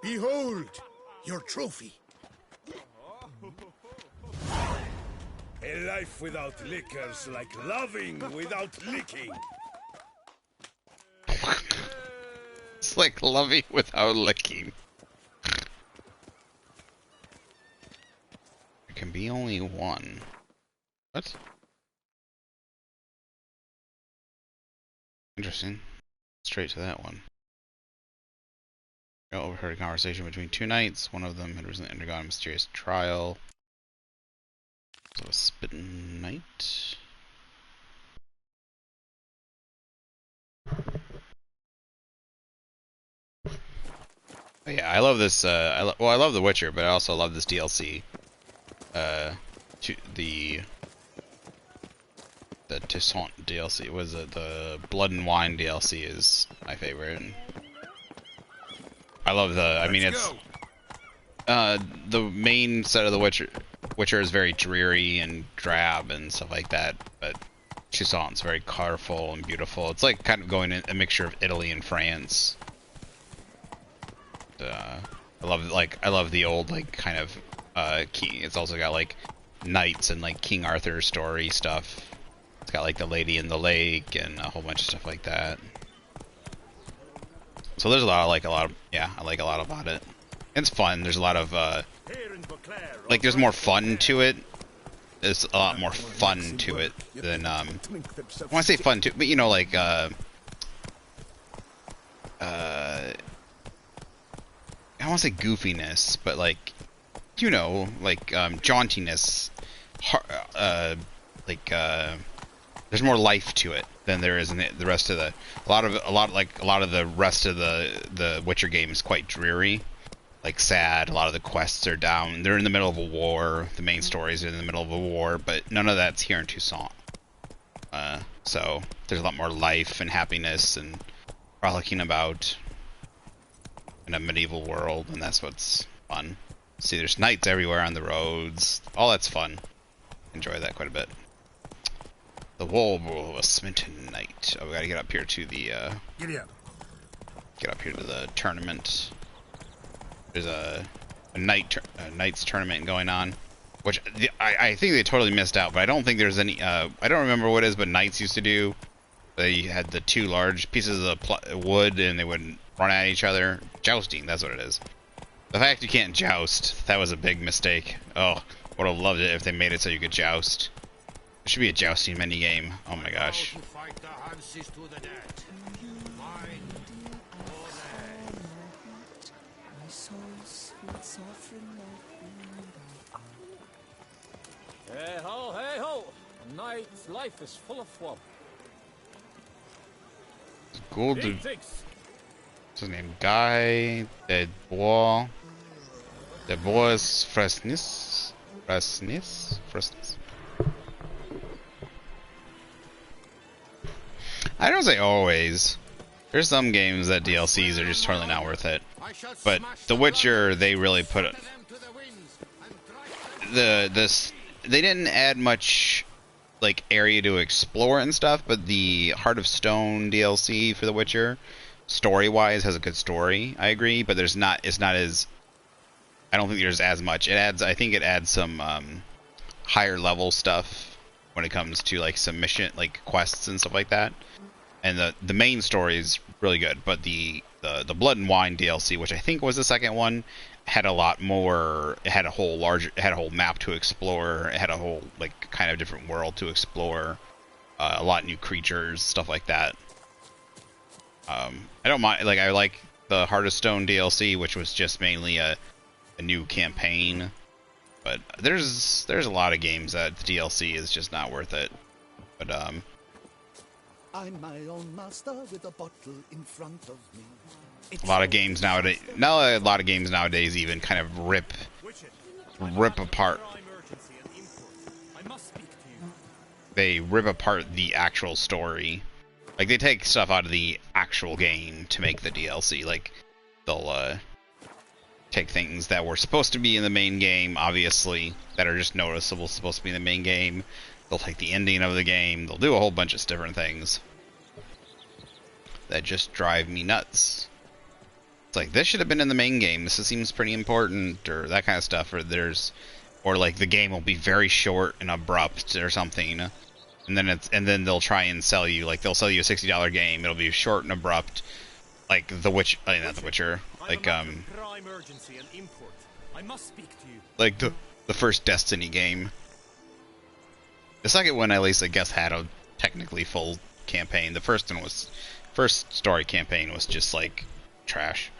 Behold your trophy. A life without liquor's like loving without licking. It's like loving without licking. There can be only one. What? Interesting. Straight to that one. I overheard a conversation between 2 knights. One of them had recently undergone a mysterious trial. So a Smitten Knight. But yeah, I love this. I love The Witcher, but I also love this DLC. The Toussaint DLC was the Blood and Wine DLC is my favorite. And I love the. I mean, it's the main set of The Witcher is very dreary and drab and stuff like that. But Toussaint's very colorful and beautiful. It's like kind of going in a mixture of Italy and France. I love the old like kind of key. It's also got like knights and like King Arthur story stuff. It's got like the Lady in the Lake and a whole bunch of stuff like that. So there's I like a lot about it. It's fun. There's a lot of like there's more fun to it. There's a lot more fun to it than I want to say fun too, but you know like I don't want to say goofiness, but like you know like jauntiness. There's more life to it than there is in the rest of the a lot of the rest of the Witcher game is quite dreary, like sad. A lot of the quests are down. They're in the middle of a war. The main stories are in the middle of a war, but none of that's here in Toussaint. So there's a lot more life and happiness and frolicking about in a medieval world, and that's what's fun. See, there's knights everywhere on the roads. All that's fun. Enjoy that quite a bit. The Warble of a Smitten Knight. Oh, we gotta get up here to the get up here to the tournament. There's a knight's tournament going on, which I think they totally missed out. But I don't think there's any. I don't remember what it is, but knights used to do. They had the two large pieces of wood, and they would run at each other. Jousting, that's what it is. The fact you can't joust, that was a big mistake. Oh, would have loved it if they made it so you could joust. There should be a jousting minigame. Oh my gosh. Hey ho, hey ho! A knight's life is full of swamp. Gold. What's his name? Guy de Bois. De Bois Fresnis. I don't say always. There's some games that DLCs are just totally not worth it. But The Witcher, they really put it. They didn't add much like area to explore and stuff, but the Heart of Stone DLC for The Witcher, story-wise, has a good story. I agree, but it's not as. I don't think there's as much. I think it adds some higher level stuff when it comes to like some mission, like quests and stuff like that. And the main story is really good, but the Blood and Wine DLC, which I think was the second one, had a lot more. It had a whole map to explore. It had a whole like kind of different world to explore. A lot of new creatures, stuff like that. I don't mind. Like I like the Heart of Stone DLC, which was just mainly a new campaign. But there's a lot of games that the DLC is just not worth it. But I'm my own master with a bottle in front of me. a lot of games nowadays. Now a lot of games nowadays even kind of rip apart. They rip apart the actual story. Like they take stuff out of the actual game to make the DLC. Like they'll take things that were supposed to be in the main game, obviously, that are just noticeable, supposed to be in the main game. They'll take the ending of the game. They'll do a whole bunch of different things that just drive me nuts. It's like, this should have been in the main game. This seems pretty important, or that kind of stuff. Or like the game will be very short and abrupt or something, and then they'll try and sell you, like they'll sell you a $60 game. It'll be short and abrupt, like not The Witcher, like like the first Destiny game. The second one, at least, I guess, had a technically full campaign. The first story campaign was just like trash.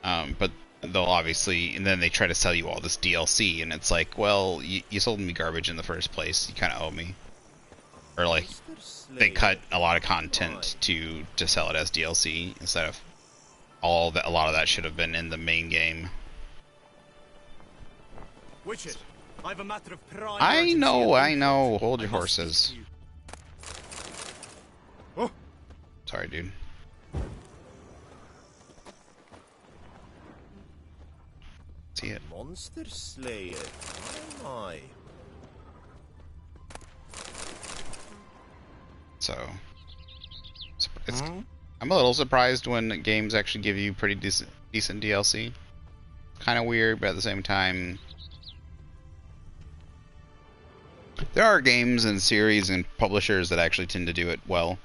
But they'll obviously, and then they try to sell you all this DLC, and it's like, well, you sold me garbage in the first place. You kind of owe me. Or like, they cut a lot of content to sell it as DLC instead of all that. A lot of that should have been in the main game. Witcher, I've a matter of prime. I know. Hold your horses. Oh. Sorry, dude. See it. Monster Slayer. My. So I'm a little surprised when games actually give you pretty decent DLC. Kind of weird, but at the same time, there are games and series and publishers that actually tend to do it well.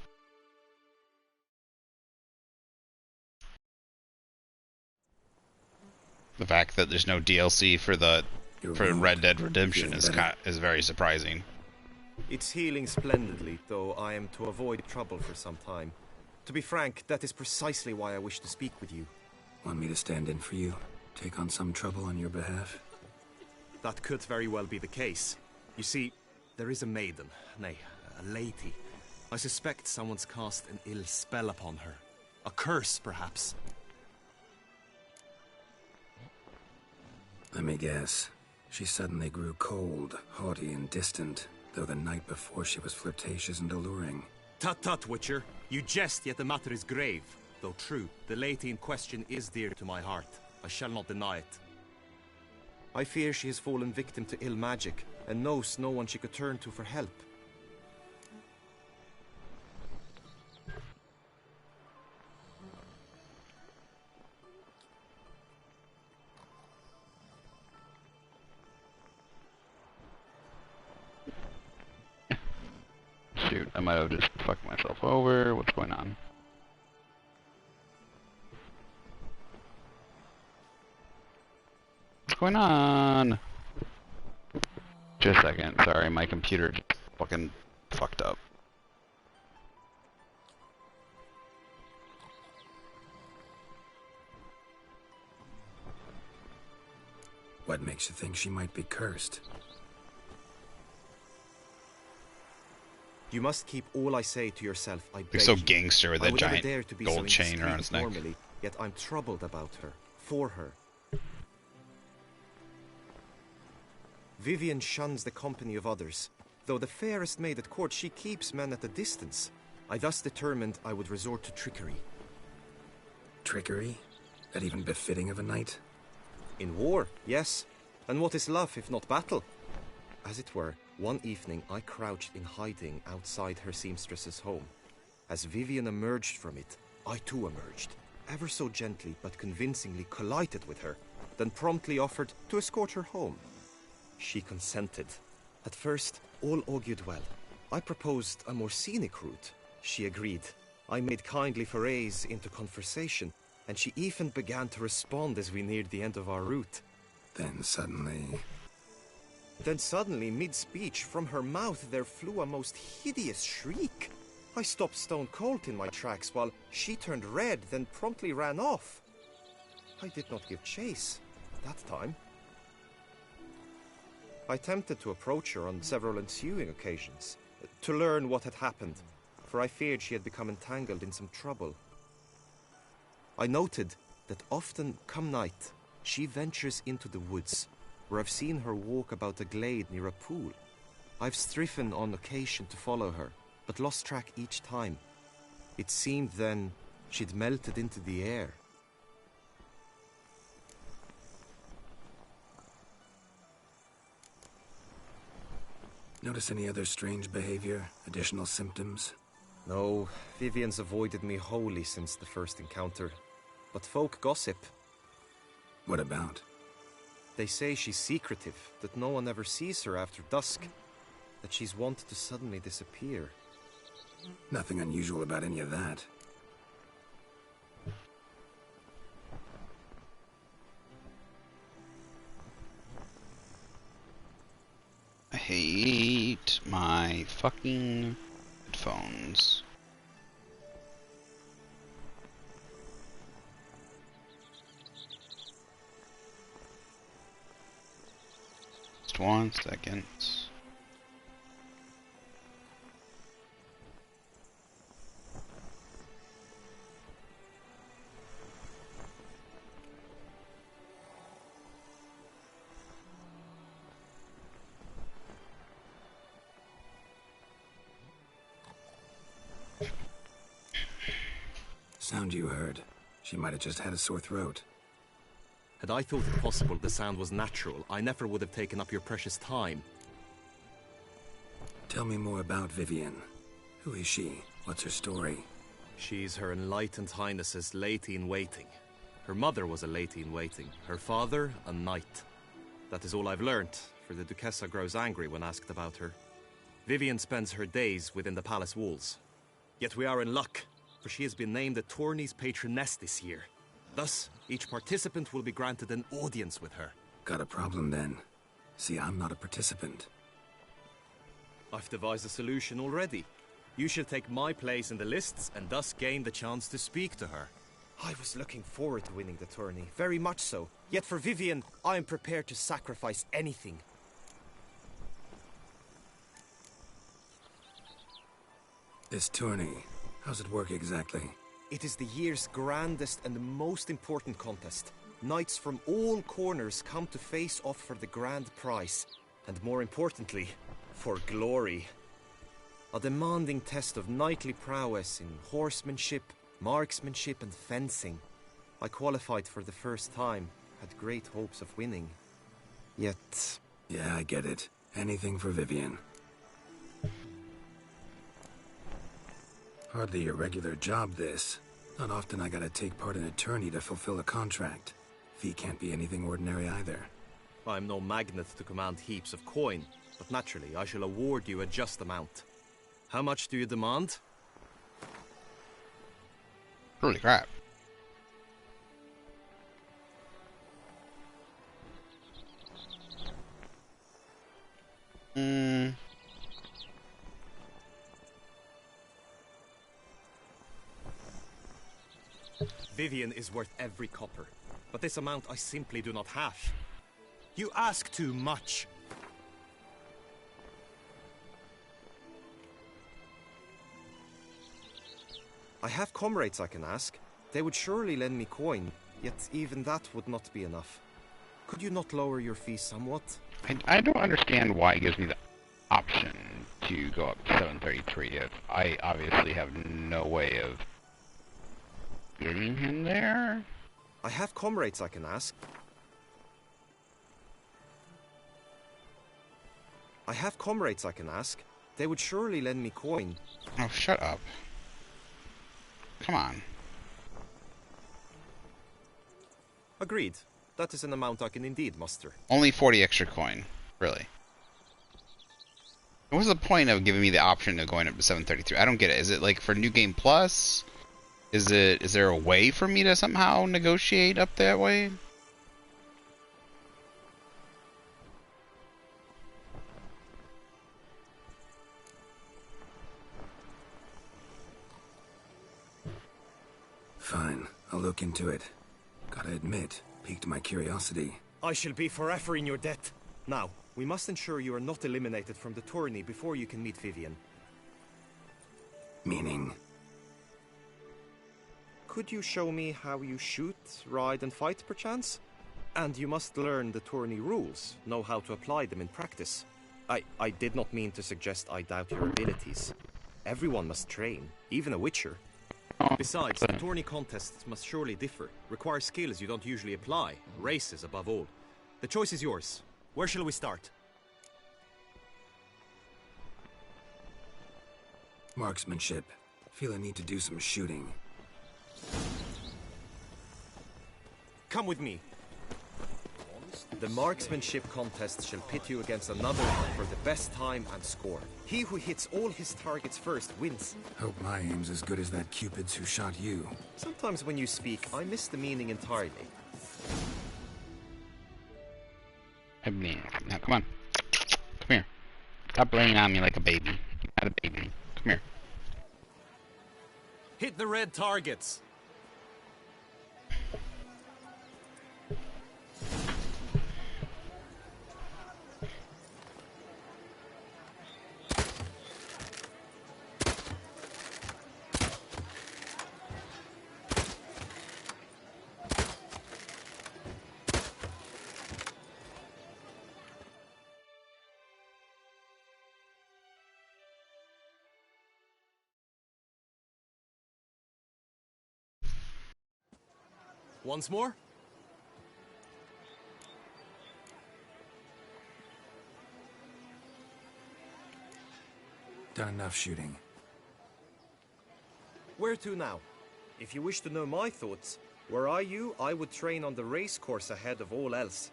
The fact that there's no DLC for Red Dead Redemption is very surprising. It's healing splendidly, though I am to avoid trouble for some time. To be frank, that is precisely why I wish to speak with you. Want me to stand in for you? Take on some trouble on your behalf? That could very well be the case. You see, there is a maiden, nay, a lady. I suspect someone's cast an ill spell upon her. A curse, perhaps. Let me guess. She suddenly grew cold, haughty, and distant, though the night before she was flirtatious and alluring. Tut tut, Witcher. You jest, yet the matter is grave. Though true, the lady in question is dear to my heart. I shall not deny it. I fear she has fallen victim to ill magic, and knows no one she could turn to for help. Shoot, I might have just fucked myself over. What's going on? What's going on? Just a second. Sorry, my computer just fucking fucked up. What makes you think she might be cursed? You must keep all I say to yourself, I beg He's so you. gangster with that giant gold chain around his neck. Normally, yet I'm troubled about her, for her. Vivienne shuns the company of others. Though the fairest maid at court, she keeps men at a distance. I thus determined I would resort to trickery. Trickery? That even befitting of a knight? In war, yes. And what is love if not battle? As it were, one evening I crouched in hiding outside her seamstress's home. As Vivienne emerged from it, I too emerged, ever so gently but convincingly collided with her, then promptly offered to escort her home. She consented. At first, all augured well. I proposed a more scenic route. She agreed. I made kindly forays into conversation, and she even began to respond as we neared the end of our route. Then suddenly, mid-speech, from her mouth there flew a most hideous shriek. I stopped stone cold in my tracks while she turned red, then promptly ran off. I did not give chase that time. I attempted to approach her on several ensuing occasions, to learn what had happened, for I feared she had become entangled in some trouble. I noted that often, come night, she ventures into the woods, where I've seen her walk about a glade near a pool. I've striven on occasion to follow her, but lost track each time. It seemed then she'd melted into the air. notice any other strange behavior, additional symptoms? No, Vivienne's avoided me wholly since the first encounter. But folk gossip. What about? They say she's secretive, that no one ever sees her after dusk, that she's wont to suddenly disappear. Nothing unusual about any of that. I hate my fucking headphones. Just 1 second. Sound you heard. She might have just had a sore throat. Had I thought it possible the sound was natural, I never would have taken up your precious time. Tell me more about Vivienne. Who is she? What's her story? She's Her Enlightened Highness's lady-in-waiting. Her mother was a lady-in-waiting. Her father, a knight. That is all I've learnt, for the Duchessa grows angry when asked about her. Vivienne spends her days within the palace walls. Yet we are in luck, for she has been named the tourney's patroness this year. Thus, each participant will be granted an audience with her. Got a problem then. See, I'm not a participant. I've devised a solution already. You shall take my place in the lists and thus gain the chance to speak to her. I was looking forward to winning the tourney, very much so. Yet for Vivienne, I am prepared to sacrifice anything. This tourney, how's it work exactly? It is the year's grandest and most important contest. Knights from all corners come to face off for the grand prize. And more importantly, for glory. A demanding test of knightly prowess in horsemanship, marksmanship and fencing. I qualified for the first time, had great hopes of winning. Yet... Yeah, I get it. Anything for Vivienne. Hardly a regular job, this. Not often I gotta take part in a tourney to fulfill a contract. Fee can't be anything ordinary either. I'm no magnet to command heaps of coin, but naturally I shall award you a just amount. How much do you demand? Holy crap. Vivienne is worth every copper, but this amount I simply do not have. You ask too much. I have comrades I can ask. They would surely lend me coin, yet even that would not be enough. Could you not lower your fees somewhat? I don't understand why it gives me the option to go up to 733 if I obviously have no way of getting him there. I have comrades I can ask. I have comrades I can ask. They would surely lend me coin. Oh, shut up. Come on. Agreed. That is an amount I can indeed muster. Only 40 extra coin. Really. What's the point of giving me the option of going up to 733? I don't get it. Is it like for New Game Plus? Is there a way for me to somehow negotiate up that way? Fine, I'll look into it. Gotta admit, piqued my curiosity. I shall be forever in your debt. Now, we must ensure you are not eliminated from the tourney before you can meet Vivienne. Meaning? Could you show me how you shoot, ride and fight, perchance? And you must learn the tourney rules, know how to apply them in practice. I did not mean to suggest I doubt your abilities. Everyone must train, even a witcher. Besides, the tourney contests must surely differ, require skills you don't usually apply, races above all. The choice is yours. Where shall we start? Marksmanship. Feel I need to do some shooting. Come with me. The marksmanship contest shall pit you against another for the best time and score. He who hits all his targets first wins. Hope my aim's as good as that Cupid's who shot you. Sometimes when you speak, I miss the meaning entirely. Now, come on. Come here. Stop laying on me like a baby. You're not a baby. Come here. Hit the red targets. Once more? Done enough shooting. Where to now? If you wish to know my thoughts, were I you, I would train on the race course ahead of all else.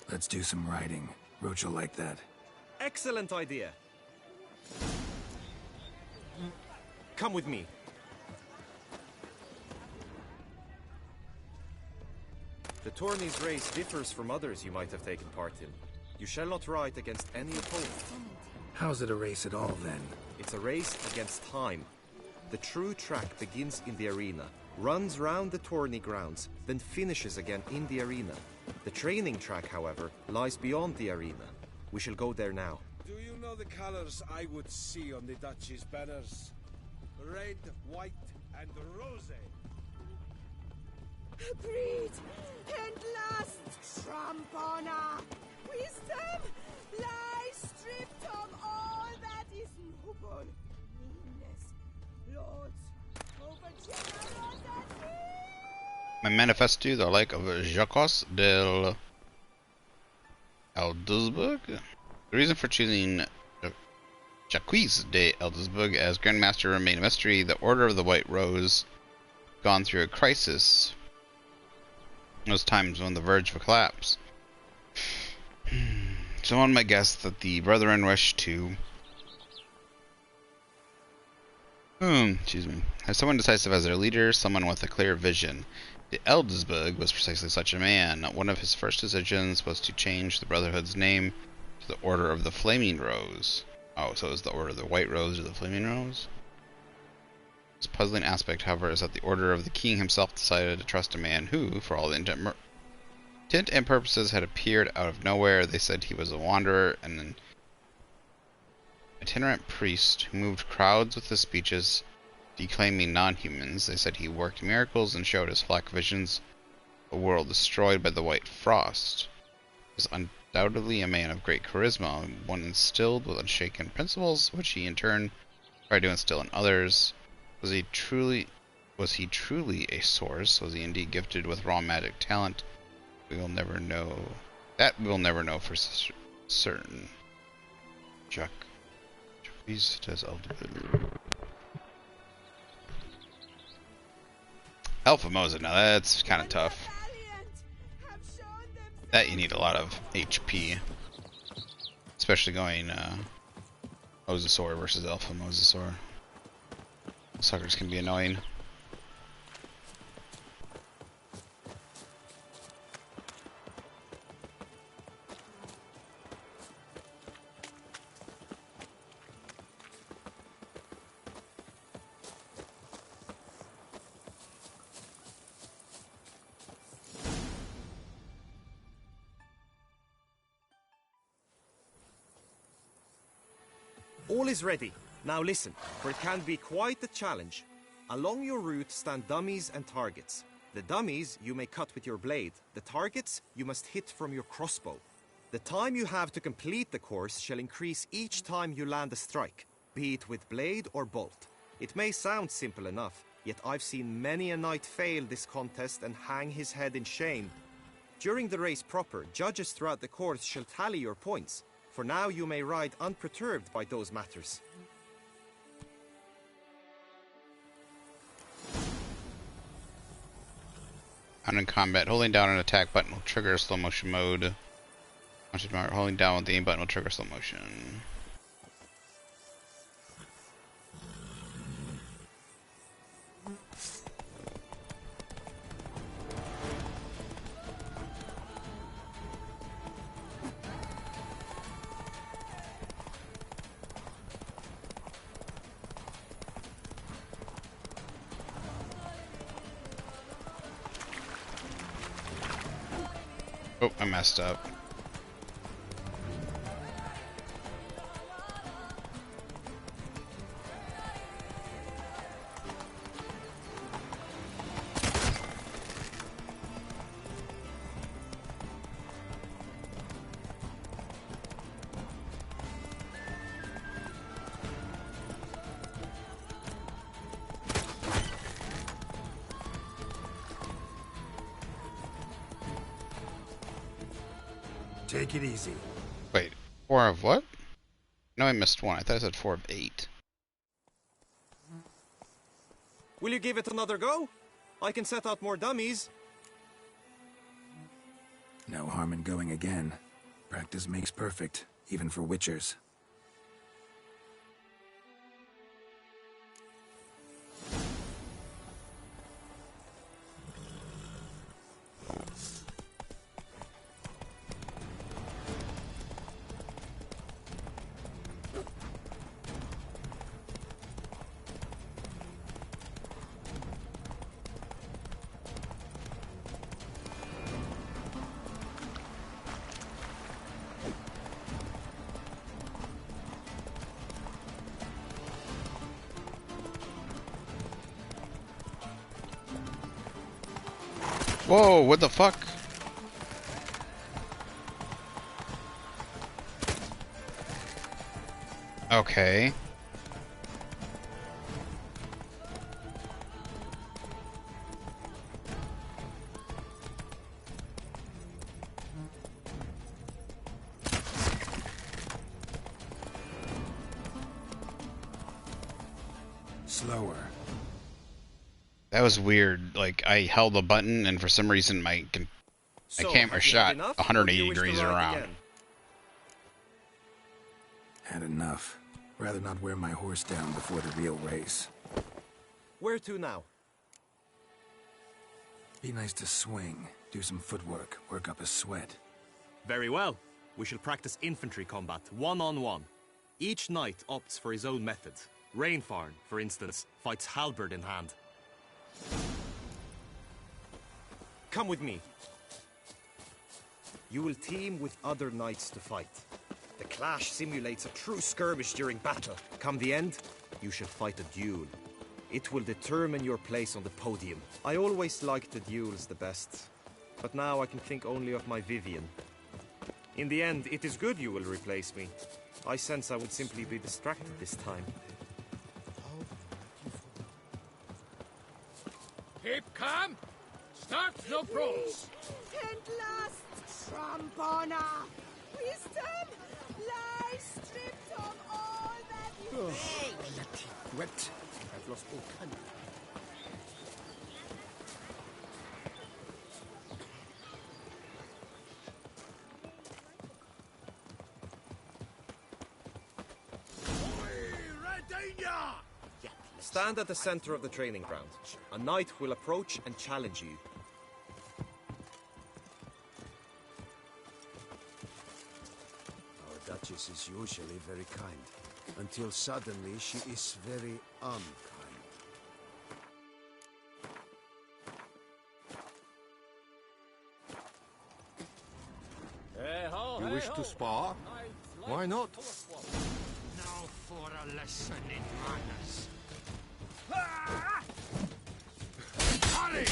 Let's do some riding. Roach will like that. Excellent idea. Come with me. The tourney's race differs from others you might have taken part in. You shall not ride against any opponent. How's it a race at all, then? It's a race against time. The true track begins in the arena, runs round the tourney grounds, then finishes again in the arena. The training track, however, lies beyond the arena. We shall go there now. Do you know the colors I would see on the Duchy's banners? Red, white, and rose. Breed and lust, Trampona, wisdom, lie stripped of all that is noble, meanness, lords, over generosity. My manifesto, the like of Jacques del Aldusburg. The reason for choosing Jacques de Aldusburg as Grand Master remained a mystery. The Order of the White Rose, gone through a crisis. Those times on the verge of a collapse. Someone might guess that the brethren wish to have someone decisive as their leader, someone with a clear vision. The Eldesburg was precisely such a man. One of his first decisions was to change the Brotherhood's name to the Order of the Flaming Rose. Oh, so it was the Order of the White Rose or the Flaming Rose? This puzzling aspect, however, is that the Order of the King himself decided to trust a man who, for all the intent and purposes, had appeared out of nowhere. They said he was a wanderer and an itinerant priest who moved crowds with his speeches, declaiming non-humans. They said he worked miracles and showed his flock visions of a world destroyed by the white frost. He was undoubtedly a man of great charisma, one instilled with unshaken principles, which he in turn tried to instill in others. Was he truly a source? Was he indeed gifted with raw magic talent? We will never know. That we will never know for certain. Jacques does Alpha Mosa, now that's kind of tough. That you need a lot of HP. Especially going Mosasaur versus Alpha Mosasaur. Suckers can be annoying. All is ready. Now listen, for it can be quite a challenge. Along your route stand dummies and targets. The dummies you may cut with your blade. The targets you must hit from your crossbow. The time you have to complete the course shall increase each time you land a strike, be it with blade or bolt. It may sound simple enough, yet I've seen many a knight fail this contest and hang his head in shame. During the race proper, judges throughout the course shall tally your points. For now you may ride unperturbed by those matters. I'm in combat. Holding down an attack button will trigger slow motion mode. Holding down with the aim button will trigger slow motion. Oh, I messed up. Take it easy. Wait, 4 of what? No, I missed one. I thought I said 4 of 8. Will you give it another go? I can set out more dummies. No harm in going again. Practice makes perfect, even for witchers. Whoa, what the fuck? Okay. Slower. That was weird. Like, I held the button and for some reason my camera shot 180 degrees around. Had enough. Rather not wear my horse down before the real race. Where to now? Be nice to swing, do some footwork, work up a sweat. Very well. We shall practice infantry combat, one-on-one. Each knight opts for his own method. Rainfarn, for instance, fights halberd in hand. Come with me. You will team with other knights to fight. The clash simulates a true skirmish during battle. Come the end, you shall fight a duel. It will determine your place on the podium. I always liked the duels the best, but now I can think only of my Vivian. In the end, it is good you will replace me. I sense I would simply be distracted this time. Keep calm. Start no pros. And last, Trombona. Wisdom lies stripped of all that you Hey, bloody Gwent. I've lost all count. Stand at the center of the training ground. A knight will approach and challenge you. Our Duchess is usually very kind, until suddenly she is very unkind. You wish to spar? Why not? Now for a lesson in manners. Hurry!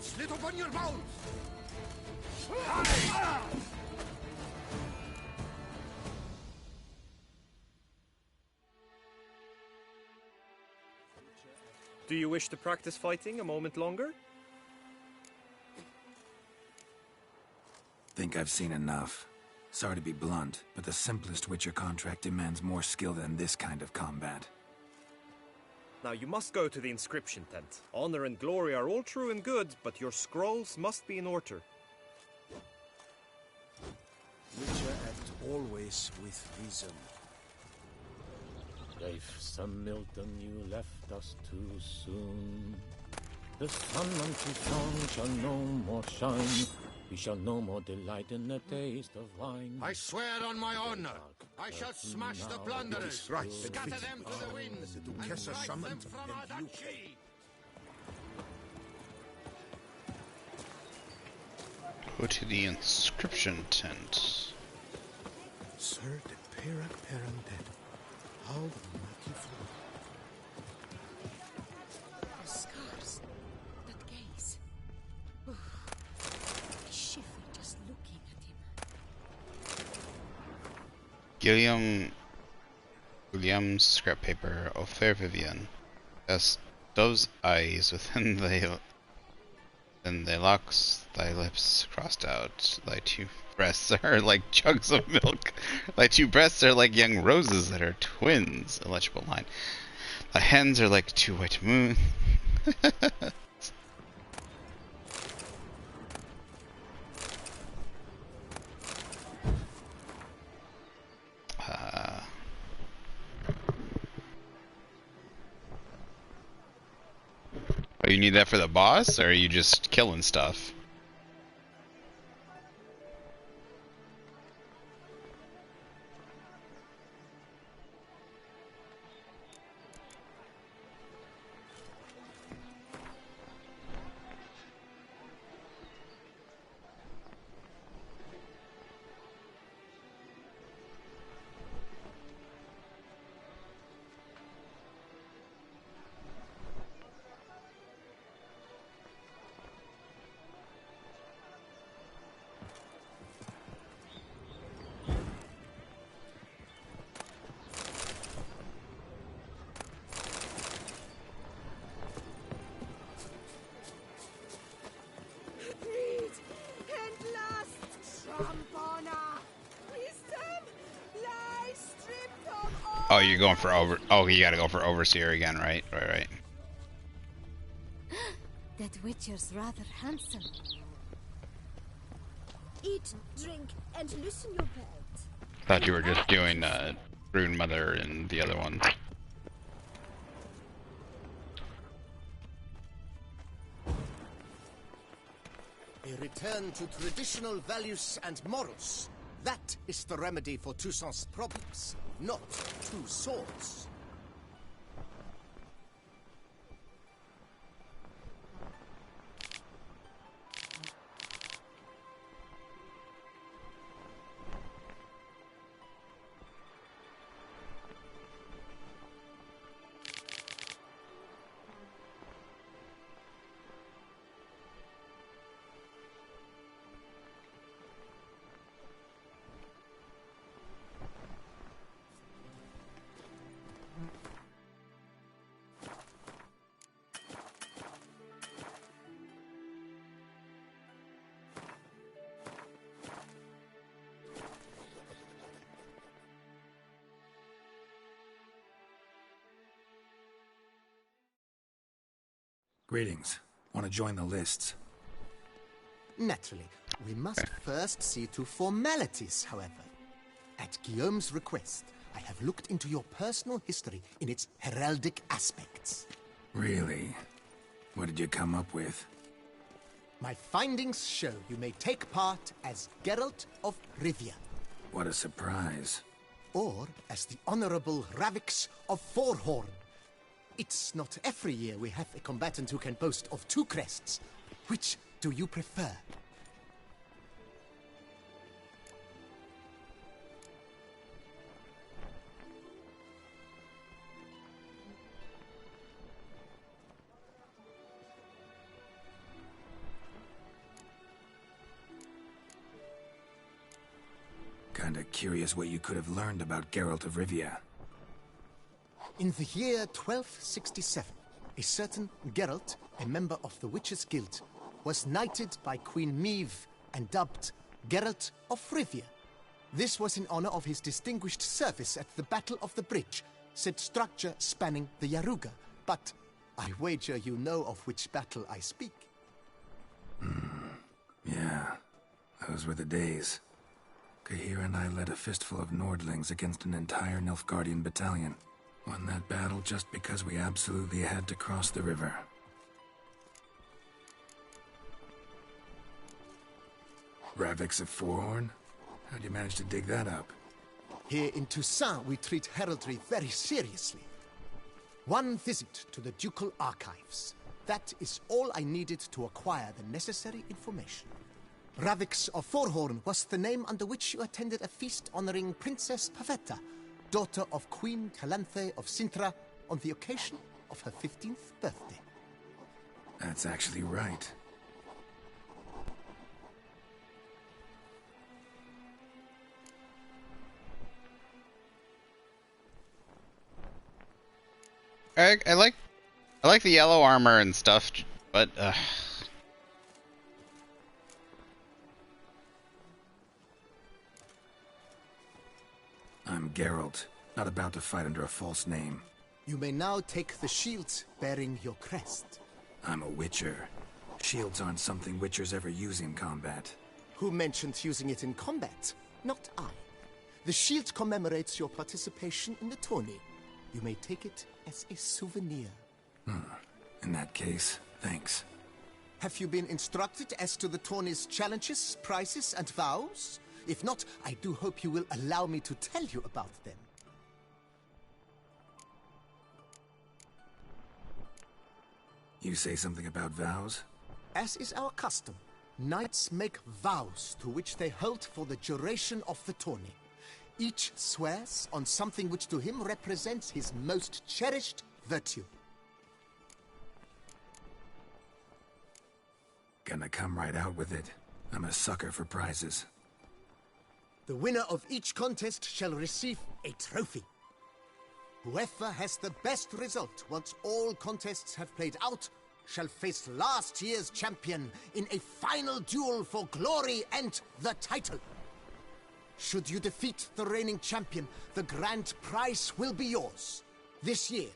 Slit upon your bones! Do you wish to practice fighting a moment longer? Think I've seen enough. Sorry to be blunt, but the simplest Witcher contract demands more skill than this kind of combat. Now you must go to the inscription tent. Honor and glory are all true and good, but your scrolls must be in order. Witcher act always with reason. Brave Sir Milton, you left us too soon. The sun on Toussaint shall no more shine. We shall no more delight in the taste of wine. I swear on my honor, I shall smash the plunderers, right, scatter them to the winds, and drive them from our duchy. Go to the inscription tent. Sir, the Perak Peran dead. How the mighty fall. The scars. That gaze. Oof. I shiver just looking at him. William's scrap paper. O fair Vivian, as those eyes within thy locks, thy lips crossed out, thy two breasts are like jugs of milk, thy two breasts are like young roses that are twins. Illegible line. Thy hands are like two white moons. Oh, you need that for the boss, or are you just killing stuff? Oh, you're going for Oh, you gotta go for overseer again, right? Right. That witcher's rather handsome. Eat, drink, and loosen your belt. Thought you were just doing Rune Mother and the other one. A return to traditional values and morals. That is the remedy for Toussaint's problems, not two swords. Greetings. Want to join the lists? Naturally. We must first see to formalities, however. At Guillaume's request, I have looked into your personal history in its heraldic aspects. Really? What did you come up with? My findings show you may take part as Geralt of Rivia. What a surprise. Or as the Honorable Ravix of Forhorn. It's not every year we have a combatant who can boast of two crests. Which do you prefer? Kinda curious what you could have learned about Geralt of Rivia. In the year 1267, a certain Geralt, a member of the Witches' Guild, was knighted by Queen Meve and dubbed Geralt of Rivia. This was in honor of his distinguished service at the Battle of the Bridge, said structure spanning the Yaruga. But I wager you know of which battle I speak. Yeah, those were the days. Kahir and I led a fistful of Nordlings against an entire Nilfgaardian battalion. Won that battle just because we absolutely had to cross the river. Ravix of Forhorn? How'd you manage to dig that up? Here in Toussaint, we treat heraldry very seriously. One visit to the ducal archives. That is all I needed to acquire the necessary information. Ravix of Forhorn was the name under which you attended a feast honoring Princess Pavetta, daughter of Queen Calanthe of Sintra, on the occasion of her 15th birthday. That's actually right. I like the yellow armor and stuff, but I'm Geralt, not about to fight under a false name. You may now take the shield bearing your crest. I'm a witcher. Shields aren't something witchers ever use in combat. Who mentioned using it in combat? Not I. The shield commemorates your participation in the tourney. You may take it as a souvenir. In that case, thanks. Have you been instructed as to the tourney's challenges, prizes, and vows? If not, I do hope you will allow me to tell you about them. You say something about vows? As is our custom, knights make vows to which they hold for the duration of the tourney. Each swears on something which to him represents his most cherished virtue. Gonna come right out with it. I'm a sucker for prizes. The winner of each contest shall receive a trophy. Whoever has the best result once all contests have played out shall face last year's champion in a final duel for glory and the title. Should you defeat the reigning champion, the grand prize will be yours. This year,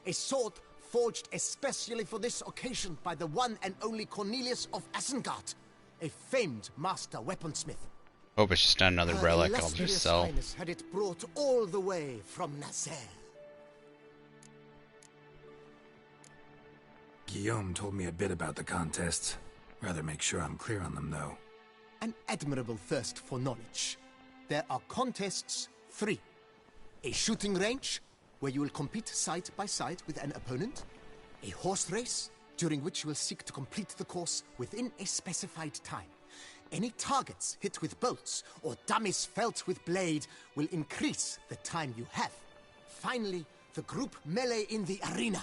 a sword forged especially for this occasion by the one and only Cornelius of Isengard, a famed master weaponsmith. hope it's just not another relic I'll Illustrious just sell. Highness had it brought all the way from Nazaire. Guillaume told me a bit about the contests. Rather make sure I'm clear on them, though. An admirable thirst for knowledge. There are contests 3. A shooting range, where you will compete side by side with an opponent. A horse race, during which you will seek to complete the course within a specified time. Any targets hit with bolts or dummies felt with blade will increase the time you have. Finally, the group melee in the arena,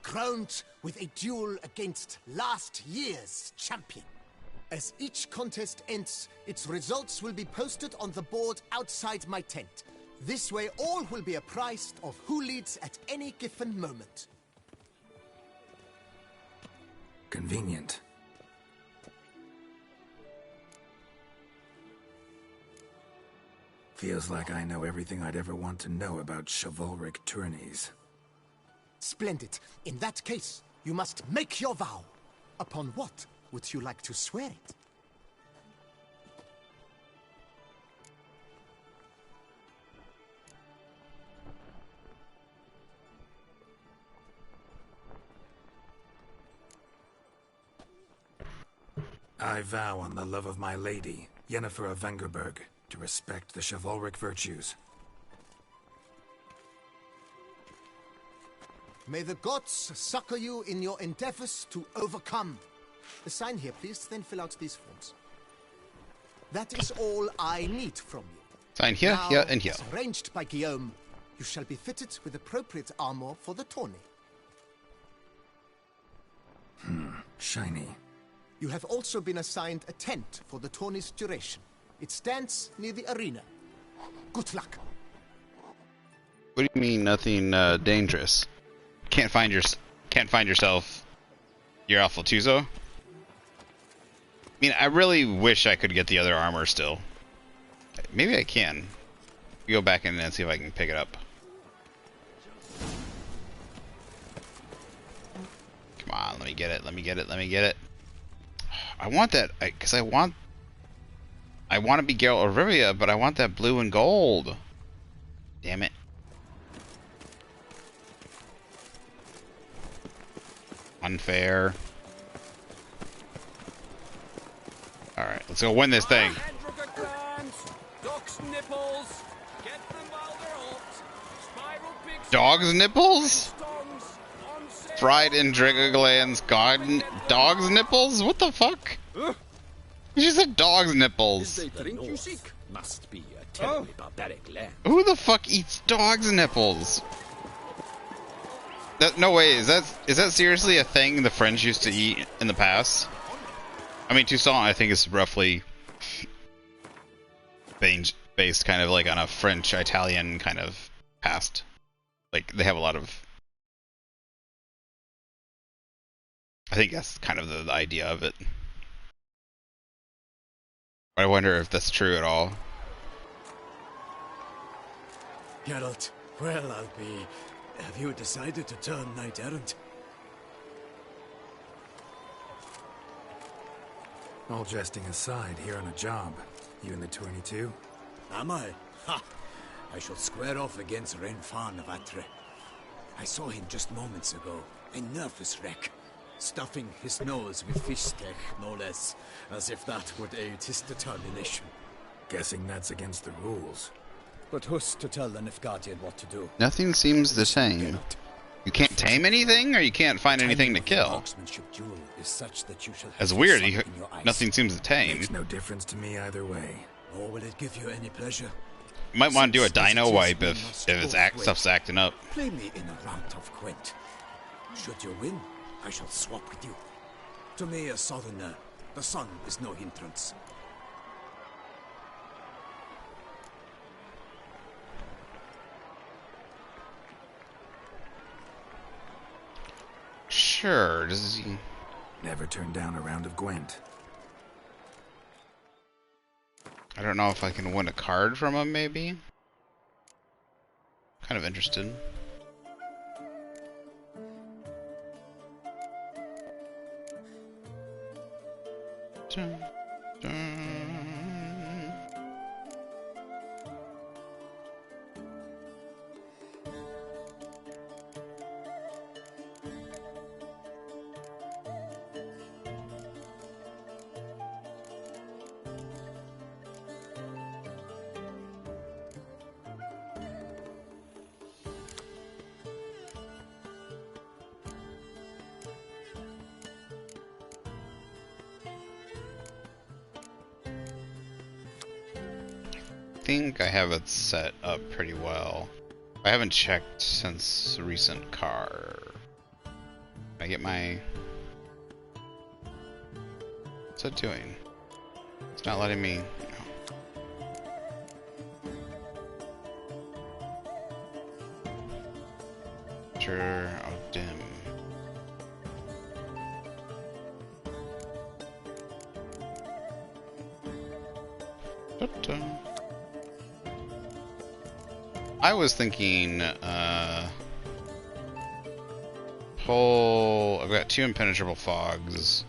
crowned with a duel against last year's champion. As each contest ends, its results will be posted on the board outside my tent. This way all will be apprised of who leads at any given moment. Convenient. Feels like I know everything I'd ever want to know about chivalric tourneys. Splendid. In that case, you must make your vow. Upon what would you like to swear it? I vow on the love of my lady, Yennefer of Vengerberg, to respect the chivalric virtues. May the gods succor you in your endeavors to overcome. Sign here, please, then fill out these forms. That is all I need from you. Sign here, now, here, and here. As arranged by Guillaume, you shall be fitted with appropriate armor for the tourney. Shiny. You have also been assigned a tent for the tourney's duration. It stands near the arena. Good luck. What do you mean, nothing dangerous? Can't find yourself your Alpha Tuzo? I mean, I really wish I could get the other armor still. Maybe I can. Go back in and see if I can pick it up. Come on, let me get it. Let me get it. Let me get it. I want that because I want to be Geralt of Rivia, but I want that blue and gold. Damn it. Unfair. Alright, let's go win this thing. Dog's nipples? Fried in Drigger glands. Dog's nipples? What the fuck? She said dog's nipples. The drink you seek must be a terribly barbaric land. Who the fuck eats dog's nipples? No way. Is that seriously a thing the French used to eat in the past? I mean, Toussaint, I think, is roughly based kind of like on a French-Italian kind of past. Like, they have a lot of... I think that's kind of the idea of it. I wonder if that's true at all. Geralt, well, I'll be... Have you decided to turn knight-errant? All jesting aside, here on a job. You in the 22? Am I? Ha! I shall square off against Renfan of Atre. I saw him just moments ago. A nervous wreck. Stuffing his nose with fish tech, no less. As if that would aid his determination. Guessing that's against the rules. But who's to tell the Nilfgaardian what to do? Nothing seems the same. You can't tame anything, or you can't find anything to kill? That's weird. Nothing seems to tame. Makes no difference to me either way. Nor will it give you any pleasure. You might want to do a dino wipe if stuff's acting up. Play me in a round of Gwent. Should you win, I shall swap with you. To me, a southerner, the sun is no hindrance. Sure, does he... Never turn down a round of Gwent. I don't know if I can win a card from him, maybe? Kind of interested. Dun, dun. I think I have it set up pretty well. I haven't checked since recent car. Can I get my... What's it doing? It's not letting me... No. Sure, oh dim. Ta-ta. I was thinking, pull... I've got 2 impenetrable fogs.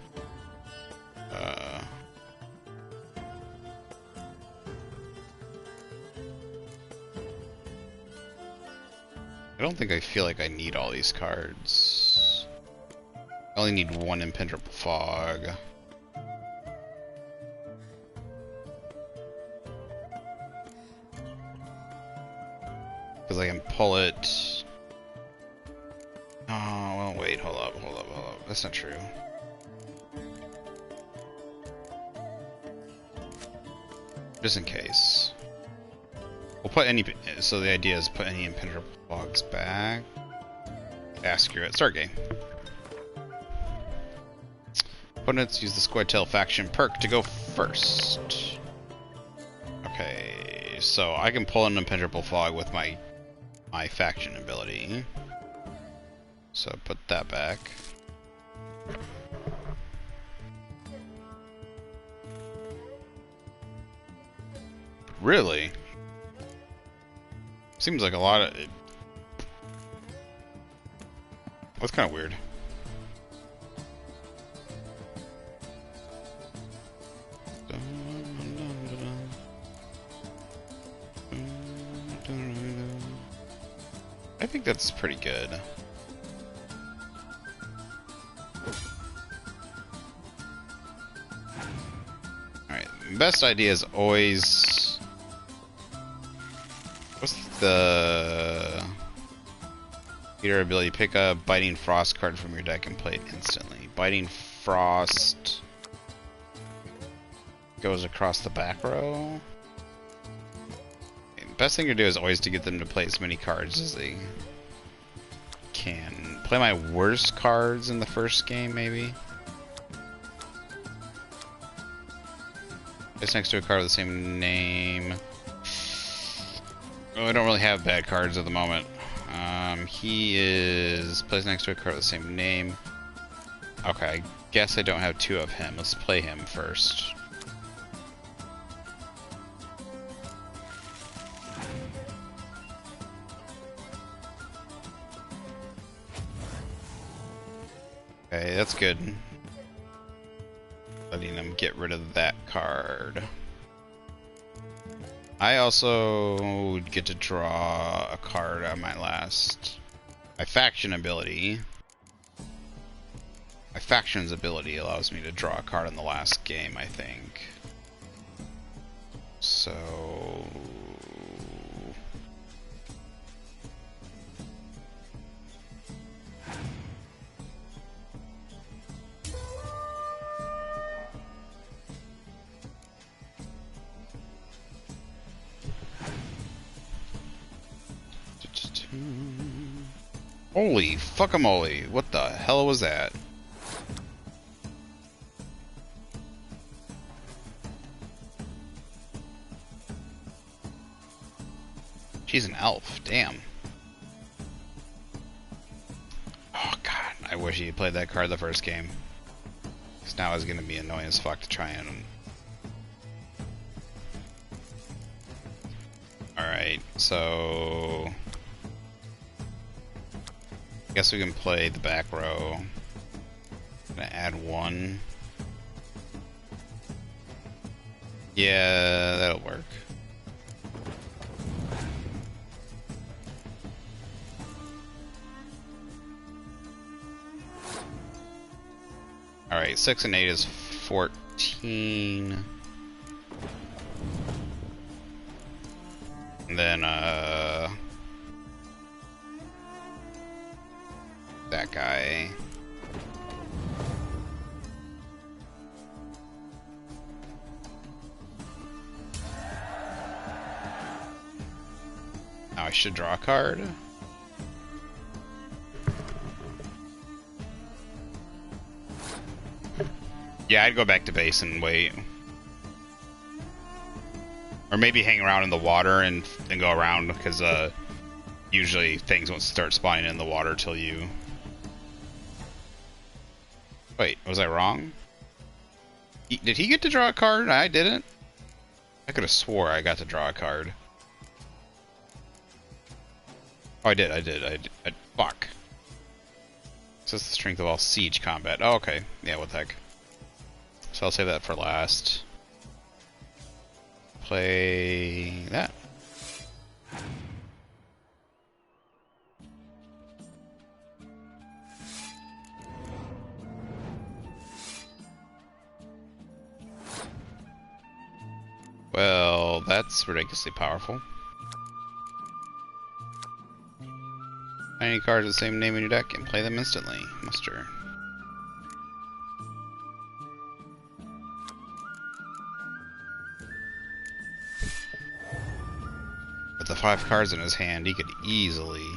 I don't think I feel like I need all these cards. I only need 1 impenetrable fog. Because I can pull it. Oh, well, wait, hold up. That's not true. Just in case. We'll put any. So the idea is put any impenetrable fogs back. Accurate. Start game. Opponents use the Square Tail faction perk to go first. Okay, so I can pull an impenetrable fog with my faction ability. So put that back. Really? Seems like a lot of... That's kind of weird. I think that's pretty good. Alright, best idea is always... What's the... Your ability, pick a Biting Frost card from your deck and play it instantly. Biting Frost... goes across the back row. The best thing to do is always to get them to play as many cards as they can. Play my worst cards in the first game, maybe. Place next to a card with the same name. Oh, I don't really have bad cards at the moment. He is placed next to a card with the same name. Okay, I guess I don't have two of him. Let's play him first. Okay, that's good. Letting them get rid of that card. I also get to draw a card on my faction ability. My faction's ability allows me to draw a card in the last game, I think. So... Holy fuckamole, what the hell was that? She's an elf, damn. Oh god, I wish he had played that card the first game. Because now it's gonna be annoying as fuck to try and... Alright, so... Guess we can play the back row. Gonna add one. Yeah, that'll work. Alright, 6 and 8 is 14. And then, that guy. Now I should draw a card. Yeah, I'd go back to base and wait. Or maybe hang around in the water and then go around, because usually things won't start spawning in the water till you... Wait, was I wrong? Did he get to draw a card? I didn't? I could have swore I got to draw a card. Oh, I did. Fuck. So it's the strength of all siege combat. Oh, okay. Yeah, what the heck. So I'll save that for last. Play that. Well, that's ridiculously powerful. Any cards with the same name in your deck and play them instantly. Muster. With the 5 cards in his hand, he could easily...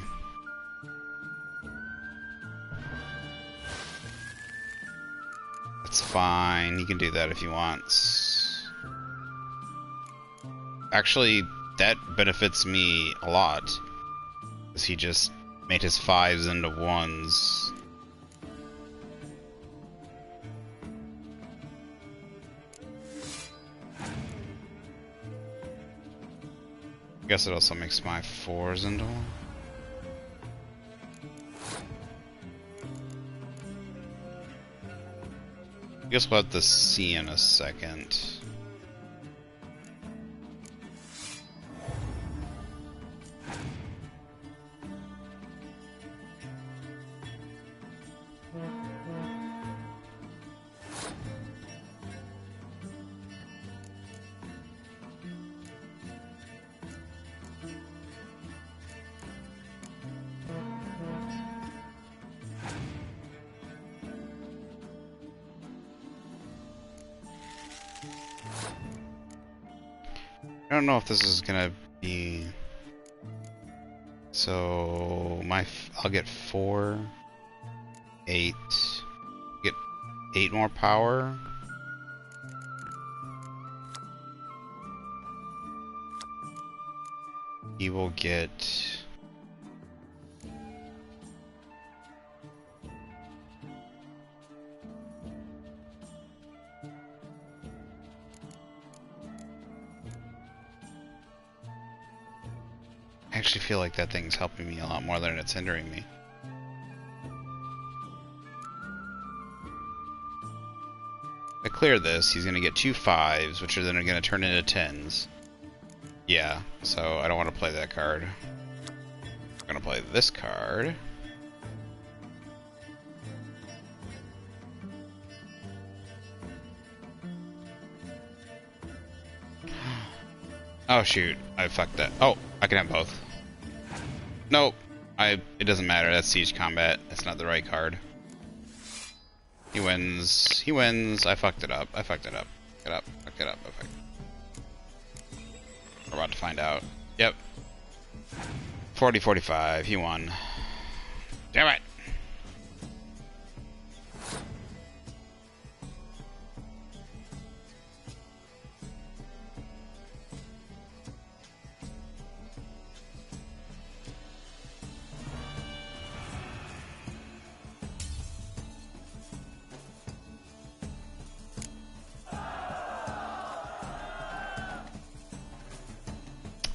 That's fine, he can do that if he wants. Actually, that benefits me a lot. Because he just made his 5s into 1s. I guess it also makes my 4s into 1. I guess we'll have to see in a second. don't know if this is gonna be... So, I'll get 4, 8, get 8 more power. He will get... I actually feel like that thing's helping me a lot more than it's hindering me. If I clear this, he's gonna get 2 5s, which are then gonna turn into 10s. Yeah, so I don't want to play that card. I'm gonna play this card. Oh shoot, I fucked that. Oh, I can have both. Nope. It doesn't matter, that's siege combat. That's not the right card. He wins. He wins. I fucked it up. I fucked it up. Fucked it up. Fucked it up. I fucked it up. We're about to find out. Yep. 40-45. He won. Damn it!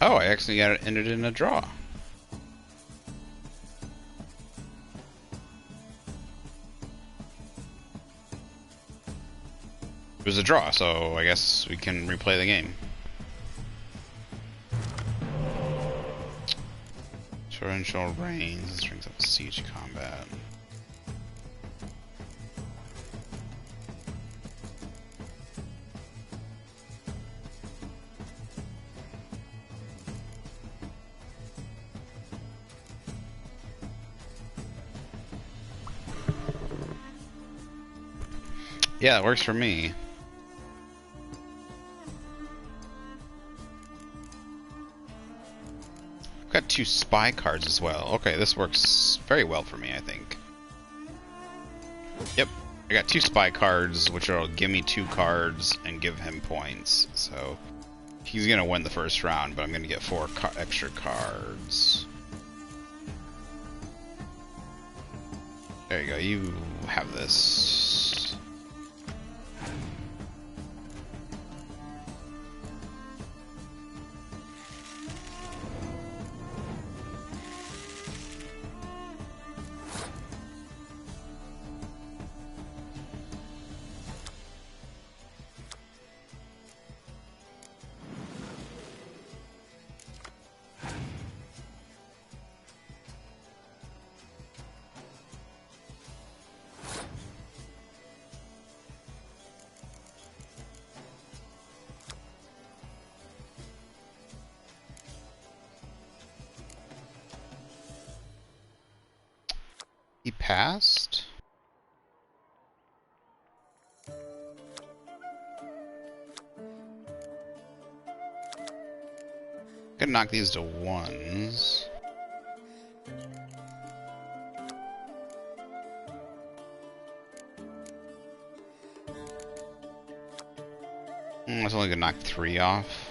Oh, I actually got it ended in a draw. It was a draw, so I guess we can replay the game. Torrential rains and strings up siege combat. Yeah, it works for me. I've got 2 spy cards as well. Okay, this works very well for me, I think. Yep, I got 2 spy cards, which will give me 2 cards and give him points. So he's gonna win the first round, but I'm gonna get 4 extra cards. There you go. You have this. He passed? Could knock these to 1s. That's only gonna knock 3 off.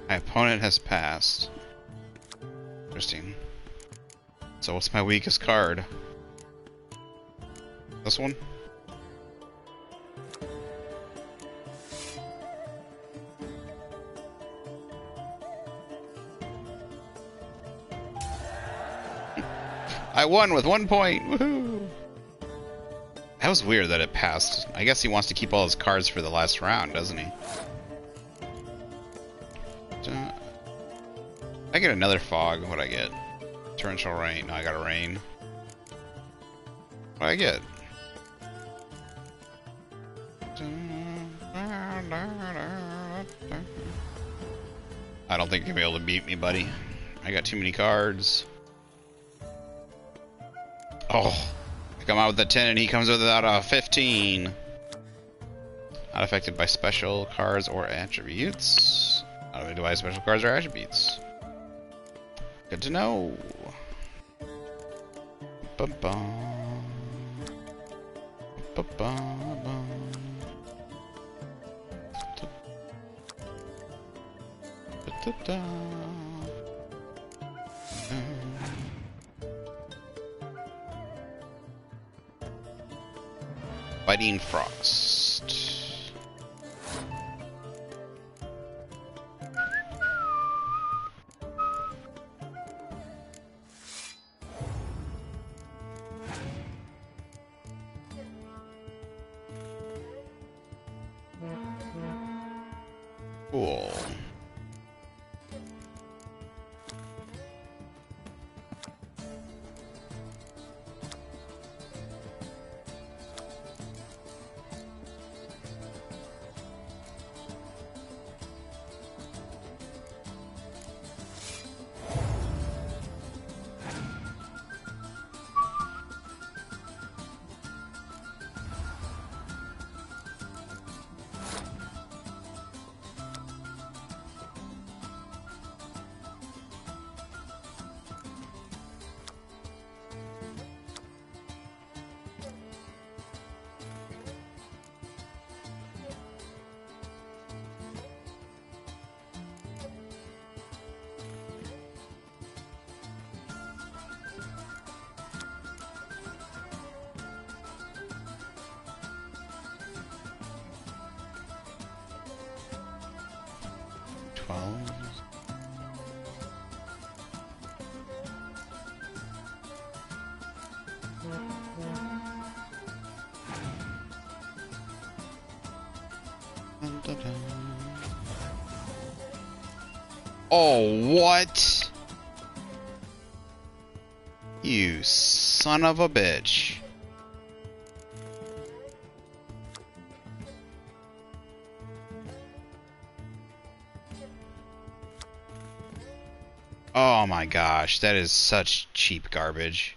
My opponent has passed. Interesting. So what's my weakest card? This one? I won with 1 point! Woohoo! That was weird that it passed. I guess he wants to keep all his cards for the last round, doesn't he? I get another fog. What'd I get? Torrential rain. No, I got a rain. What I get? I don't think you'll be able to beat me, buddy. I got too many cards. Oh, I come out with a 10 and he comes without a 15. Not affected by special cards or attributes. Not affected by special cards or attributes. Good to know. Ba-bum. Ba-bum. Da-da-da. Biting Frost. Cool. Oh, what? You son of a bitch. Oh my gosh, that is such cheap garbage.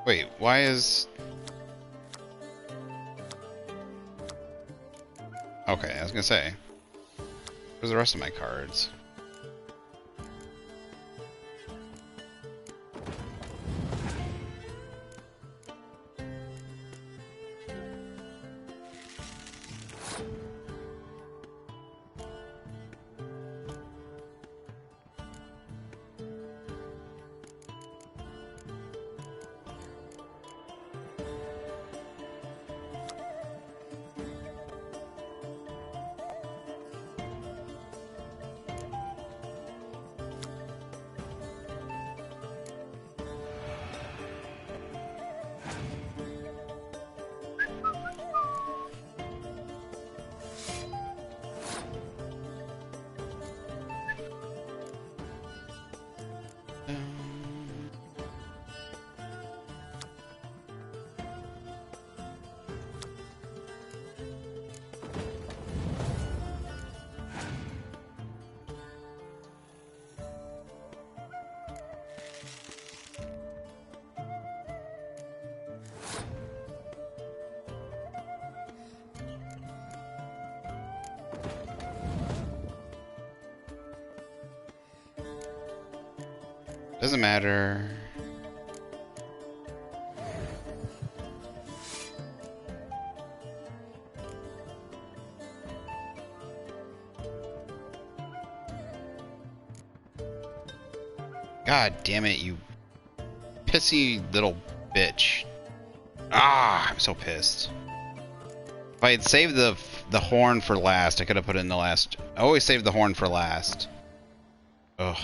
Wait, why is... Okay, I was gonna say, where's the rest of my cards? Doesn't matter. God damn it, you pissy little bitch. Ah, I'm so pissed. If I had saved the horn for last, I could have put it in the last. I always save the horn for last. Ugh.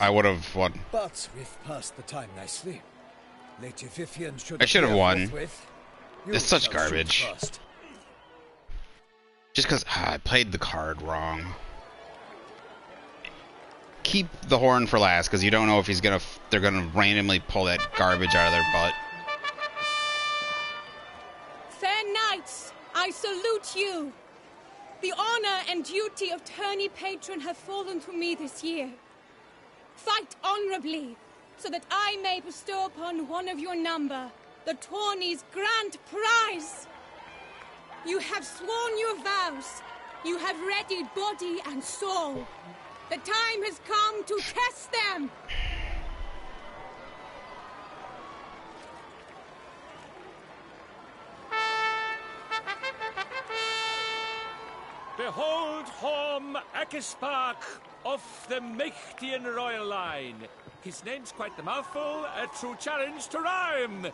I would have won. But we've passed the time nicely. Lady Vivian should I should have won. Forthwith. It's such garbage. Just because I played the card wrong. Keep the horn for last, because you don't know if they're gonna randomly pull that garbage out of their butt. Fair knights, I salute you. The honor and duty of tourney patron have fallen to me this year. Fight honorably, so that I may bestow upon one of your number the tourney's grand prize. You have sworn your vows. You have readied body and soul. The time has come to test them. Behold Horm Akispark of the Mechtian royal line. His name's quite the mouthful, a true challenge to rhyme.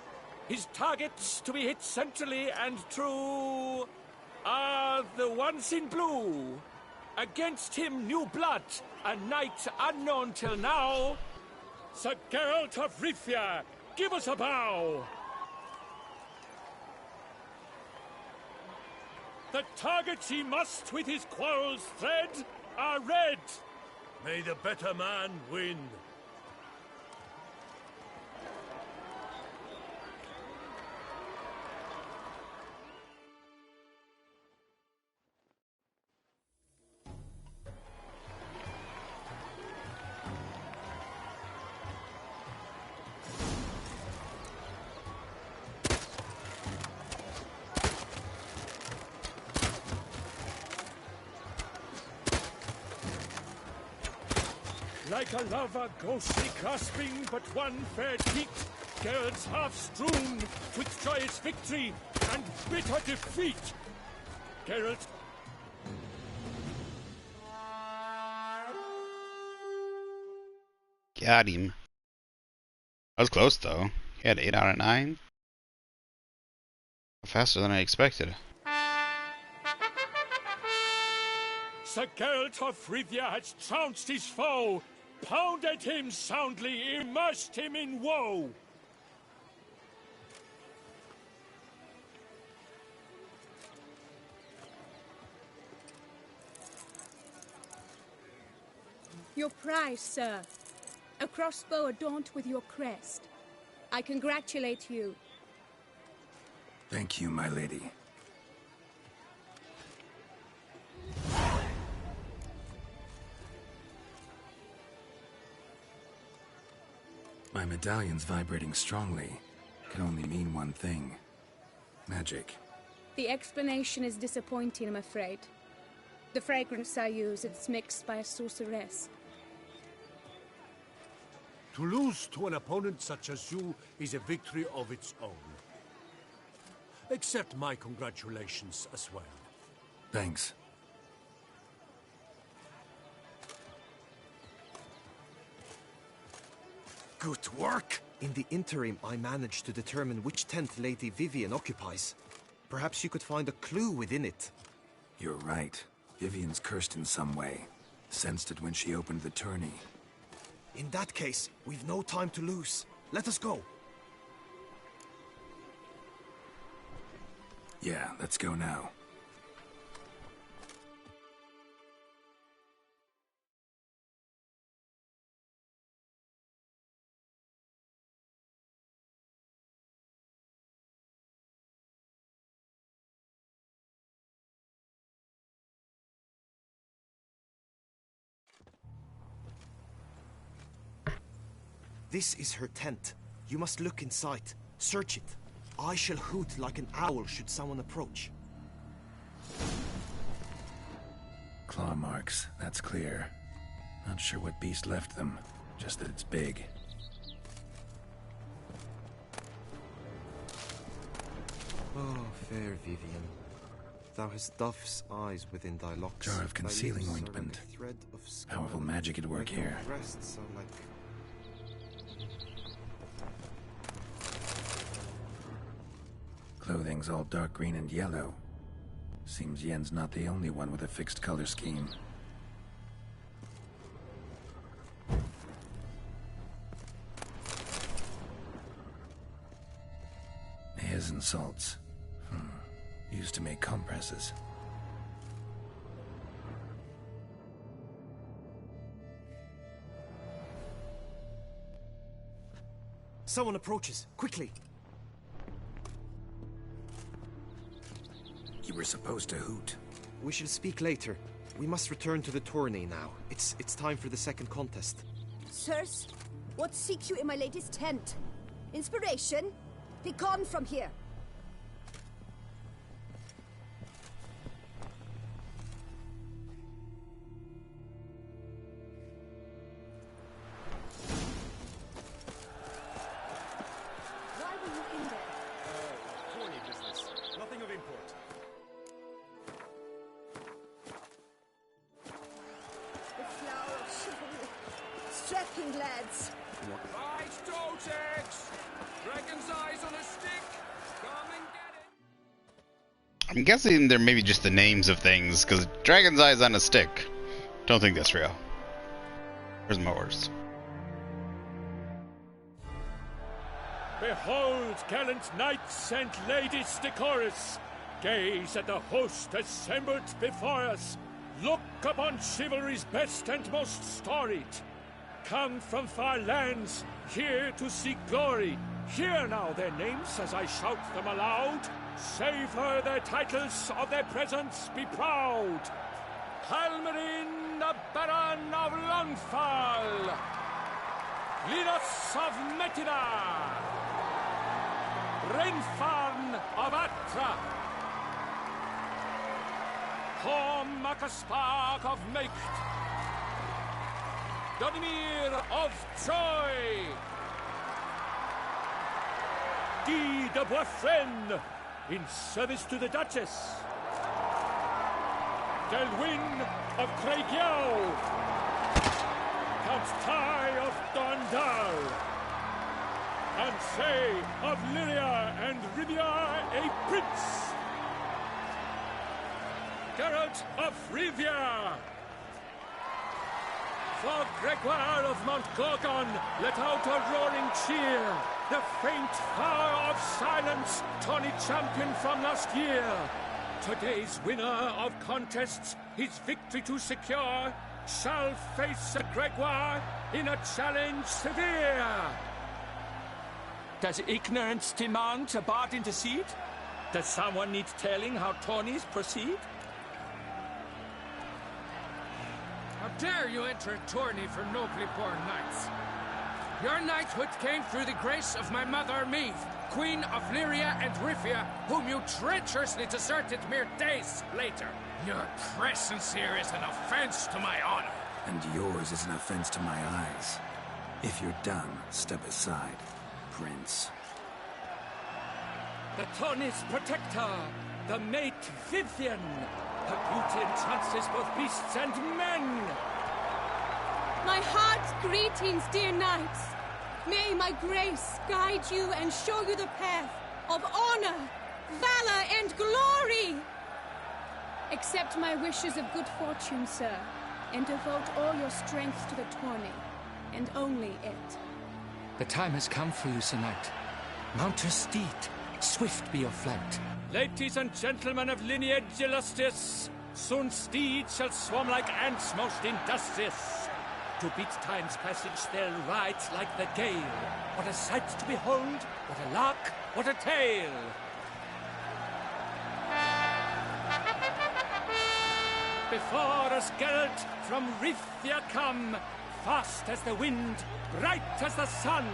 His targets to be hit centrally and true are the ones in blue. Against him new blood, a knight unknown till now. Sir Geralt of Rivia, give us a bow. The targets he must with his quarrels thread are red. May the better man win. Like a lover ghostly grasping but one fair cheek, Geralt's half strewn with joyous victory and bitter defeat. Geralt. Got him. That was close though. He had 8 out of 9. Faster than I expected. Sir Geralt of Rivia has trounced his foe, pounded him soundly, immersed him in woe. Your prize, sir. A crossbow adorned with your crest. I congratulate you. Thank you, my lady. My medallion's vibrating strongly. Can only mean one thing. Magic. The explanation is disappointing, I'm afraid. The fragrance I use, it's mixed by a sorceress. To lose to an opponent such as you is a victory of its own. Accept my congratulations as well. Thanks. Good work! In the interim, I managed to determine which tent Lady Vivian occupies. Perhaps you could find a clue within it. You're right. Vivian's cursed in some way. Sensed it when she opened the tourney. In that case, we've no time to lose. Let us go. Yeah, let's go now. This is her tent. You must look inside. Search it. I shall hoot like an owl should someone approach. Claw marks, that's clear. Not sure what beast left them, just that it's big. Oh, fair Vivian. Thou hast dove's eyes within thy locks. Jar of concealing Thy lips are ointment. like a thread of sky. Powerful magic at work Thy here. breasts are like... Clothing's all dark green and yellow. Seems Yen's not the only one with a fixed color scheme. Hairs and salts. Used to make compresses. Someone approaches, quickly! You were supposed to hoot. We shall speak later. We must return to the tourney now. It's time for the second contest. Sirs, what seeks you in my latest tent? Inspiration? Be gone from here. Why were you in there? Tourney business. Nothing of import. The flower of chivalry. Strapping lads. Right, Toussaint! Dragon's eyes on a stick! Come and get it! I'm guessing they're maybe just the names of things, because Dragon's Eyes on a stick. Don't think that's real. Where's my horse? Behold, gallant knights and ladies decorous! Gaze at the host assembled before us! Look upon chivalry's best and most storied! Come from far lands, here to seek glory! Hear now their names as I shout them aloud! Savor their titles, of their presence be proud! Halmarin, the Baron of Longfall! Linus of Metida! Renfarn of Atra! Horm Makaspark of Meikt! Donimir of Troy! Guy de Boisfren, in service to the Duchess! Delwyn of Gregoire! Count Tai of Dondal! Ansay of Lyria and Rivia a prince! Geralt of Rivia! For Gregoire of Mount Gorgon, let out a roaring cheer! The faint power of silence, tourney champion from last year! Today's winner of contests, his victory to secure, shall face a Gregoire in a challenge severe! Does ignorance demand a bard intercede? Does someone need telling how tourneys proceed? How dare you enter a tourney for nobly born knights? Your knighthood came through the grace of my mother Meve, Queen of Lyria and Rifia, whom you treacherously deserted mere days later. Your presence here is an offense to my honor. And yours is an offense to my eyes. If you're done, step aside, Prince. The tourney's protector, the mate Vivian. Her beauty entrances both beasts and men. My heart's greetings, dear knights. May my grace guide you and show you the path of honor, valor, and glory. Accept my wishes of good fortune, sir, and devote all your strength to the tourney, and only it. The time has come for you, Sir Knight. Mount your steed. Swift be your flight. Ladies and gentlemen of lineage illustrious, soon steeds shall swarm like ants most industrious. To beat time's passage they'll ride like the gale. What a sight to behold, what a lark, what a tale! Before us Geralt from Rithia come, fast as the wind, bright as the sun.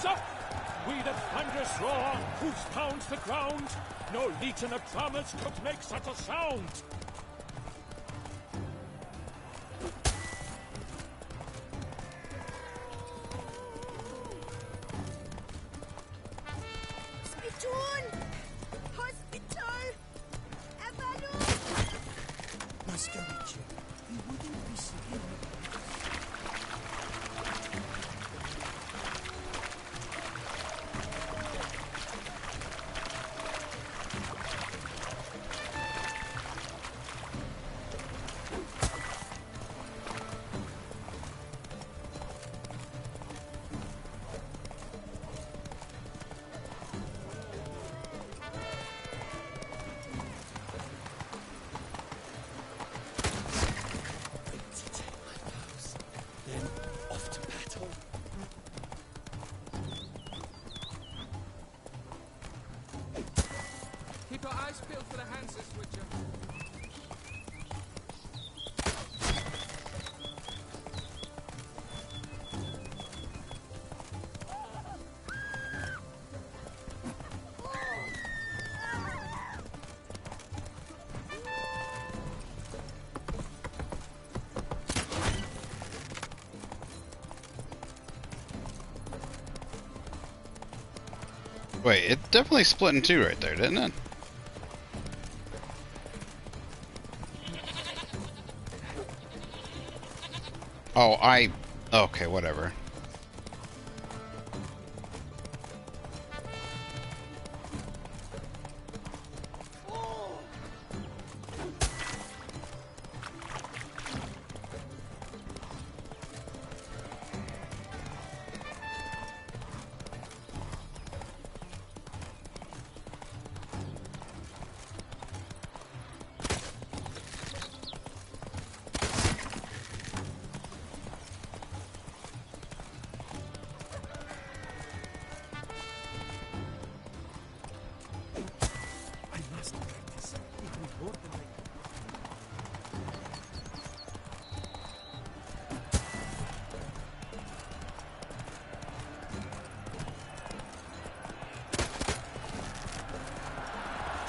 rise up! We the thunderous roar, whose pounds the ground, no legion of drummers could make such a sound! Spittoon! Hospital! Avalon! Master Richard, he wouldn't be scared. Keep your eyes peeled for the Hanses, Witcher. Wait, it definitely split in two right there, didn't it? Oh, okay, whatever.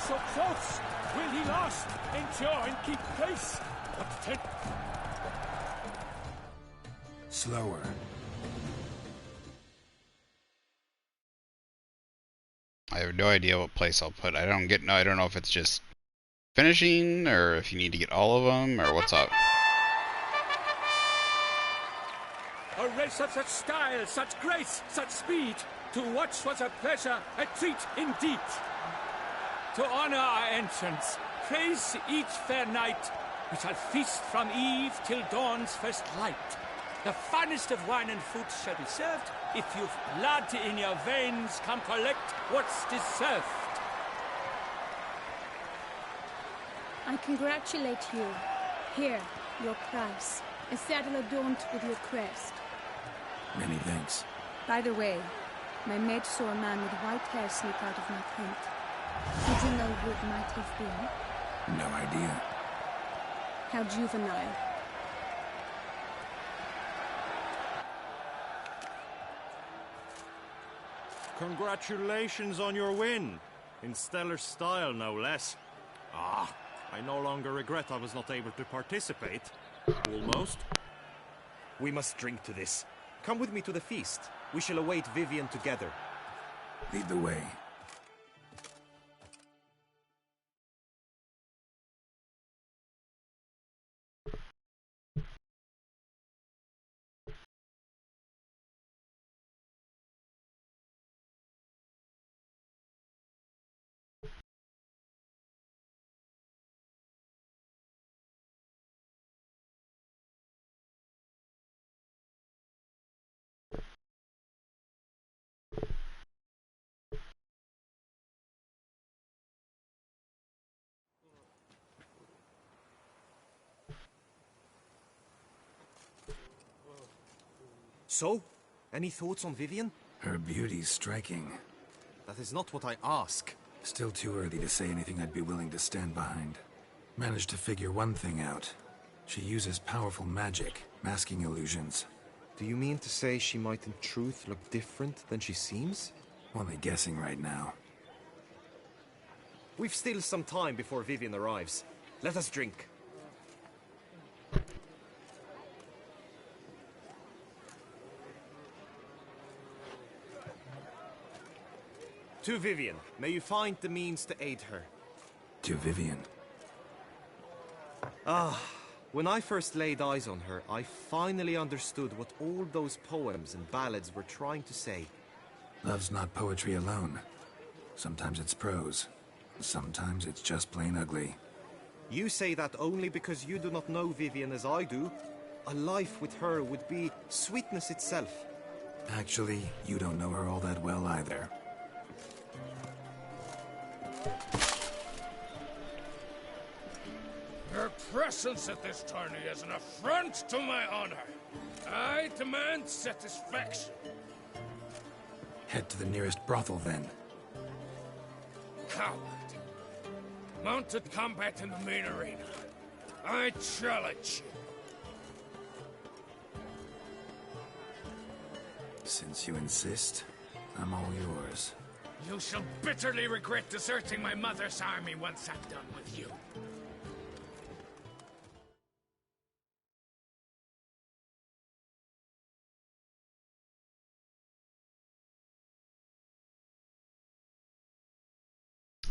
So close! Will he last? Endure and keep pace? What ten... Slower. I have no idea what place I'll put. I don't know if it's just finishing or if you need to get all of them or what's up. A race of such style, such grace, such speed. To watch was a pleasure, a treat indeed. To honor our entrance, praise each fair knight. We shall feast from eve till dawn's first light. The finest of wine and food shall be served. If you've blood in your veins, come collect what's deserved. I congratulate you. Here, your price. A saddle adorned with your crest. Many thanks. By the way, my maid saw a man with white hair slip out of my tent. Did you know who it might have been? No idea. How juvenile. Congratulations on your win. In stellar style, no less. Ah, I no longer regret I was not able to participate. Almost. We must drink to this. Come with me to the feast. We shall await Vivian together. Lead the way. So, any thoughts on Vivian? Her beauty's striking. That is not what I ask. Still too early to say anything I'd be willing to stand behind. Managed to figure one thing out. She uses powerful magic, masking illusions. Do you mean to say she might in truth look different than she seems? Only guessing right now. We've still some time before Vivian arrives. Let us drink. To Vivian, may you find the means to aid her. To Vivian. When I first laid eyes on her, I finally understood what all those poems and ballads were trying to say. Love's not poetry alone. Sometimes it's prose. Sometimes it's just plain ugly. You say that only because you do not know Vivian as I do. A life with her would be sweetness itself. Actually, you don't know her all that well either. Your presence at this tourney is an affront to my honor. I demand satisfaction. Head to the nearest brothel, then. Coward. Mounted combat in the main arena. I challenge you. Since you insist, I'm all yours. You shall bitterly regret deserting my mother's army once I'm done with you.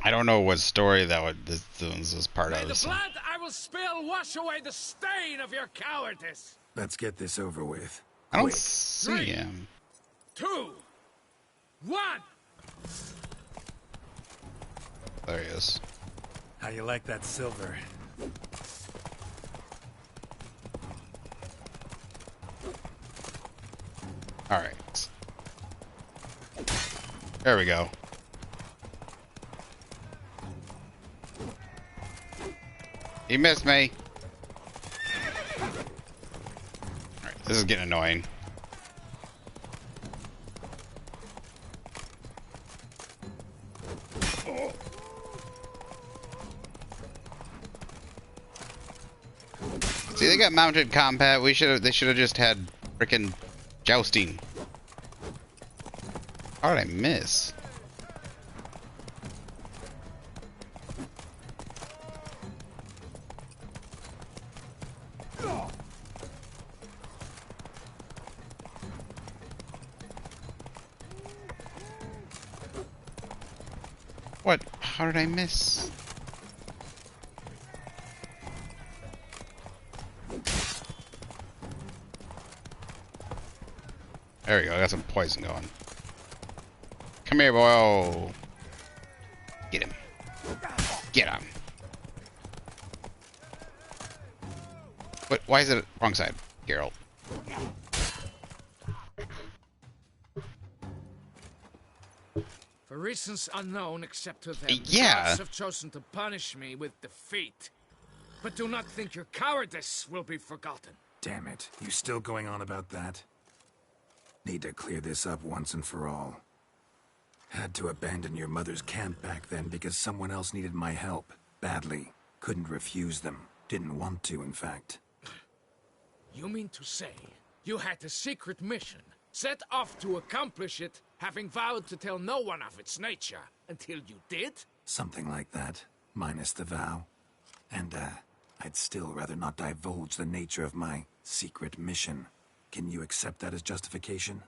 I don't know what story this was part May of. the blood I will spill wash away the stain of your cowardice. Let's get this over with. I don't Quick. see him. 2, 1. There he is. How you like that silver? Alright. There we go. He missed me. Alright, this is getting annoying. See, they got mounted combat. They should have just had frickin' jousting. How did I miss? What? How did I miss? There we go, I got some poison going. Come here, boy. Oh. Get him. Get him. What? Why is it wrong side? Geralt. For reasons unknown except to them, Yeah. the gods have chosen to punish me with defeat. But do not think your cowardice will be forgotten. Damn it. You still going on about that? Need to clear this up once and for all. Had to abandon your mother's camp back then because someone else needed my help. Badly. Couldn't refuse them. Didn't want to, in fact. You mean to say you had a secret mission, set off to accomplish it, having vowed to tell no one of its nature, until you did? Something like that. Minus the vow. And, I'd still rather not divulge the nature of my secret mission. Can you accept that as justification?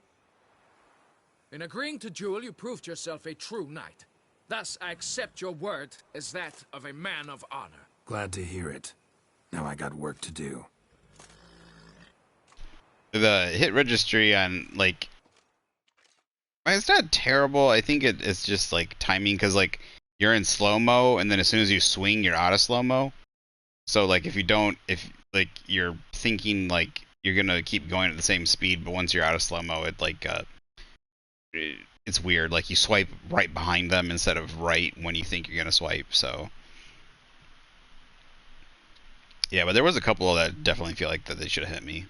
In agreeing to duel, you proved yourself a true knight. Thus, I accept your word as that of a man of honor. Glad to hear it. Now I got work to do. The hit registry on, like... It's not terrible. I think it's just, like, timing, because, like, you're in slow-mo, and then as soon as you swing, you're out of slow-mo. So, like, if like, you're thinking, like, you're gonna keep going at the same speed, but once you're out of slow-mo, it, like, it's weird. Like, you swipe right behind them instead of right when you think you're gonna swipe, so... Yeah, but there was a couple that definitely feel like that they should have hit me.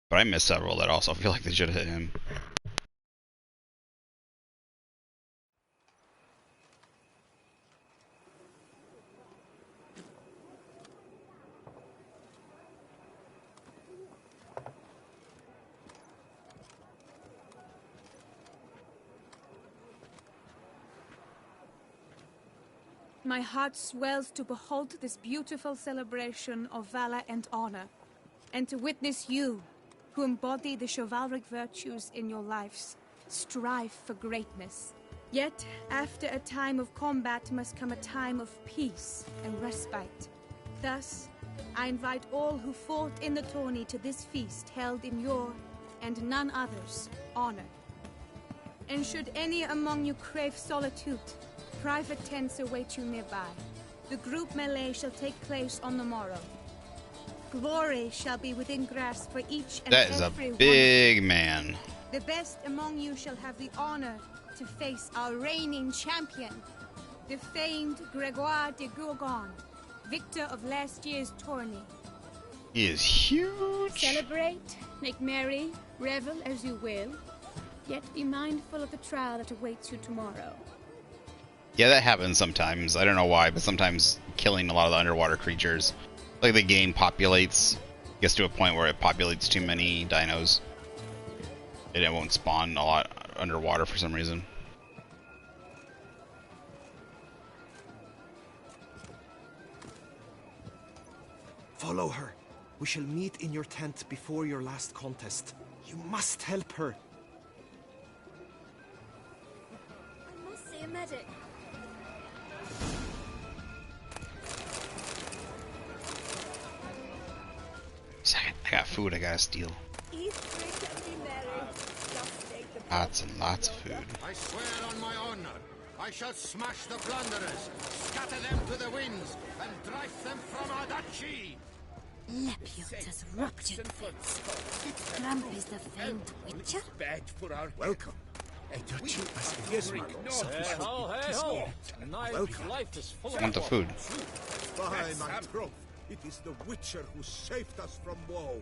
But I missed several that also feel like they should have hit him. my heart swells to behold this beautiful celebration of valor and honor, and to witness you, who embody the chivalric virtues in your lives, strive for greatness. Yet, after a time of combat must come a time of peace and respite. Thus, I invite all who fought in the tourney to this feast held in your, and none other's, honor. And should any among you crave solitude, private tents await you nearby. The group melee shall take place on the morrow. Glory shall be within grasp for each and That is every a big man. The best among you shall have the honor to face our reigning champion, the famed Gregoire de Gorgon, victor of last year's tourney. He is huge. Celebrate, make merry, revel as you will, yet be mindful of the trial that awaits you tomorrow. Yeah, that happens sometimes. I don't know why, but sometimes killing a lot of the underwater creatures, like the game populates, gets to a point where it populates too many dinos, and it won't spawn a lot underwater for some reason. Follow her. We shall meet in your tent before your last contest. You must help her. I must see a medic. Second, I got food I gotta steal. Eat, drink, and be merry. Just take the Lots and lots of food. I swear on my honor, I shall smash the plunderers, scatter them to the winds, and drive them from our duchy. Lepiot has ruptured things. Grump is the famed witcher? Bad for our welcome. A duchy as yes, my lord. Welcome. Life is full I want the food. By my troth, it is the witcher who saved us from woe.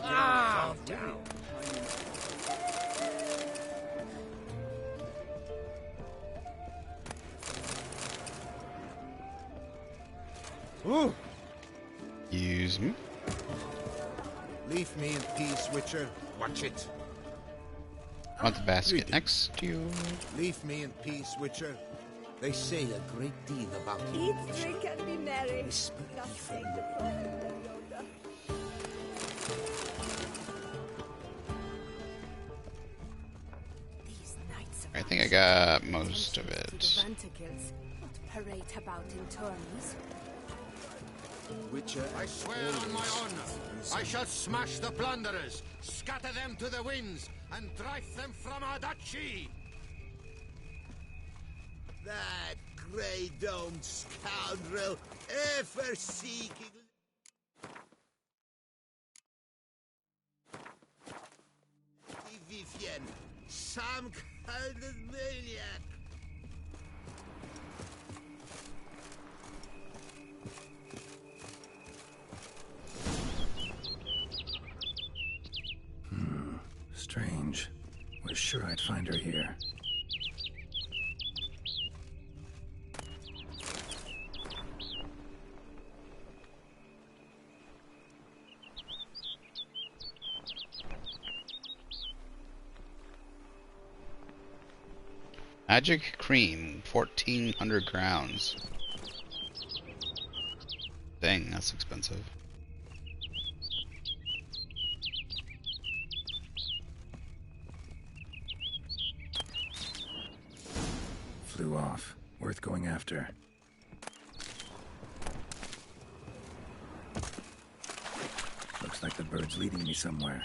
Ah, down. Ooh. Use me. Leave me in peace, Witcher. Watch it. Want the basket next to you. Leave me in peace, Witcher. They say a great deal about Eat, you. drink, and be merry. Just take the prophet. These knights I think I got most of it. Vanticles, not parade about in tourneys. Witcher, I swear on my honor, I shall smash the plunderers, scatter them to the winds, and drive them from our duchy. That grey-domed scoundrel, ever seeking... Vivian, some kind of maniac. Strange. Was sure I'd find her here. Magic cream, 1,400 crowns. Dang, that's expensive. Flew off. Worth going after. Looks like the bird's leading me somewhere.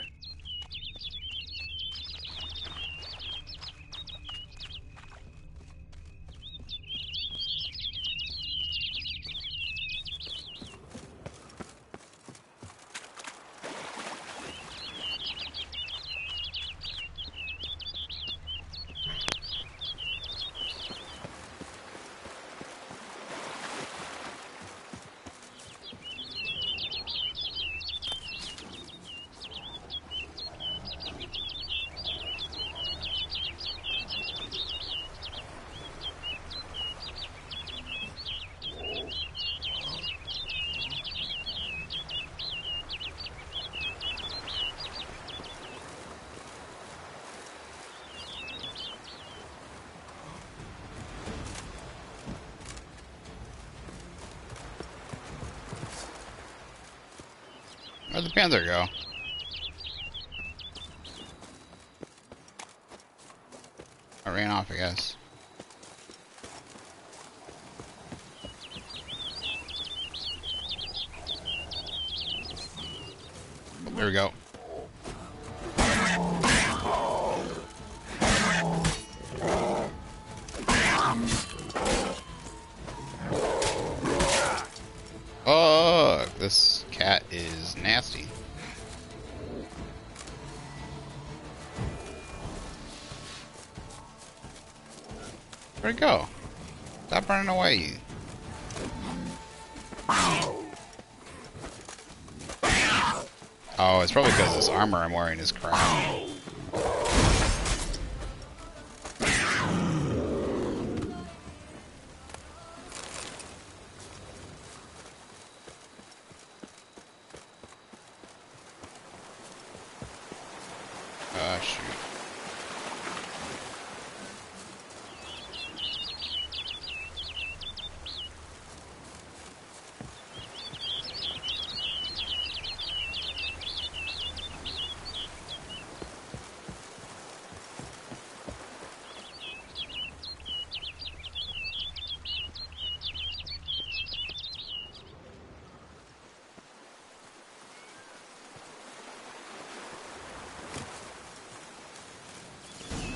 Where'd the panther go? I ran off, I guess. There we go. Oh, this cat is nasty. Where'd it go? Stop running away. Oh, it's probably because this armor I'm wearing is crap. Shoot.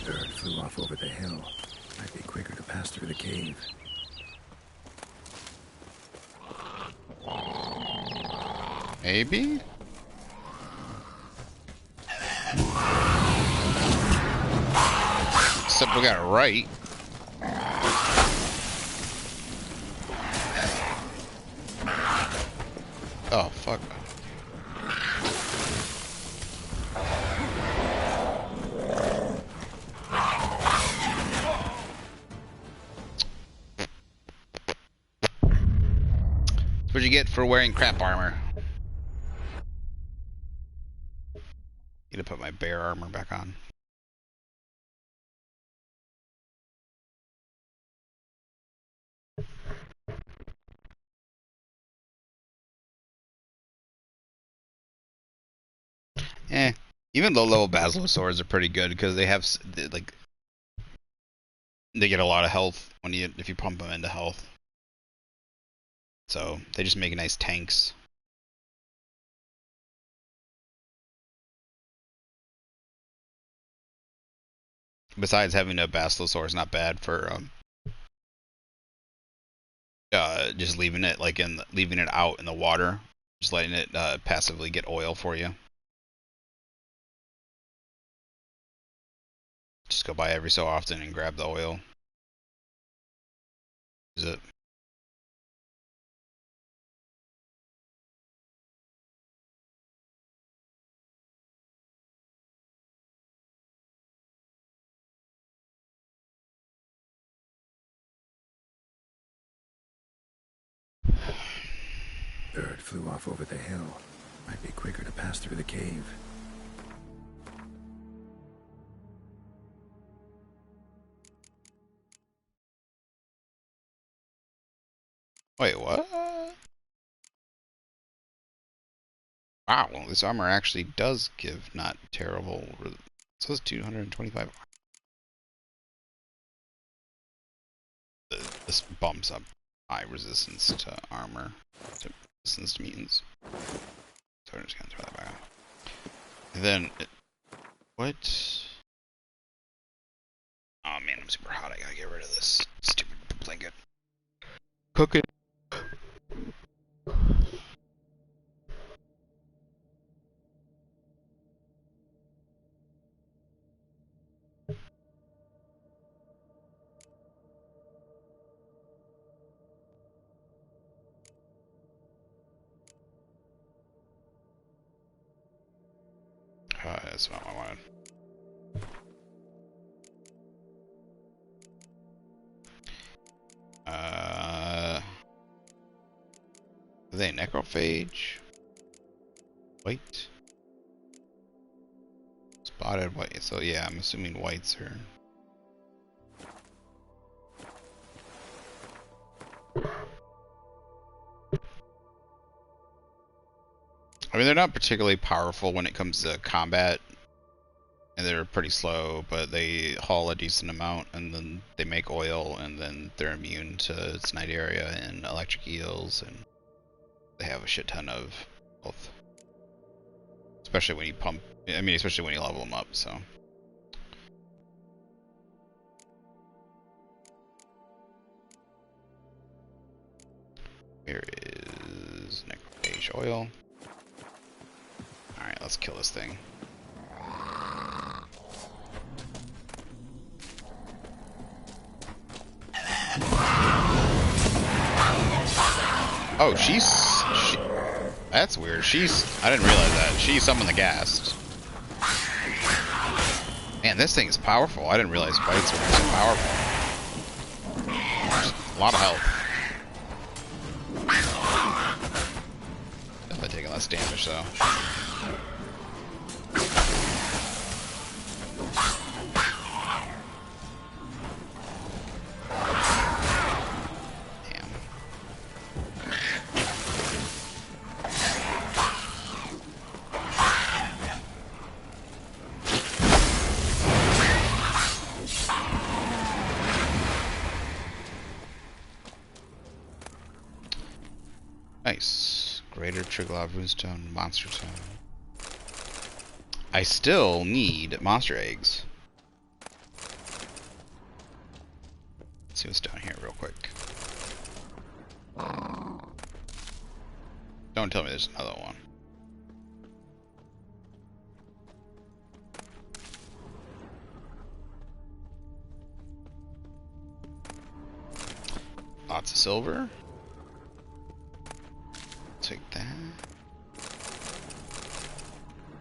Bird flew off over the hill. Might be quicker to pass through the cave. Maybe? Except we got it right. Oh, fuck. That's what you get for wearing crap armor. Need to put my bear armor back on. Even low level basilisk swords are pretty good because they have like they get a lot of health when if you pump them into health. So they just make nice tanks. Besides, having a basilisk sword is not bad for just leaving it leaving it out in the water, just letting it passively get oil for you. Just go by every so often and grab the oil. Use it. Bird flew off over the hill. Might be quicker to pass through the cave. Wait, what? Wow, this armor actually does give not terrible. It says 225. This bumps up high resistance to armor. Resistance to mutants. So I'm just gonna throw that back out. And then, what? Oh man, I'm super hot. I gotta get rid of this stupid blanket. Cook it. That's not what I wanted. Are they necrophage? White? Spotted white. So yeah, I'm assuming whites are. I mean, they're not particularly powerful when it comes to combat, and they're pretty slow, but they haul a decent amount, and then they make oil, and then they're immune to its night area and electric eels, and they have a shit ton of health. Especially when you especially when you level them up, so. Here is necrophage oil. Alright, let's kill this thing. Oh, that's weird. I didn't realize that. She summoned the ghast. Man, this thing is powerful. I didn't realize bites were so powerful. A lot of health. Definitely taking less damage though. Nice. Greater Triglav Runestone, Monster Tome. I still need monster eggs. Let's see what's down here real quick. Don't tell me there's another one. Lots of silver. Take that.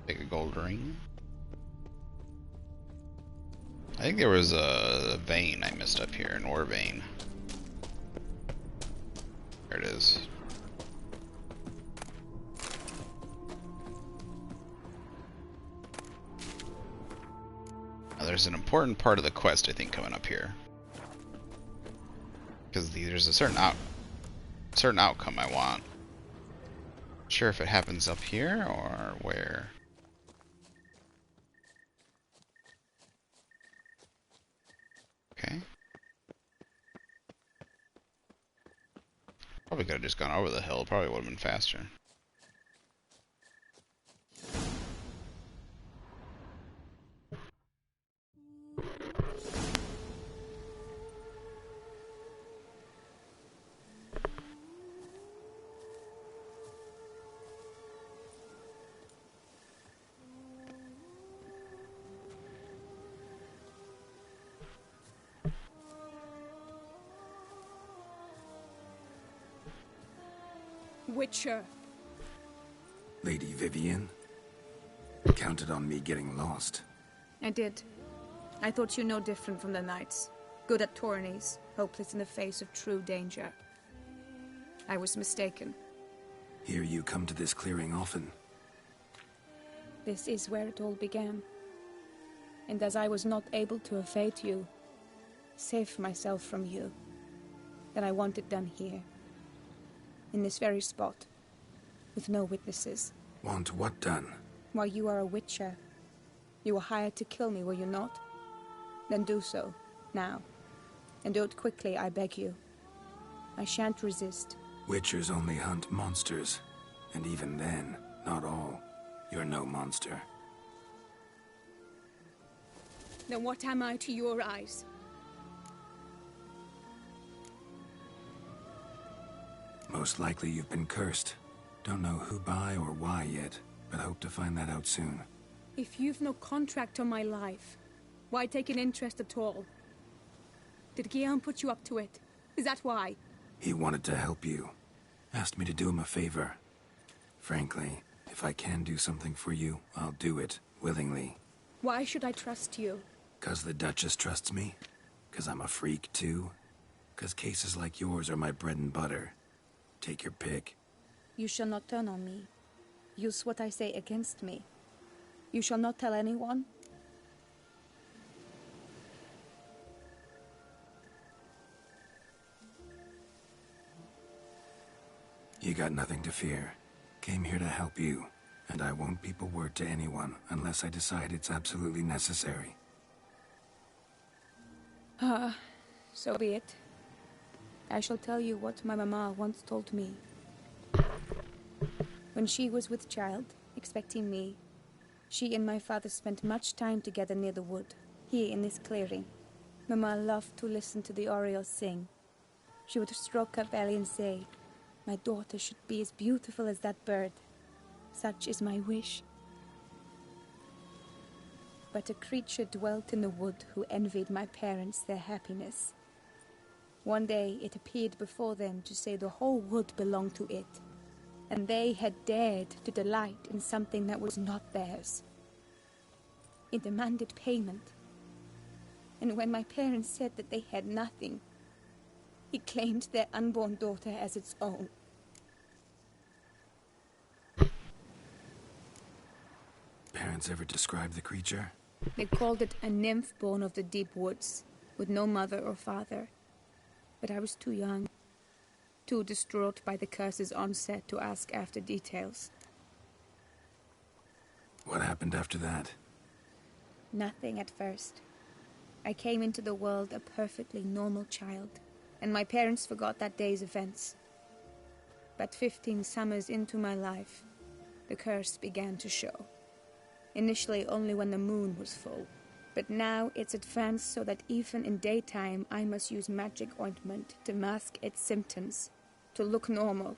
Take a gold ring. I think there was a vein I missed up here, an ore vein. There it is. Now there's an important part of the quest I think coming up here. Because there's a certain outcome I want. Sure if it happens up here or where. Okay. Probably could have just gone over the hill. Probably would have been faster. Witcher. Lady Vivienne? Counted on me getting lost. I did. I thought you no different from the knights. Good at tourneys, hopeless in the face of true danger. I was mistaken. Hear you come to this clearing often. This is where it all began. And as I was not able to evade you, save myself from you, then I want it done here. In this very spot, with no witnesses. Want what done? While you are a witcher. You were hired to kill me, were you not? Then do so, now. And do it quickly, I beg you. I shan't resist. Witchers only hunt monsters. And even then, not all. You're no monster. Then what am I to your eyes? Most likely you've been cursed. Don't know who by or why yet, but hope to find that out soon. If you've no contract on my life, why take an interest at all? Did Guillaume put you up to it? Is that why? He wanted to help you. Asked me to do him a favor. Frankly, if I can do something for you, I'll do it, willingly. Why should I trust you? 'Cause the Duchess trusts me? 'Cause I'm a freak, too? 'Cause cases like yours are my bread and butter? Take your pick. You shall not turn on me. Use what I say against me. You shall not tell anyone. You got nothing to fear. Came here to help you. And I won't beep a word to anyone unless I decide it's absolutely necessary. So be it. I shall tell you what my mama once told me. When she was with child, expecting me, she and my father spent much time together near the wood, here in this clearing. Mama loved to listen to the orioles sing. She would stroke her belly and say, "My daughter should be as beautiful as that bird. Such is my wish." But a creature dwelt in the wood who envied my parents their happiness. One day it appeared before them to say the whole wood belonged to it, and they had dared to delight in something that was not theirs. It demanded payment, and when my parents said that they had nothing, it claimed their unborn daughter as its own. Parents ever describe the creature? They called it a nymph born of the deep woods, with no mother or father. But I was too young, too distraught by the curse's onset to ask after details. What happened after that? Nothing at first. I came into the world a perfectly normal child, and my parents forgot that day's events. But 15 summers into my life, the curse began to show. Initially only when the moon was full, but now it's advanced so that even in daytime I must use magic ointment to mask its symptoms, to look normal.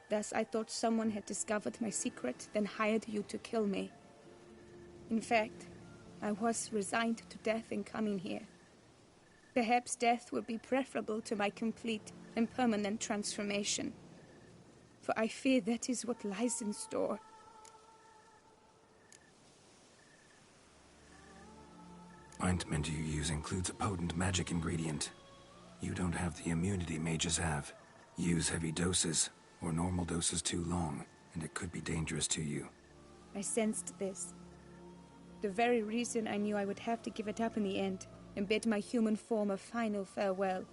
Thus I thought someone had discovered my secret, then hired you to kill me. In fact, I was resigned to death in coming here. Perhaps death would be preferable to my complete and permanent transformation, for I fear that is what lies in store. Ointment you use includes a potent magic ingredient. You don't have the immunity mages have. Use heavy doses, or normal doses too long, and it could be dangerous to you. I sensed this. The very reason I knew I would have to give it up in the end, and bid my human form a final farewell.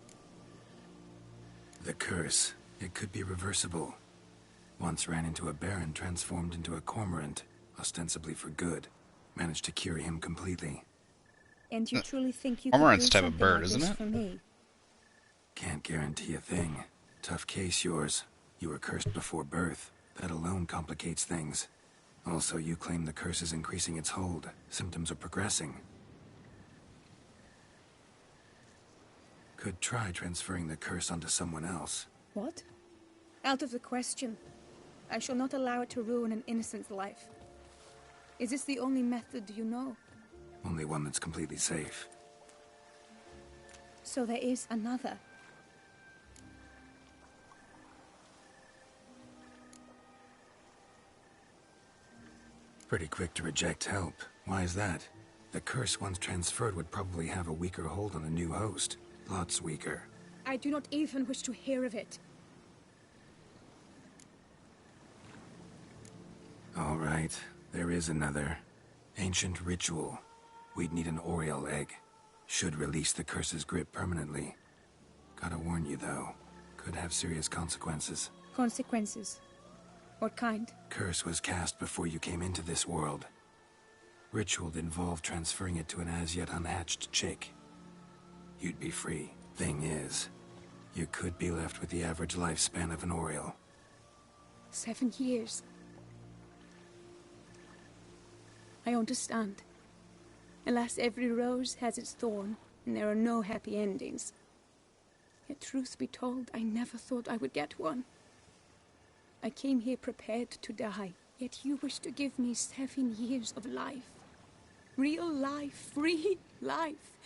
The curse, it could be reversible. Once ran into a baron transformed into a cormorant, ostensibly for good. Managed to cure him completely. And you truly think you could Cormorant's do type of something bird, like isn't this it? for me? Can't guarantee a thing. Tough case, yours. You were cursed before birth. That alone complicates things. Also, you claim the curse is increasing its hold. Symptoms are progressing. Could try transferring the curse onto someone else. What? Out of the question. I shall not allow it to ruin an innocent's life. Is this the only method you know? Only one that's completely safe. So there is another. Pretty quick to reject help. Why is that? The curse once transferred would probably have a weaker hold on a new host. Lots weaker. I do not even wish to hear of it. All right, there is another. Ancient ritual. We'd need an Oriole egg. Should release the curse's grip permanently. Gotta warn you though, could have serious consequences. Consequences? What kind? Curse was cast before you came into this world. Ritual involved transferring it to an as-yet unhatched chick. You'd be free. Thing is, you could be left with the average lifespan of an Oriole. 7 years. I understand. Alas, every rose has its thorn, and there are no happy endings. Yet truth be told, I never thought I would get one. I came here prepared to die, yet you wish to give me 7 years of life. Real life, free life.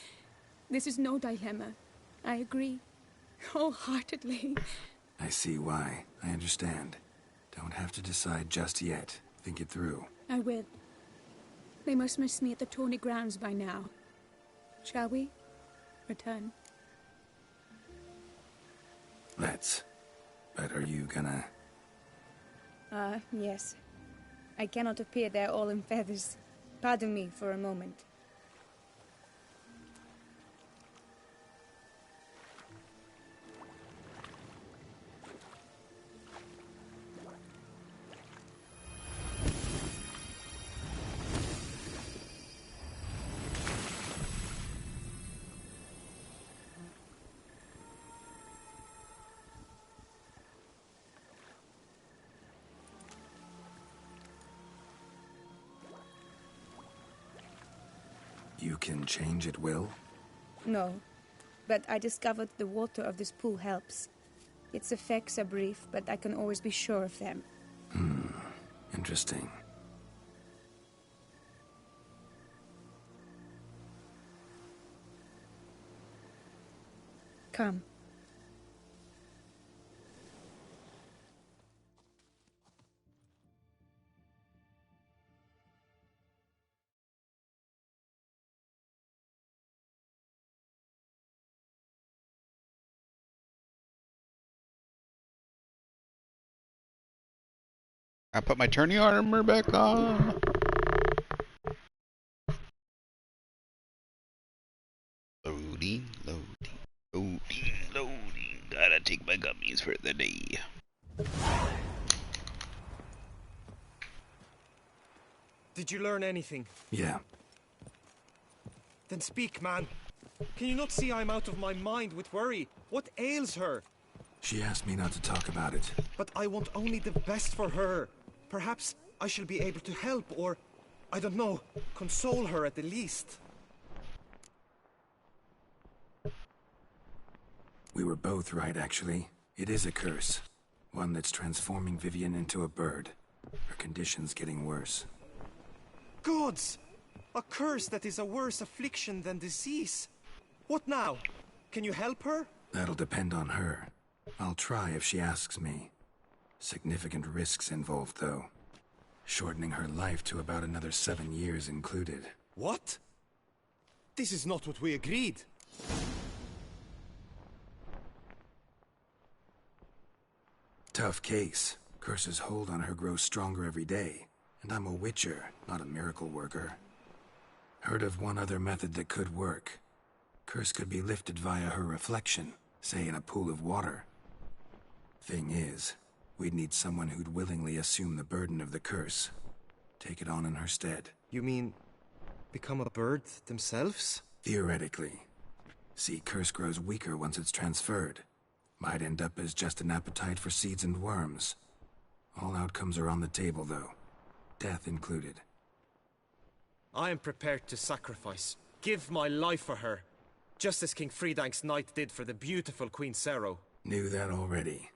This is no dilemma. I agree, wholeheartedly. I see why. I understand. Don't have to decide just yet. Think it through. I will. They must miss me at the Tawny Grounds by now. Shall we? Return. Let's. But are you gonna... Yes. I cannot appear there all in feathers. Pardon me for a moment. You can change at will? No, but I discovered the water of this pool helps. Its effects are brief, but I can always be sure of them. Interesting. Come. I put my tourney armor back on. Loading. Gotta take my gummies for the day. Did you learn anything? Yeah. Then speak, man. Can you not see I'm out of my mind with worry? What ails her? She asked me not to talk about it. But I want only the best for her. Perhaps I shall be able to help, or, I don't know, console her at the least. We were both right, actually. It is a curse. One that's transforming Vivian into a bird. Her condition's getting worse. Gods! A curse that is a worse affliction than disease. What now? Can you help her? That'll depend on her. I'll try if she asks me. Significant risks involved, though. Shortening her life to about another 7 years included. What? This is not what we agreed. Tough case. Curse's hold on her grows stronger every day. And I'm a witcher, not a miracle worker. Heard of one other method that could work. Curse could be lifted via her reflection, say in a pool of water. Thing is, we'd need someone who'd willingly assume the burden of the curse. Take it on in her stead. You mean, become a bird themselves? Theoretically. See, curse grows weaker once it's transferred. Might end up as just an appetite for seeds and worms. All outcomes are on the table, though. Death included. I am prepared to sacrifice. Give my life for her. Just as King Fridank's knight did for the beautiful Queen Sero. Knew that already.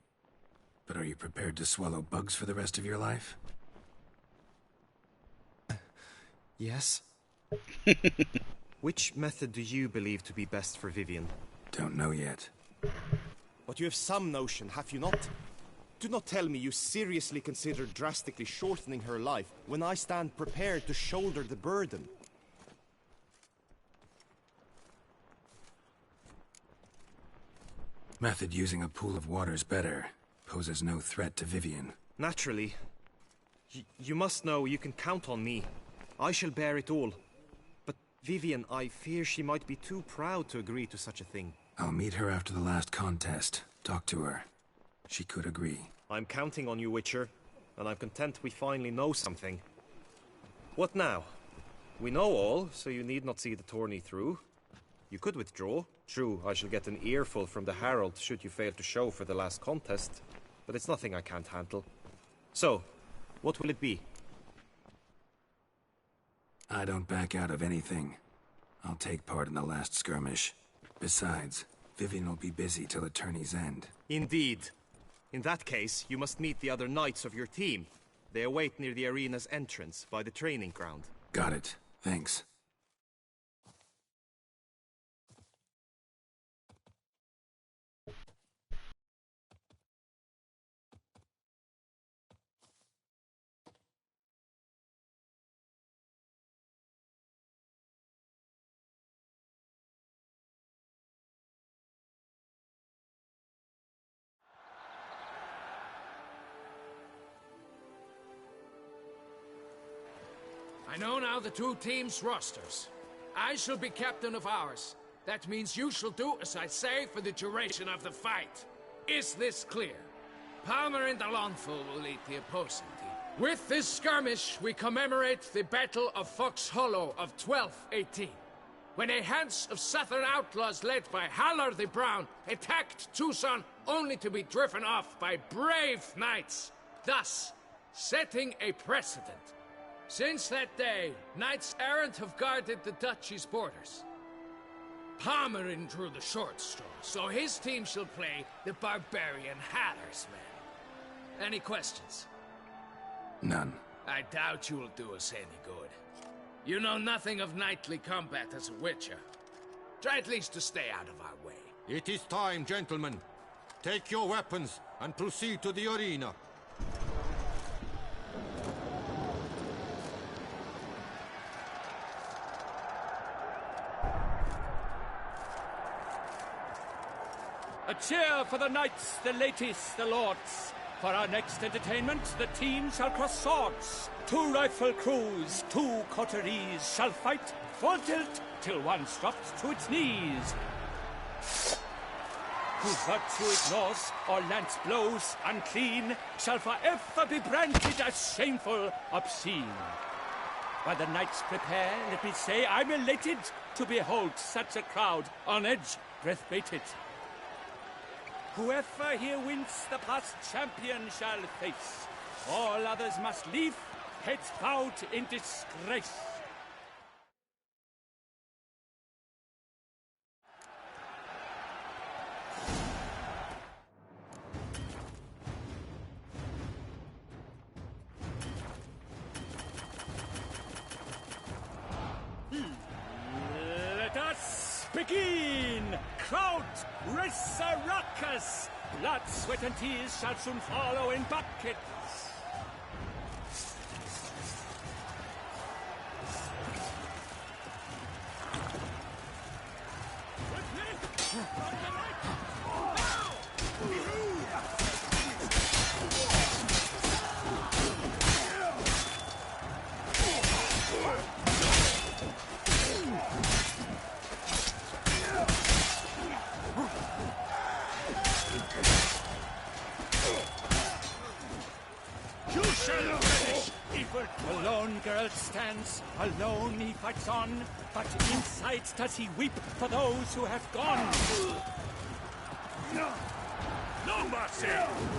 But are you prepared to swallow bugs for the rest of your life? Yes. Which method do you believe to be best for Vivian? Don't know yet. But you have some notion, have you not? Do not tell me you seriously consider drastically shortening her life when I stand prepared to shoulder the burden. Method using a pool of water's better. Poses no threat to Vivian. Naturally. You must know you can count on me. I shall bear it all. But Vivian, I fear she might be too proud to agree to such a thing. I'll meet her after the last contest. Talk to her. She could agree. I'm counting on you, Witcher. And I'm content we finally know something. What now? We know all, so you need not see the tourney through. You could withdraw. True, I shall get an earful from the Herald should you fail to show for the last contest. But it's nothing I can't handle. So, what will it be? I don't back out of anything. I'll take part in the last skirmish. Besides, Vivian will be busy till the tourney's end. Indeed. In that case, you must meet the other knights of your team. They await near the arena's entrance, by the training ground. Got it. Thanks. I know now the two teams' rosters. I shall be captain of ours. That means you shall do as I say for the duration of the fight. Is this clear? Palmer and Alonso will lead the opposing team. With this skirmish, we commemorate the Battle of Fox Hollow of 1218, when a Hans of Southern outlaws led by Haller the Brown attacked Toussaint only to be driven off by brave knights, thus setting a precedent. Since that day, knights errant have guarded the duchy's borders. Palmerin drew the short straw, so his team shall play the barbarian Hatter's men. Any questions? None. I doubt you will do us any good. You know nothing of knightly combat as a witcher. Try at least to stay out of our way. It is time, gentlemen. Take your weapons and proceed to the arena. A cheer for the knights, the ladies, the lords. For our next entertainment, the team shall cross swords. 2 rifle crews, 2 coteries shall fight full tilt till one drops to its knees. Who virtue ignores or lance blows unclean shall forever be branded as shameful, obscene. While the knights prepare, let me say I'm elated to behold such a crowd on edge, breath baited. Whoever here wins the past champion shall face. All others must leave, heads bowed in disgrace. Let us begin! Crowd, race a ruckus! Blood, sweat, and tears shall soon follow in buckets. Alone girl stands, alone he fights on, but inside does he weep for those who have gone. No! No mercy!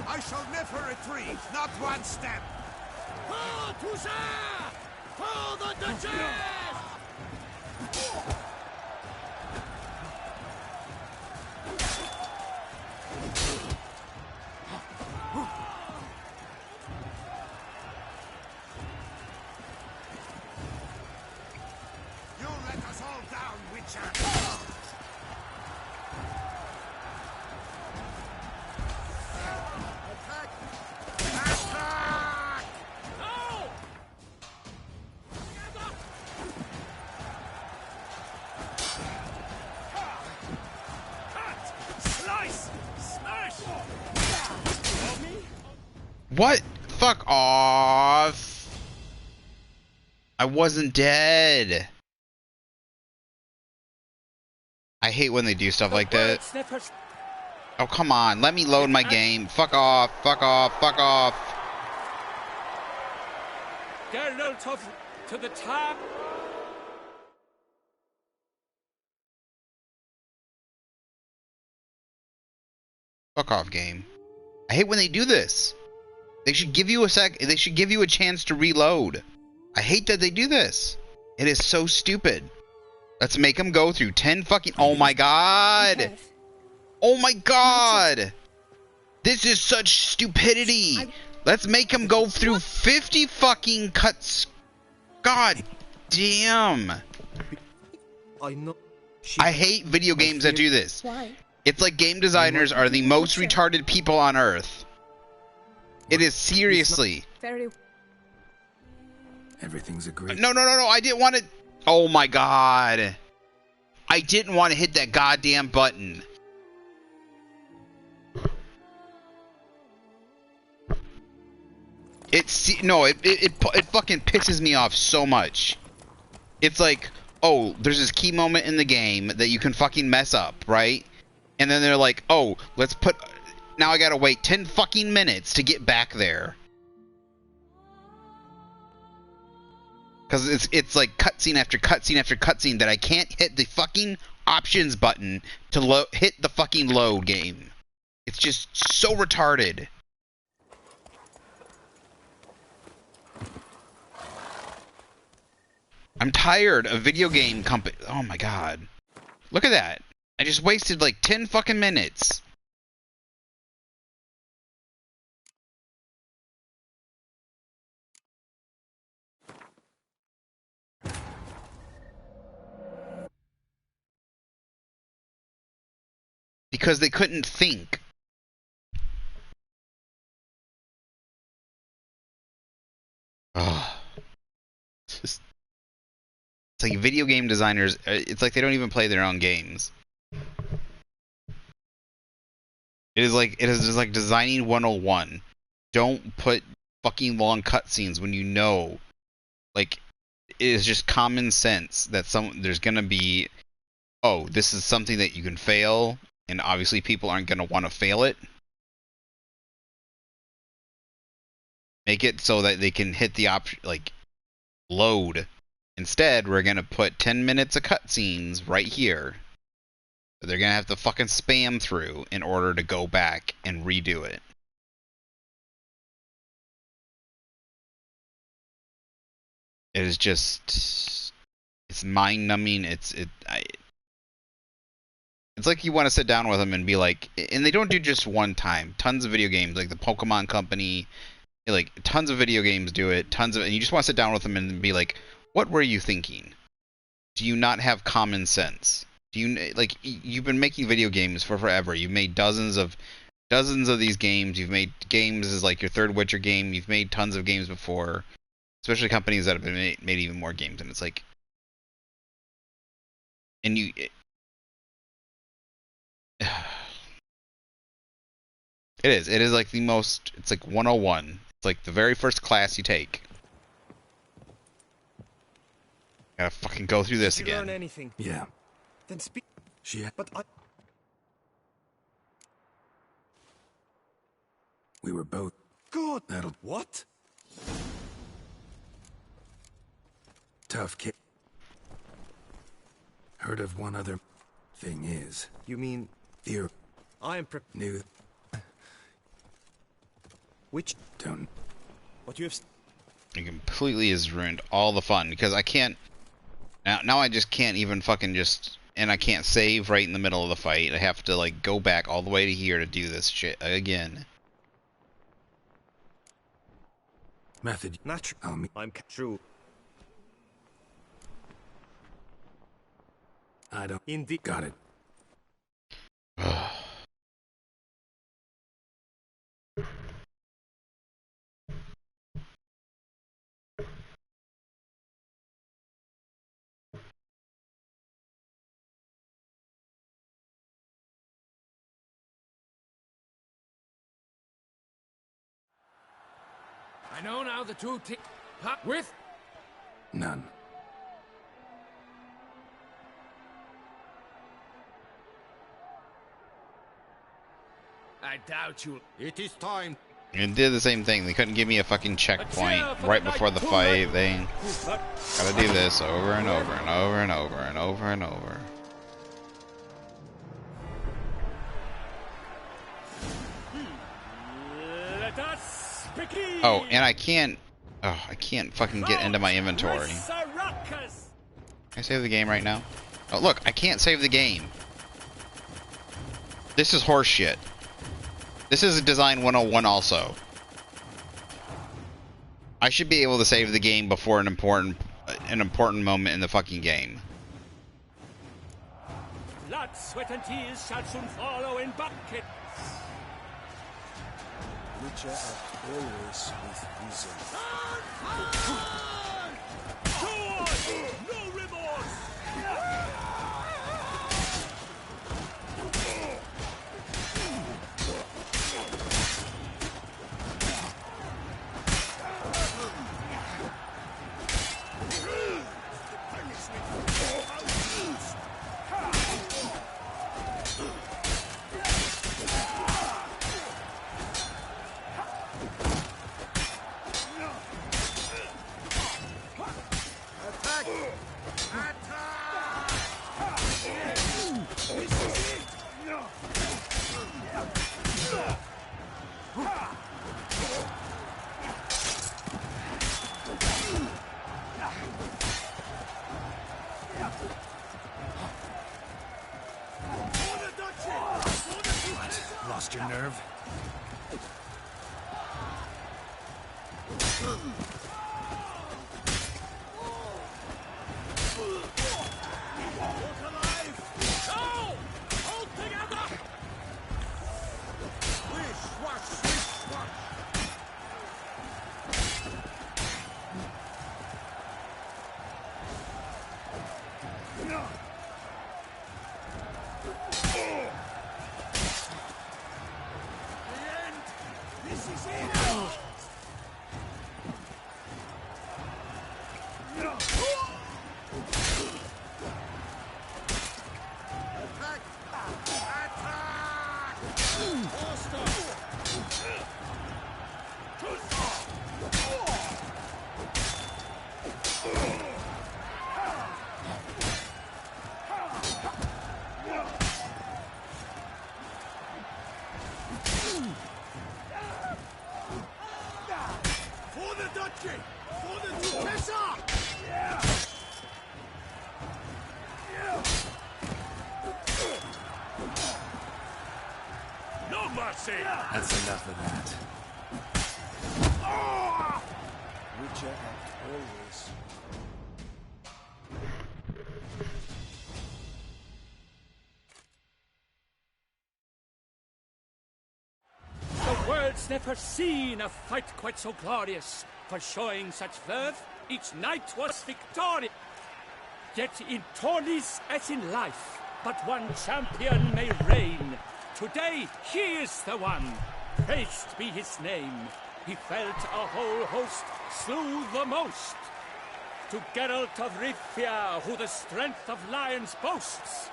I shall never retreat, not one step! For Toussaint! For the Duchess! What? Fuck off. I wasn't dead. I hate when they do stuff like that. Oh, come on. Let me load my game. Fuck off. Fuck off. Fuck off. Geralt to the top. Fuck off, game. I hate when they do this. They should give you they should give you a chance to reload. I hate that they do this. It is so stupid. Let's make them go through 10 fucking... Oh my god! Oh my god! This is such stupidity! Let's make them go through 50 fucking cuts. God damn. I hate video games that do this. Why? It's like game designers are the most retarded people on earth. It is seriously. Everything's agreed. No, I didn't want to... Oh my god. I didn't want to hit that goddamn button. It fucking pisses me off so much. It's like, oh, there's this key moment in the game that you can fucking mess up, right? And then they're like, oh, let's put... Now I gotta wait 10 fucking minutes to get back there. Because it's like cutscene after cutscene after cutscene that I can't hit the fucking options button to hit the fucking load game. It's just so retarded. I'm tired of video game company. Oh my god. Look at that. I just wasted like 10 fucking minutes. Because they couldn't think. Oh. It's like video game designers, it's like they don't even play their own games. It is just like designing 101. Don't put fucking long cutscenes when you know, like, it is just common sense that there's gonna be, oh, this is something that you can fail, and obviously people aren't gonna want to fail it. Make it so that they can hit the option, like, load. Instead, we're gonna put 10 minutes of cutscenes right here that they're gonna have to fucking spam through in order to go back and redo it. It is just, it's mind-numbing. It's like you want to sit down with them and be like, and they don't do just one time. Tons of video games, like the Pokemon Company, like tons of video games do it. And you just want to sit down with them and be like, what were you thinking? Do you not have common sense? Do you, like, you've been making video games for forever. You've made dozens of these games. You've made games as like your third Witcher game. You've made tons of games before, especially companies that have been made even more games. And it's like, and you, it is like the most, it's like 101. It's like the very first class you take. Gotta fucking go through this again. Learn anything? Yeah. Then speak. She. But I. We were both. Good. That'll. What? Tough kid. Heard of one other. Thing is. You mean. The. I am New. Which. Don't. What you have. It completely has ruined all the fun because I can't. Now I just can't even fucking just, and I can't save right in the middle of the fight. I have to like go back all the way to here to do this shit again. Method. Natural. I'm true. I don't. Indeed. Got it. I know now the two with None. I doubt you. It is time. And did the same thing. They couldn't give me a fucking checkpoint right before the fight. They gotta do this over and over and over and over and over and over. Let us begin. Oh, and I can't fucking get into my inventory. Can I save the game right now? Oh, look, I can't save the game. This is horseshit. This is a Design 101 also. I should be able to save the game before an important moment in the fucking game. Blood, sweat, and tears shall soon follow in buckets. Witcher act always with reason. No remorse! Lost your nerve? That's enough of that. Witcher act always. The world's never seen a fight quite so glorious. For showing such verve, each knight was victorious. Yet in tourneys as in life, but one champion may reign. Today, he is the one. Praised be his name. He felt a whole host, slew the most. To Geralt of Rivia, who the strength of lions boasts.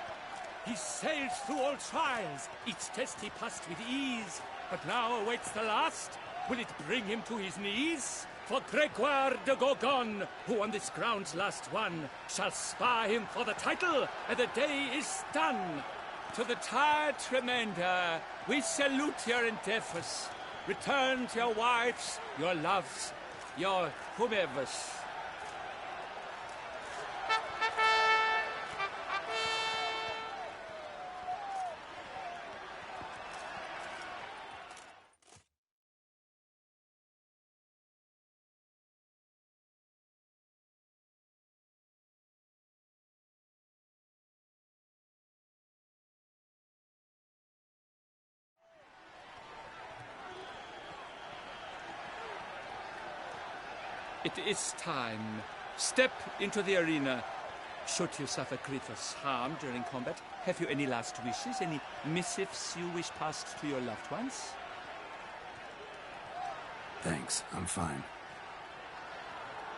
He sailed through all trials, each test he passed with ease. But now awaits the last. Will it bring him to his knees? For Gregoire de Gorgon, who on this ground's last won, shall spar him for the title, and the day is done. To the tired remainder, we salute your endeavors. Return to your wives, your loves, your whomevers. It is time. Step into the arena. Should you suffer grievous harm during combat, have you any last wishes, any missives you wish passed to your loved ones? Thanks, I'm fine.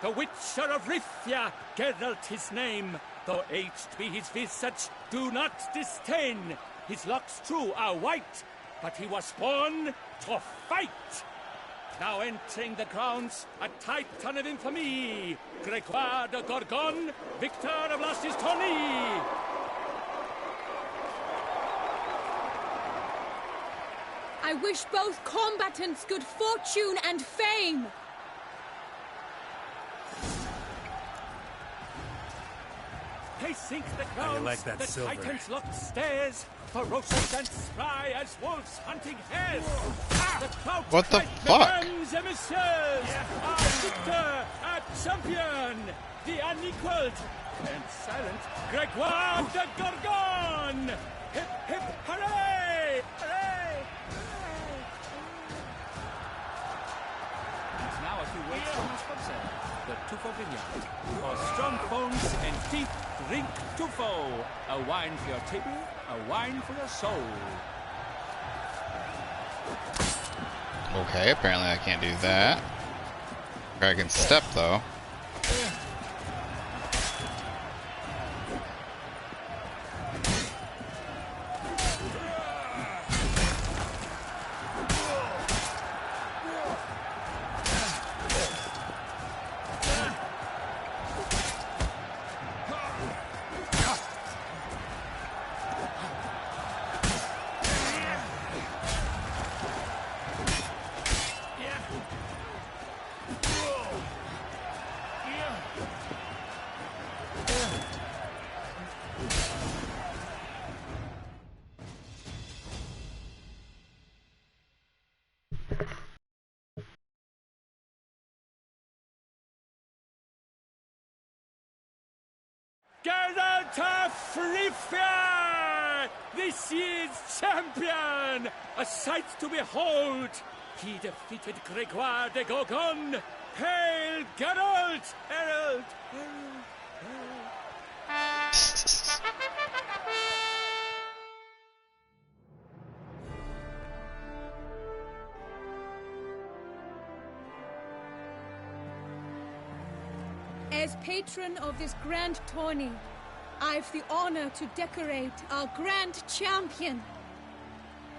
The Witcher of Rivia, Geralt his name. Though aged be his visage, do not disdain. His locks true are white, but he was born to fight. Now entering the grounds, a titan of infamy, Gregoire de Gorgon, victor of last his tourney. I wish both combatants good fortune and fame. They sink the grounds, like that the silver? titans locked stairs, ferocious and spry as wolves hunting hares. The crowd What the cried, fuck? "Mesdames et messieurs, our victor, our champion, the unequaled and silent Gregoire de Gorgon! Hip, hip, hooray! Hooray! And now a few words from our sponsor, the Toussaint Vineyard. For strong bones and teeth, drink Toussaint. A wine for your table, a wine for your soul. Okay, apparently I can't do that. I can step though. Frifia! This year's champion! A sight to behold! He defeated Gregoire de Gorgon! Hail Geralt! Herald! Herald! As patron of this grand tourney, I've the honor to decorate our grand champion.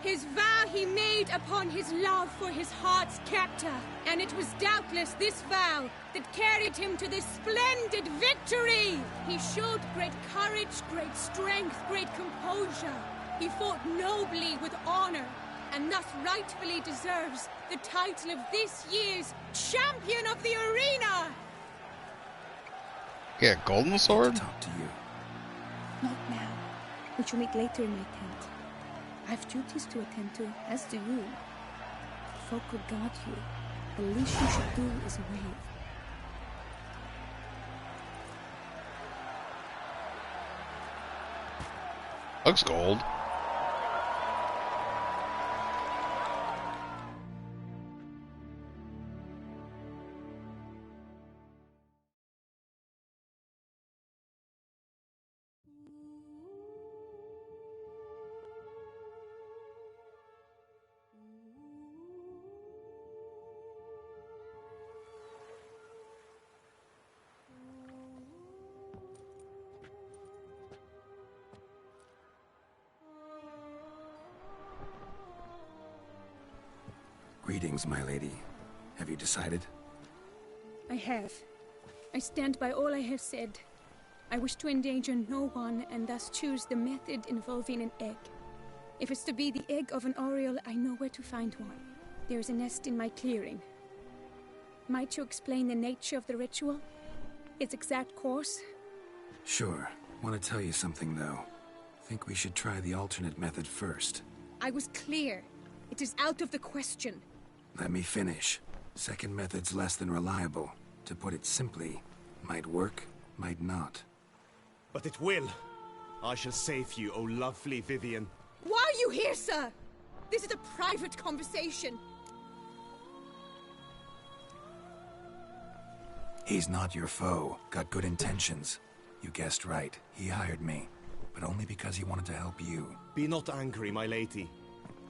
His vow he made upon his love for his heart's captor, and it was doubtless this vow that carried him to this splendid victory. He showed great courage, great strength, great composure. He fought nobly with honor, and thus rightfully deserves the title of this year's Champion of the Arena. Yeah, golden sword? Talk to you. Not now. We shall meet later in my tent. I've duties to attend to, as do you. Folk could guard you. The least you should do is wave. Looks gold. Greetings, my lady. Have you decided? I have. I stand by all I have said. I wish to endanger no one, and thus choose the method involving an egg. If it's to be the egg of an oriole, I know where to find one. There is a nest in my clearing. Might you explain the nature of the ritual? Its exact course? Sure. Want to tell you something, though. Think we should try the alternate method first. I was clear. It is out of the question. Let me finish. Second method's less than reliable. To put it simply, might work, might not. But it will. I shall save you, O lovely Vivian. Why are you here, sir? This is a private conversation. He's not your foe. Got good intentions. You guessed right. He hired me. But only because he wanted to help you. Be not angry, my lady.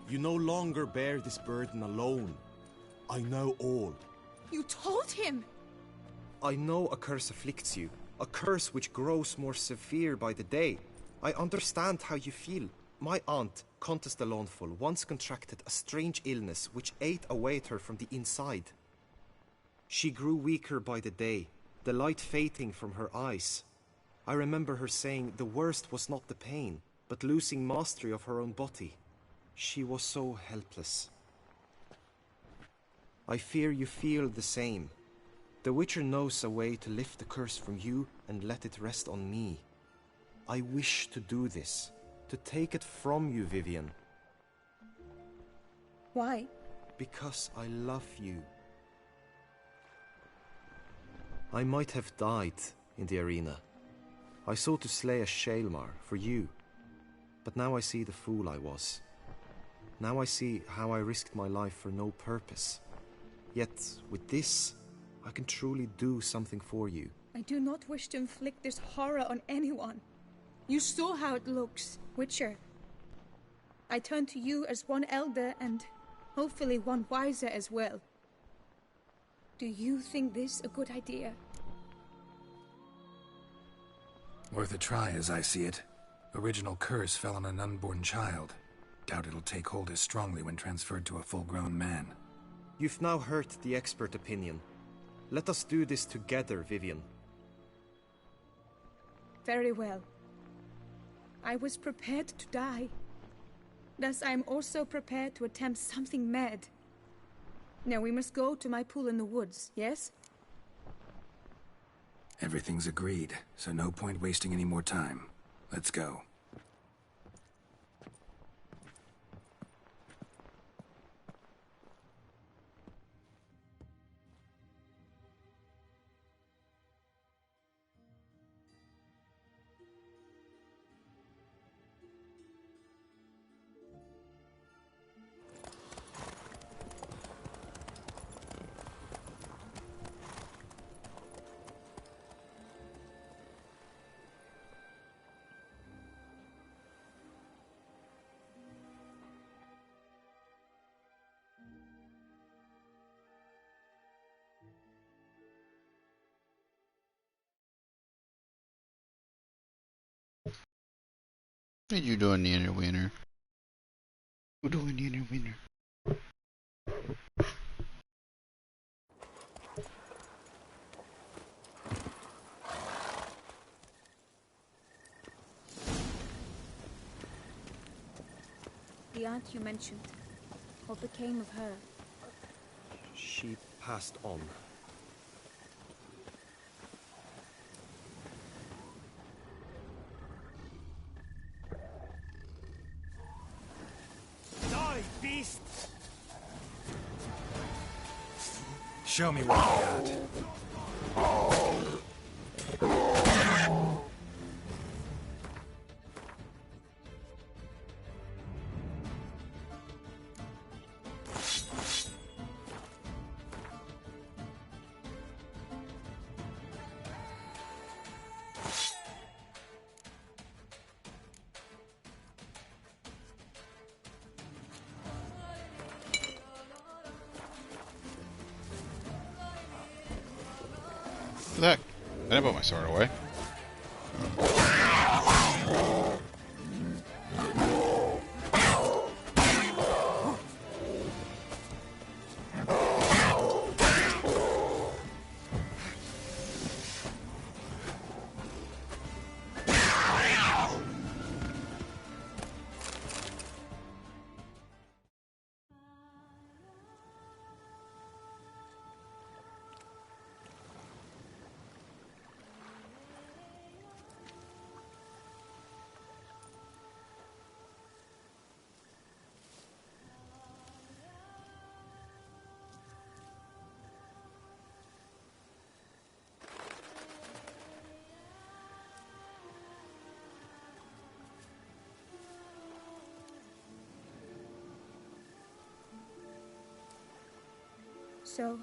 You no longer bear this burden alone. I know all. You told him? I know a curse afflicts you. A curse which grows more severe by the day. I understand how you feel. My aunt, Countess de Lawnful, once contracted a strange illness which ate away at her from the inside. She grew weaker by the day, the light fading from her eyes. I remember her saying the worst was not the pain, but losing mastery of her own body. She was so helpless. I fear you feel the same. The Witcher knows a way to lift the curse from you and let it rest on me. I wish to do this, to take it from you, Vivian. Why? Because I love you. I might have died in the arena. I sought to slay a Shaelmar for you. But now I see the fool I was. Now I see how I risked my life for no purpose. Yet, with this, I can truly do something for you. I do not wish to inflict this horror on anyone. You saw how it looks, Witcher. I turn to you as one elder and hopefully one wiser as well. Do you think this a good idea? Worth a try, as I see it. Original curse fell on an unborn child. Doubt it'll take hold as strongly when transferred to a full-grown man. You've now heard the expert opinion. Let us do this together, Vivian. Very well. I was prepared to die. Thus I am also prepared to attempt something mad. Now we must go to my pool in the woods, yes? Everything's agreed, so no point wasting any more time. Let's go. What you doing, the inner winner? You doing, the inner winner? The aunt you mentioned. What became of her? She passed on. Die, beast! Show me what you got. Look, I didn't put my sword away. So,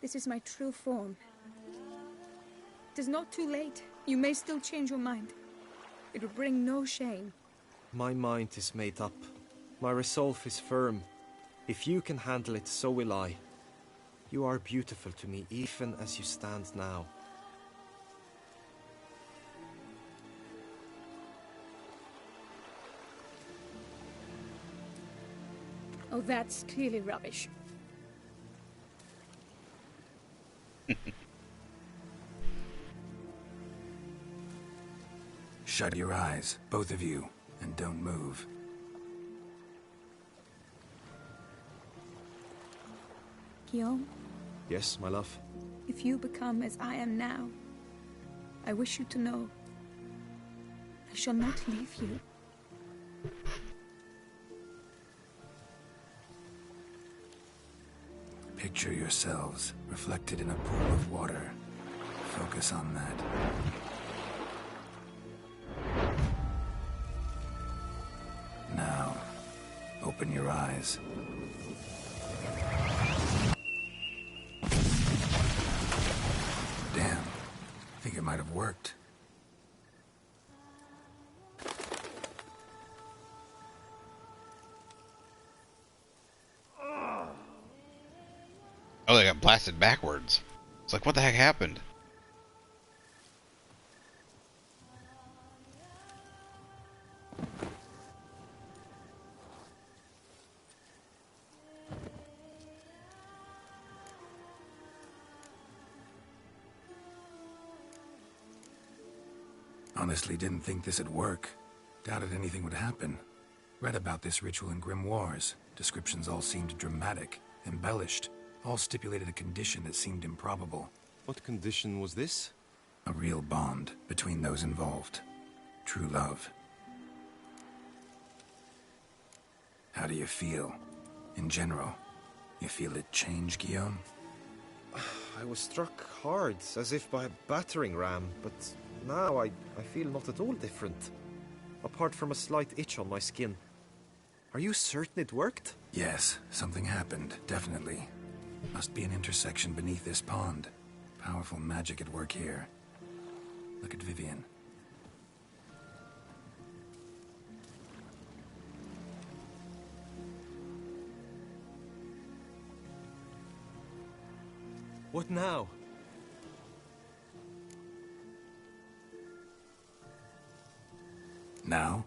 this is my true form. It is not too late. You may still change your mind. It will bring no shame. My mind is made up. My resolve is firm. If you can handle it, so will I. You are beautiful to me, even as you stand now. Oh, that's clearly rubbish. Shut your eyes, both of you, and don't move. Guillaume, Yes, my love? if you become as I am now, I wish you to know I shall not leave you. Picture yourselves reflected in a pool of water. Focus on that. Now, open your eyes. Damn. I think it might have worked. Oh, they got blasted backwards. It's like, what the heck happened? Honestly didn't think this'd work. Doubted anything would happen. Read about this ritual in grimoires. Descriptions all seemed dramatic, embellished. All stipulated a condition that seemed improbable. What condition was this? A real bond between those involved. True love. How do you feel? In general, you feel it change, Guillaume? I was struck hard, as if by a battering ram, but now I feel not at all different. Apart from a slight itch on my skin. Are you certain it worked? Yes, something happened, definitely. Must be an intersection beneath this pond. Powerful magic at work here. Look at Vivian. What now? Now?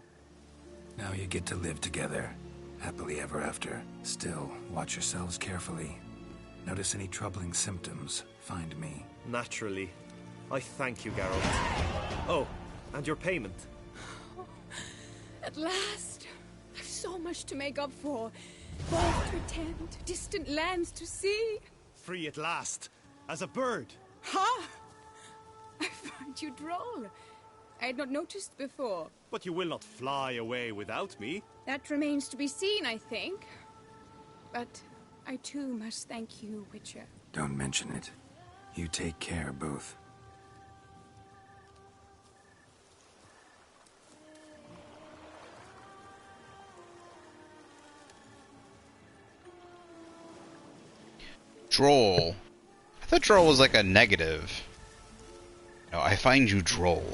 Now you get to live together, happily ever after. Still, watch yourselves carefully. Notice any troubling symptoms, find me. Naturally. I thank you, Geralt. Oh, and your payment. At last! I've so much to make up for. Both to attend, distant lands to see. Free at last, as a bird. Ha! I find you droll. I had not noticed before. But you will not fly away without me. That remains to be seen, I think. But I too must thank you, Witcher. Don't mention it. You take care, both. Droll. I thought droll was like a negative. No, I find you droll.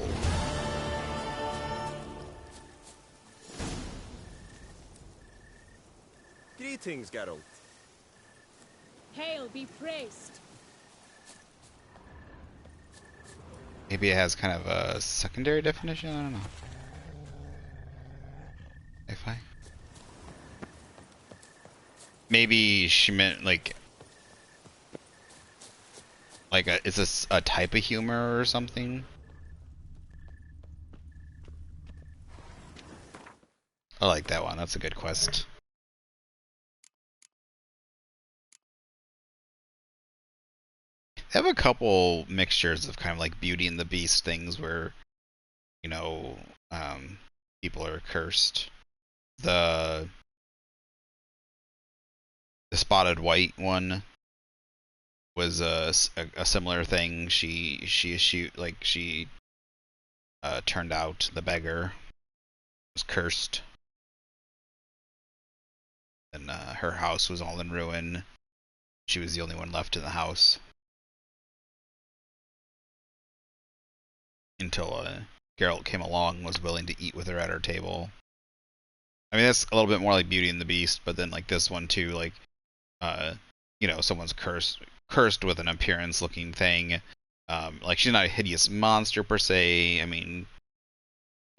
Greetings, Geralt. Hail be praised. Maybe it has kind of a secondary definition? I don't know. If I... Maybe she meant like it's a type of humor or something. I like that one. That's a good quest. They have a couple mixtures of kind of like Beauty and the Beast things where, you know, people are cursed. The spotted white one was a similar thing. She turned out the beggar was cursed, and her house was all in ruin. She was the only one left in the house until Geralt came along and was willing to eat with her at her table. I mean, that's a little bit more like Beauty and the Beast, but then like this one too, like you know, someone's cursed with an appearance looking thing. Like she's not a hideous monster per se. I mean,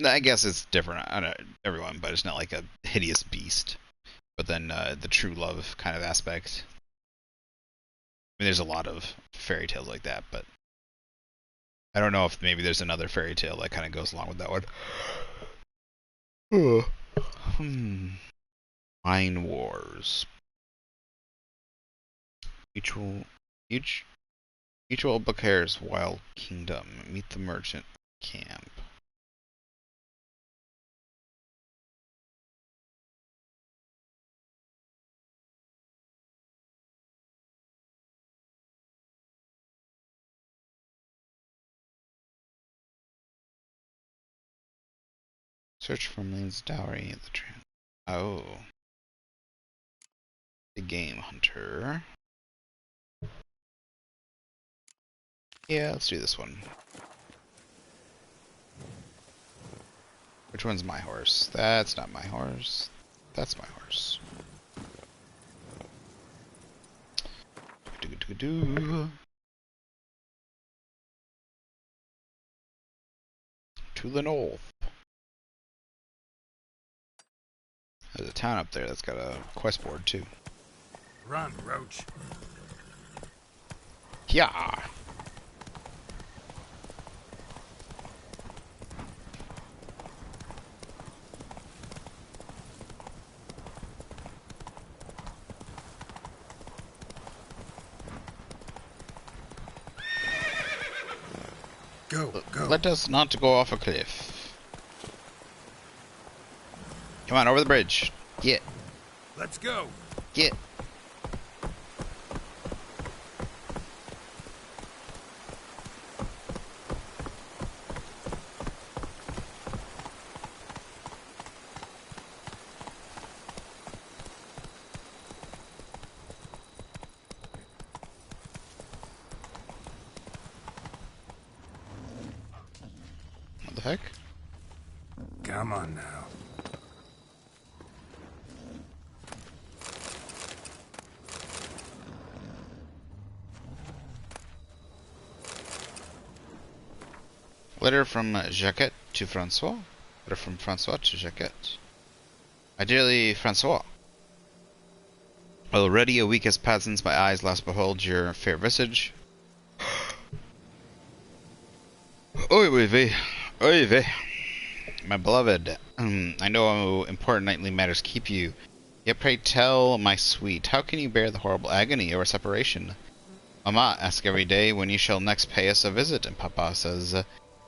I guess it's different on everyone, but it's not like a hideous beast. But then the true love kind of aspect. I mean, there's a lot of fairy tales like that, but I don't know if maybe there's another fairy tale that kind of goes along with that one. Mine Wars. Mutual Bacair's Wild Kingdom. Meet the merchant camp. Search for Moon's dowry at the train. Oh. The game hunter. Yeah, let's do this one. Which one's my horse? That's not my horse. That's my horse. To the north. There's a town up there that's got a quest board too. Run, Roach. Yeah. Go. Let us not go off a cliff. Come on, over the bridge. Get. Let's go. Get. What the heck? Come on now. Letter from Jacquette to Francois. Letter from Francois to Jacquette. My dearly Francois, already a week has passed since my eyes last beheld your fair visage. Oy vey, oy vey. My beloved, I know how important knightly matters keep you. Yet pray tell, my sweet, how can you bear the horrible agony of our separation? Mamma asks every day when you shall next pay us a visit, and Papa says,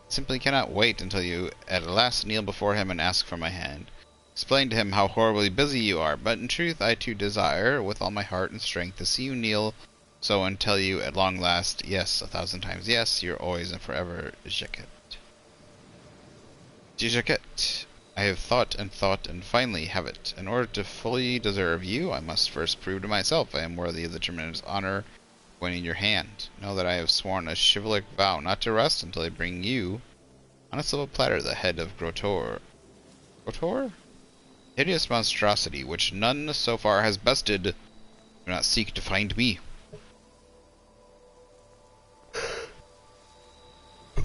simply cannot wait until you at last kneel before him and ask for my hand. Explain to him how horribly busy you are, but in truth I too desire, with all my heart and strength, to see you kneel so and tell you at long last, yes, 1,000 times yes, you're always and forever, Jacquette. Dear Jacquette, I have thought and finally have it. In order to fully deserve you, I must first prove to myself I am worthy of the tremendous honor of winning your hand. Know that I have sworn a chivalric vow not to rest until I bring you, on a silver platter, the head of Grotor. Grotor? Hideous monstrosity, which none so far has bested. Do not seek to find me.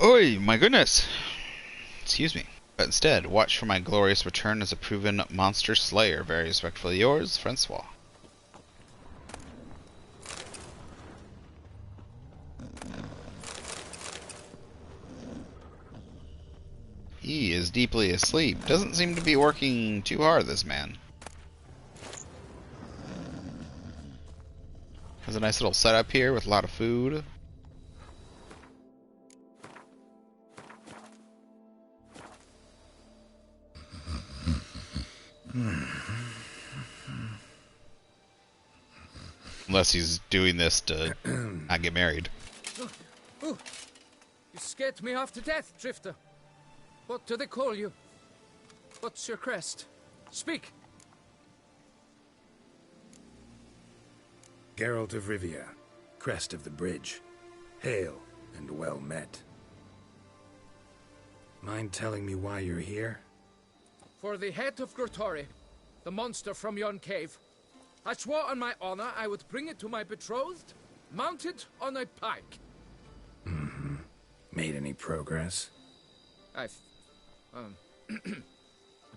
Oi, my goodness! Excuse me. But instead, watch for my glorious return as a proven monster slayer. Very respectfully yours, Francois. He is deeply asleep. Doesn't seem to be working too hard, this man. Has a nice little setup here with a lot of food. Unless he's doing this to not get married. Ooh. You scared me half to death, Drifter. What do they call you? What's your crest? Speak! Geralt of Rivia, crest of the bridge. Hail and well met. Mind telling me why you're here? For the head of Grotori, the monster from yon cave. I swore on my honor I would bring it to my betrothed, mounted on a pike. Mm-hmm. Made any progress? I've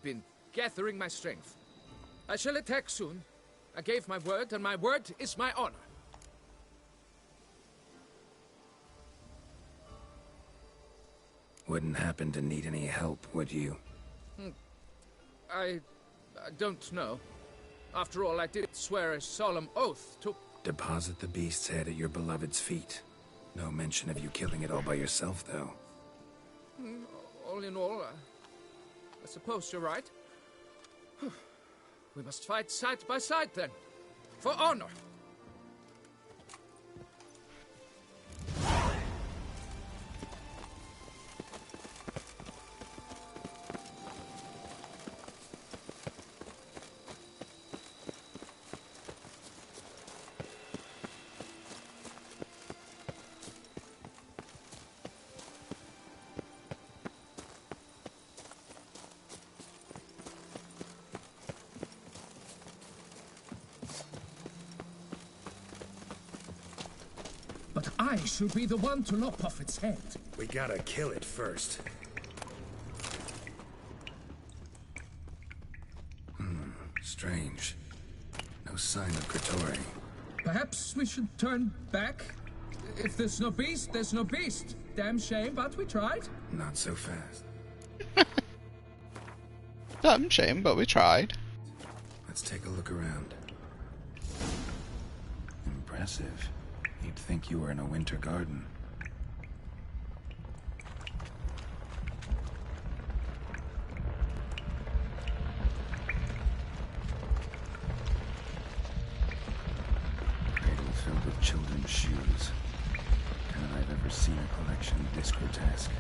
been gathering my strength. I shall attack soon. I gave my word, and my word is my honor. Wouldn't happen to need any help, would you? I don't know. After all, I did swear a solemn oath to... Deposit the beast's head at your beloved's feet. No mention of you killing it all by yourself, though. All in all, I suppose you're right. We must fight side by side, then. For honor. But I should be the one to lop off its head. We gotta kill it first. Strange. No sign of Grotori. Perhaps we should turn back? If there's no beast, there's no beast. Damn shame, but we tried. Not so fast. Damn shame, but we tried. Let's take a look around. Impressive. You'd think you were in a winter garden. Cradle filled with children's shoes. Kind of I've ever seen a collection this grotesque.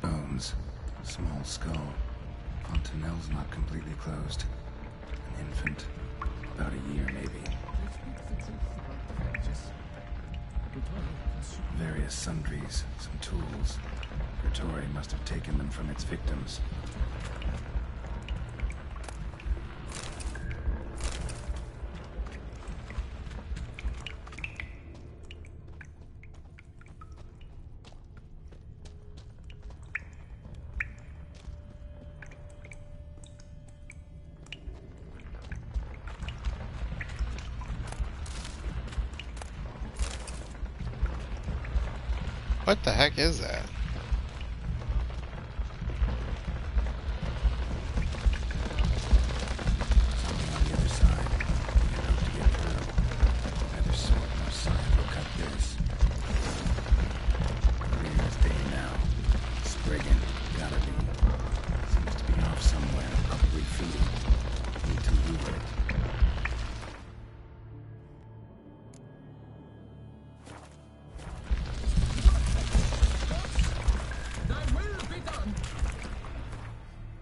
Bones. Small skull. Fontanelle's not completely closed. An infant. About a year, maybe. Various sundries, some tools. Grotori must have taken them from its victims. What the heck is that?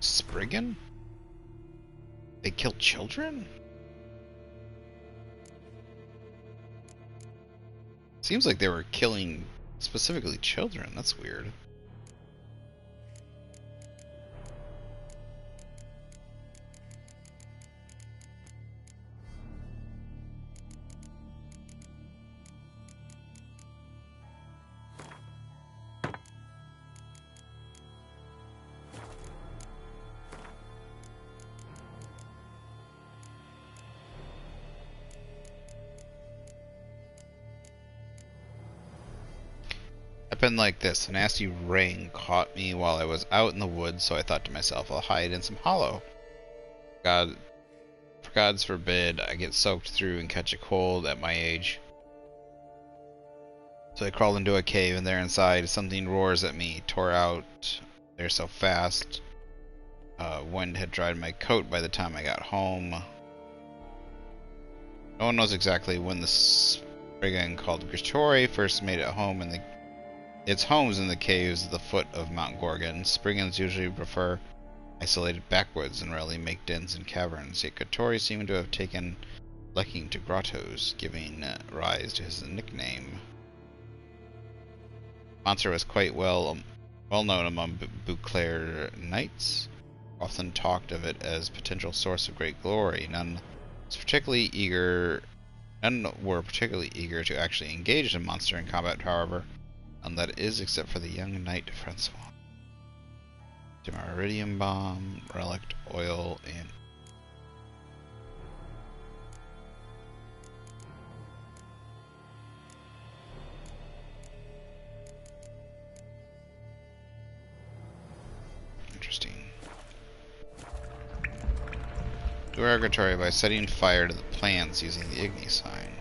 Spriggan? They killed children? Seems like they were killing specifically children. That's weird. Happened like this. A nasty rain caught me while I was out in the woods, so I thought to myself, I'll hide in some hollow. For God's forbid I get soaked through and catch a cold at my age. So I crawled into a cave, and there inside something roars at me, tore out there so fast. Wind had dried my coat by the time I got home. No one knows exactly when the Spriggan called Gritori first made it home in the its homes in the caves at the foot of Mount Gorgon. Spriggans usually prefer isolated backwoods and rarely make dens in caverns, yet Gritori seemed to have taken liking to grottos, giving rise to his nickname. Monster was quite well known among Beauclair knights, often talked of it as potential source of great glory. None were particularly eager to actually engage the monster in combat, however, and that is except for the young knight Francois. Demaridium bomb, relic, oil, and interesting. Lure Gritori by setting fire to the plants using the Igni sign.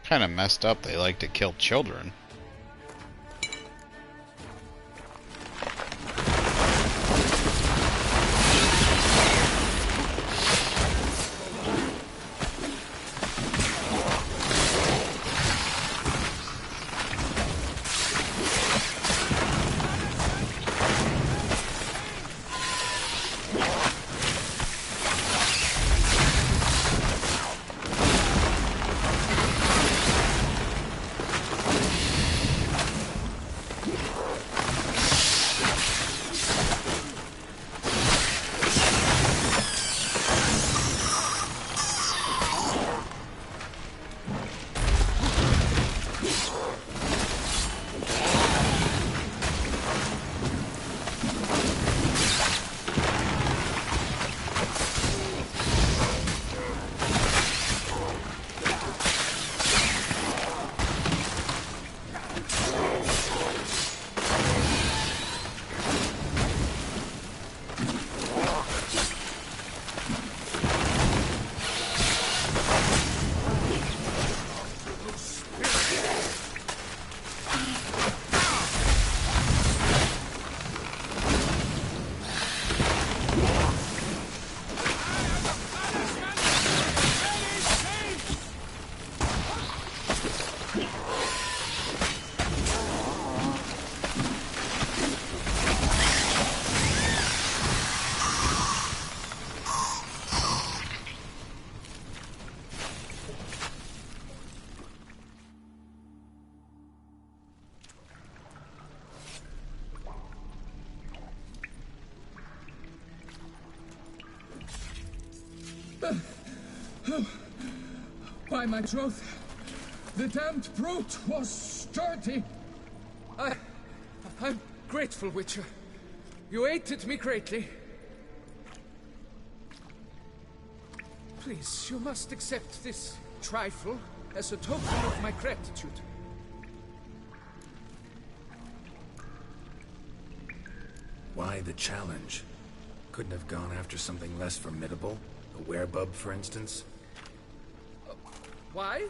Kind of messed up. They like to kill children. By my troth, the damned brute was sturdy. I'm grateful, Witcher. You aided me greatly. Please, you must accept this trifle as a token of my gratitude. Why the challenge? Couldn't have gone after something less formidable? A werebub, for instance? Why?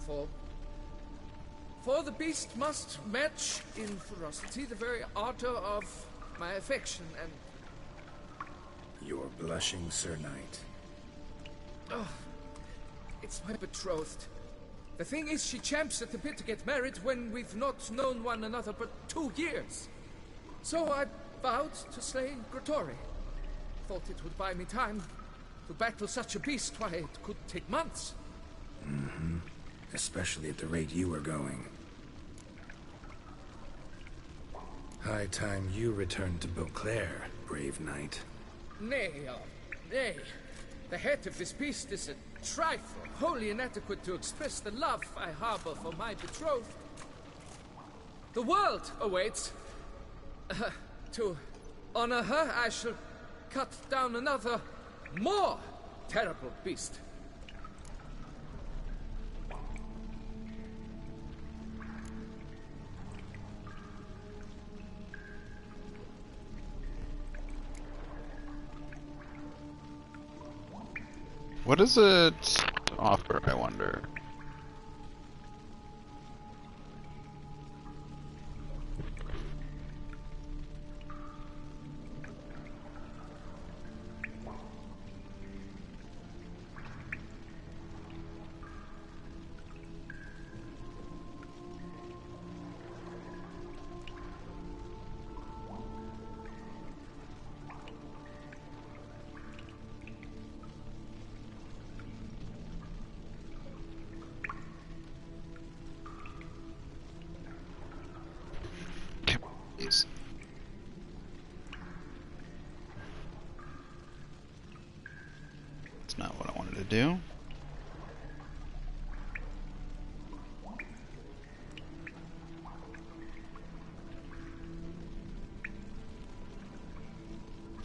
For the beast must match in ferocity the very ardor of my affection, and... You're blushing, Sir Knight. Oh, it's my betrothed. The thing is, she champs at the bit to get married when we've not known one another but 2 years. So I vowed to slay Gregoire. Thought it would buy me time to battle such a beast. Why, it could take months. Mm-hmm. Especially at the rate you were going. High time you returned to Beauclair, brave knight. Nay, nay. The head of this beast is a trifle, wholly inadequate to express the love I harbor for my betrothed. The world awaits. To honor her, I shall cut down another, more terrible beast. What does it offer, I wonder? That's not what I wanted to do.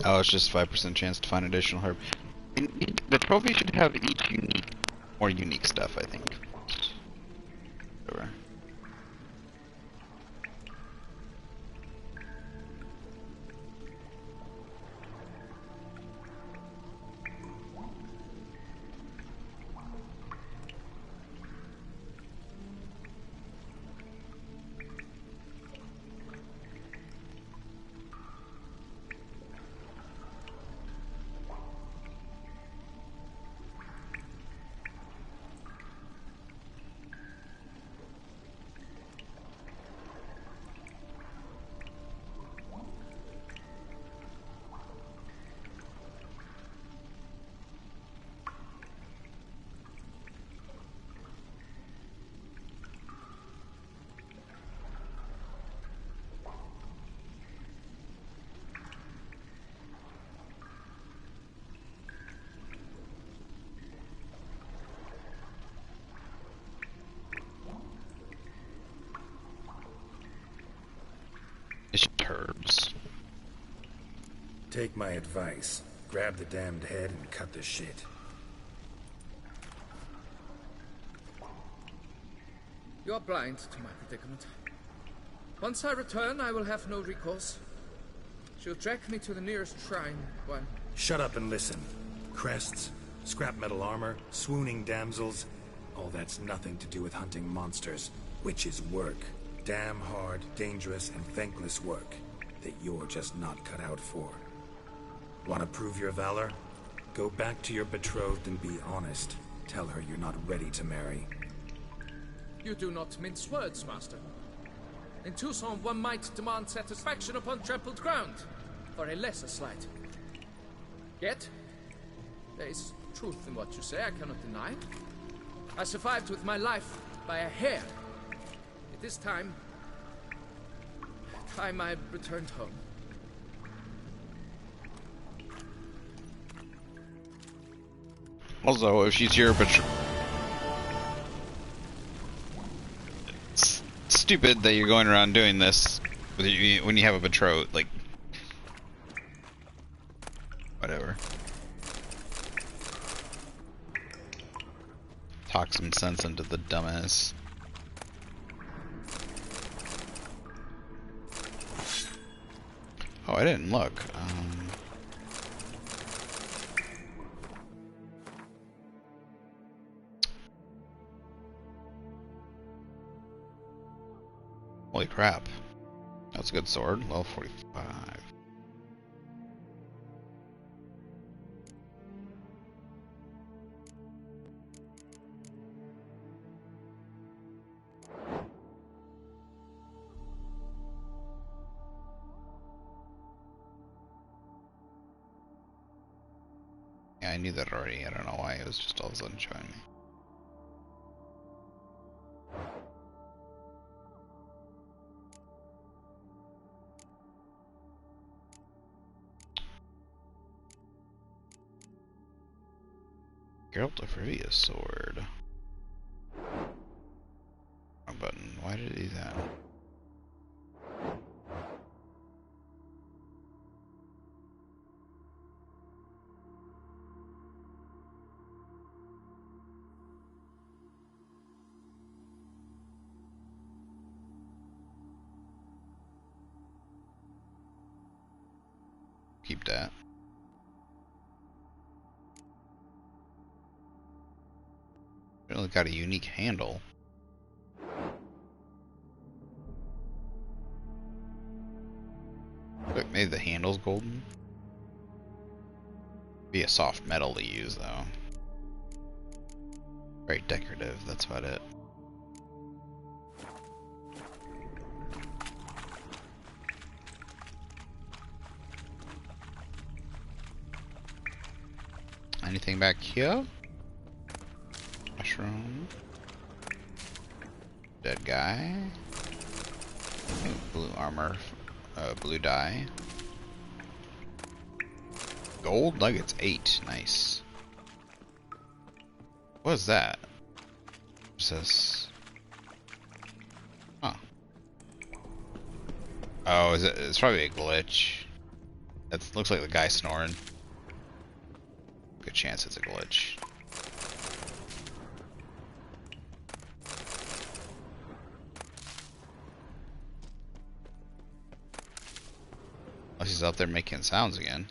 Oh, it's just 5% chance to find additional herb. The trophy should have each unique, more unique stuff, I think. Whatever. Herbs. Take my advice. Grab the damned head and cut the shit. You're blind to my predicament. Once I return, I will have no recourse. She'll drag me to the nearest shrine, while... Shut up and listen. Crests, scrap metal armor, swooning damsels. All that's nothing to do with hunting monsters. Witches' work. Damn hard, dangerous, and thankless work that you're just not cut out for. Want to prove your valor? Go back to your betrothed and be honest. Tell her you're not ready to marry. You do not mince words, Master. In Toussaint, one might demand satisfaction upon trampled ground for a lesser slight. Yet, there is truth in what you say, I cannot deny. I survived with my life by a hair. It is time I returned home. Also, if she's your it's stupid that you're going around doing this when you have a betrothed. Like, whatever. Talk some sense into the dumbass. Oh, I didn't look. Holy crap. That's a good sword. Level 45. Yeah, I knew that already. I don't know why it was just all of a sudden showing me. Geralt of Rivia's sword. Wrong button. Why did it do that? Keep that. Really got a unique handle. Look, maybe the handle's golden. Be a soft metal to use though. Very decorative, that's about it. Anything back here? Mushroom. Dead guy. Blue armor. Blue dye. Gold nuggets 8. Nice. What is that? What's this? Huh. Oh, is it? It's probably a glitch. That looks like the guy snoring. Good chance it's a glitch. Unless he's out there making sounds again.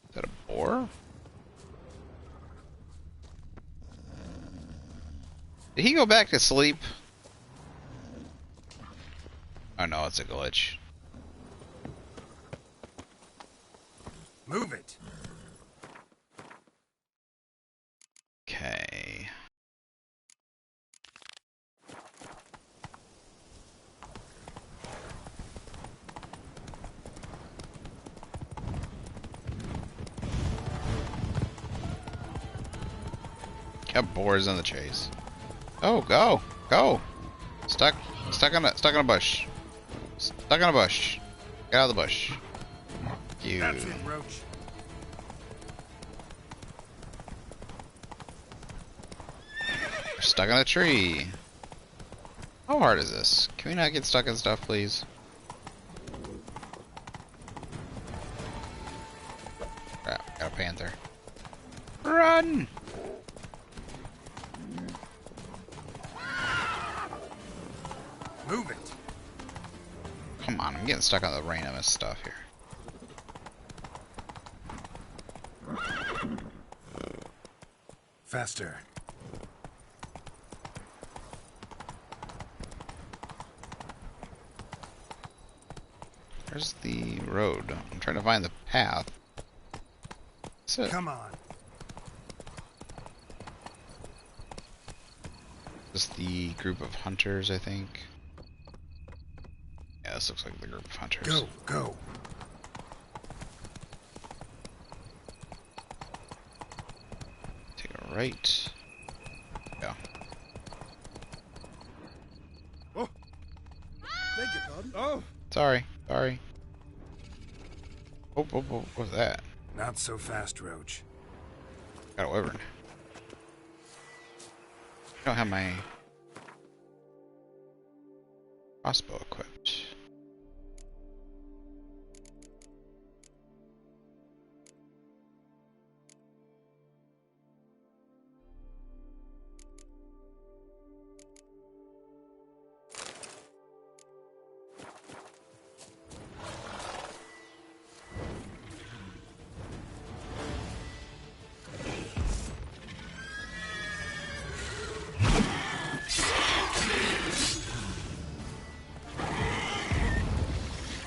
Is that a boar? Did he go back to sleep? Oh no, it's a glitch. Move it. Okay. Got boars on the chase. Oh, go, go! Stuck on a bush. Stuck on a bush. Get out of the bush. You. That's it, Roach. We're stuck on a tree. How hard is this? Can we not get stuck in stuff, please? Crap, got a panther. Run! Move it. Come on, I'm getting stuck on the randomest stuff here. Faster. Where's the road? I'm trying to find the path. Come on. This is the group of hunters, I think. Yeah, this looks like the group of hunters. Go, go. right. Yeah. Oh. Beg your pardon. Oh. Sorry. Oh, what was that? Not so fast, Roach. Got a wyvern. I don't have my crossbow equipped.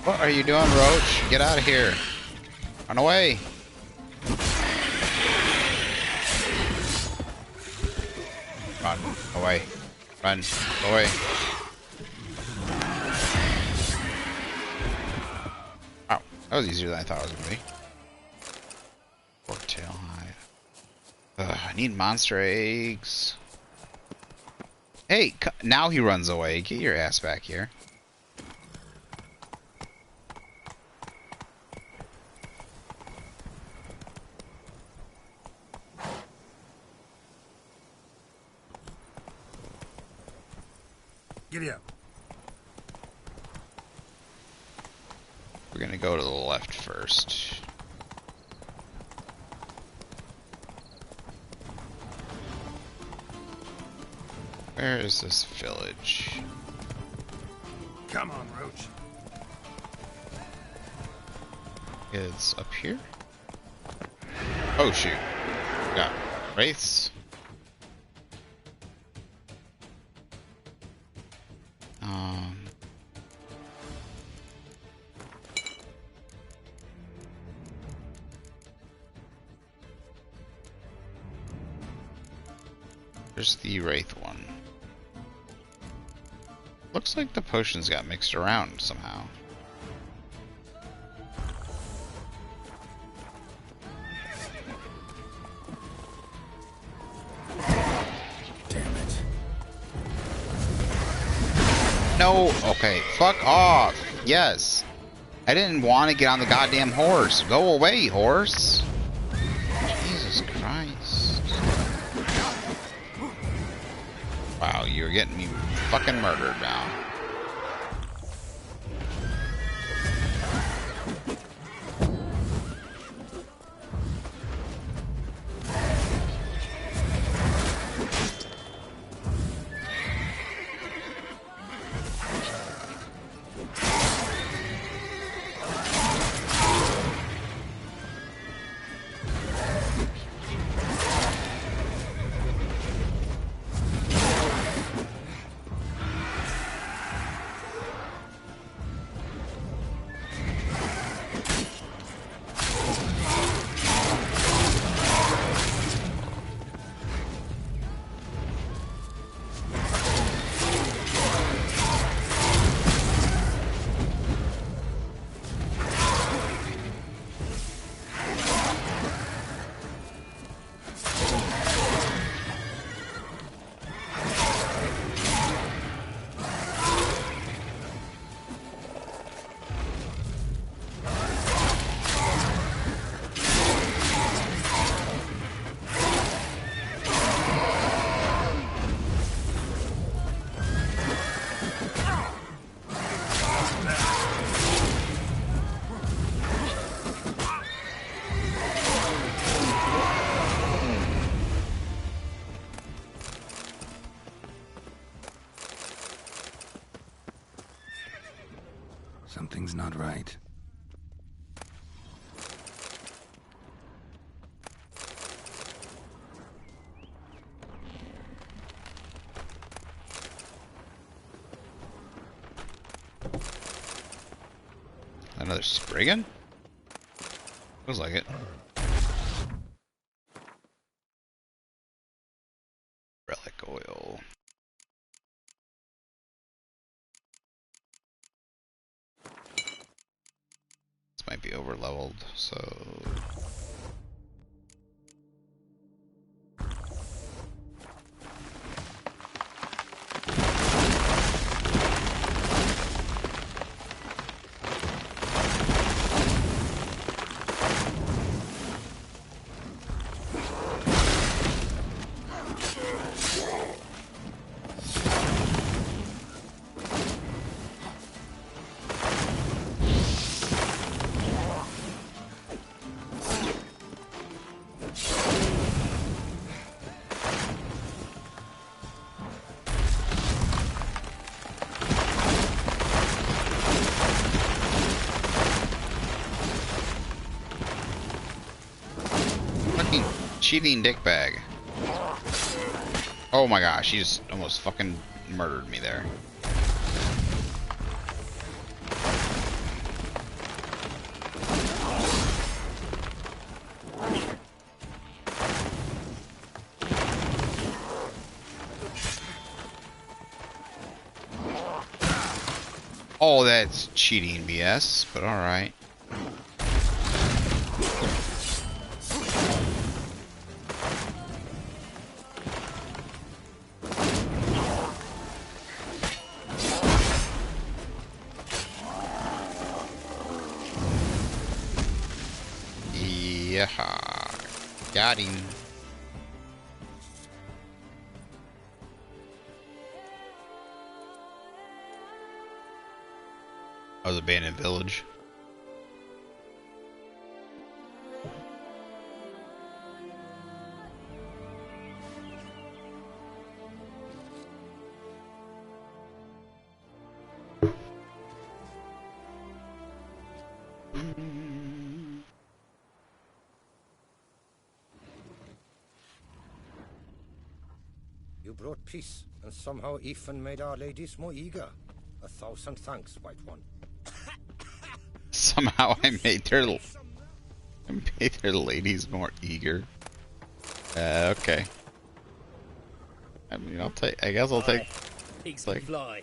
What are you doing, Roach? Get out of here. Run away. Run away. Run away. Oh, that was easier than I thought it was going to be. Fork tail hide. I need monster eggs. Hey, now he runs away. Get your ass back here. Giddy up. We're gonna go to the left first. Where is this village? Come on, Roach. It's up here? Oh shoot. Got wraiths. There's the wraith one. Looks like the potions got mixed around somehow. Damn it. No! Okay, fuck off! Yes! I didn't want to get on the goddamn horse! Go away, horse! Jesus Christ. Wow, you're getting me fucking murdered now. Something's not right. Another Spriggan? Feels like it. Relic oil. This might be over leveled, so cheating dickbag. Oh my gosh, he just almost fucking murdered me there. Oh, that's cheating BS, but alright. Yeah, got him. Oh, the abandoned village. You brought peace, and somehow even made our ladies more eager. 1,000 thanks, White One. Somehow I made their ladies more eager. Okay. I mean, I guess I'll take. Pigs can fly.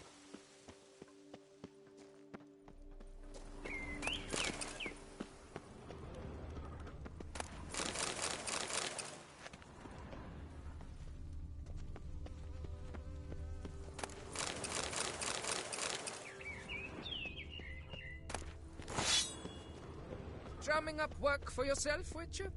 Drumming up work for yourself, Witcher?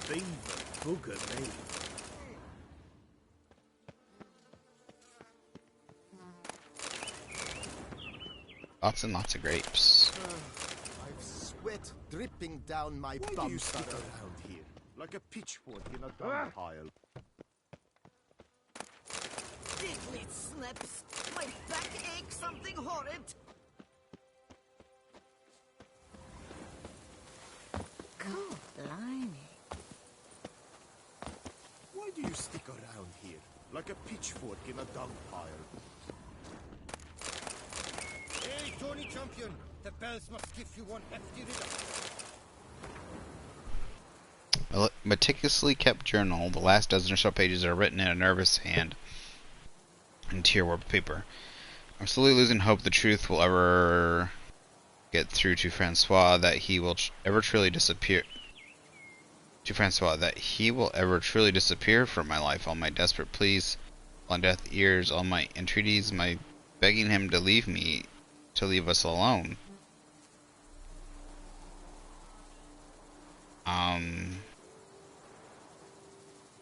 Beaver, booger me. Lots and lots of grapes. I've sweat dripping down my bum. Why do you stick around here? Like a pitchfork in a dung pile. Diddly snips! My back aches something horrid! God, blimey. Why do you stick around here? Like a pitchfork in a dung pile. Hey, Tony Champion! The bells must give you one hefty riddle. A meticulously kept journal. The last dozen or so pages are written in a nervous hand and tear-warped paper. I'm slowly losing hope the truth will ever get through to Francois, that he will ever truly disappear. To Francois, that he will ever truly disappear from my life. All my desperate pleas, all my deaf ears, all my entreaties, my begging him to leave me, to leave us alone.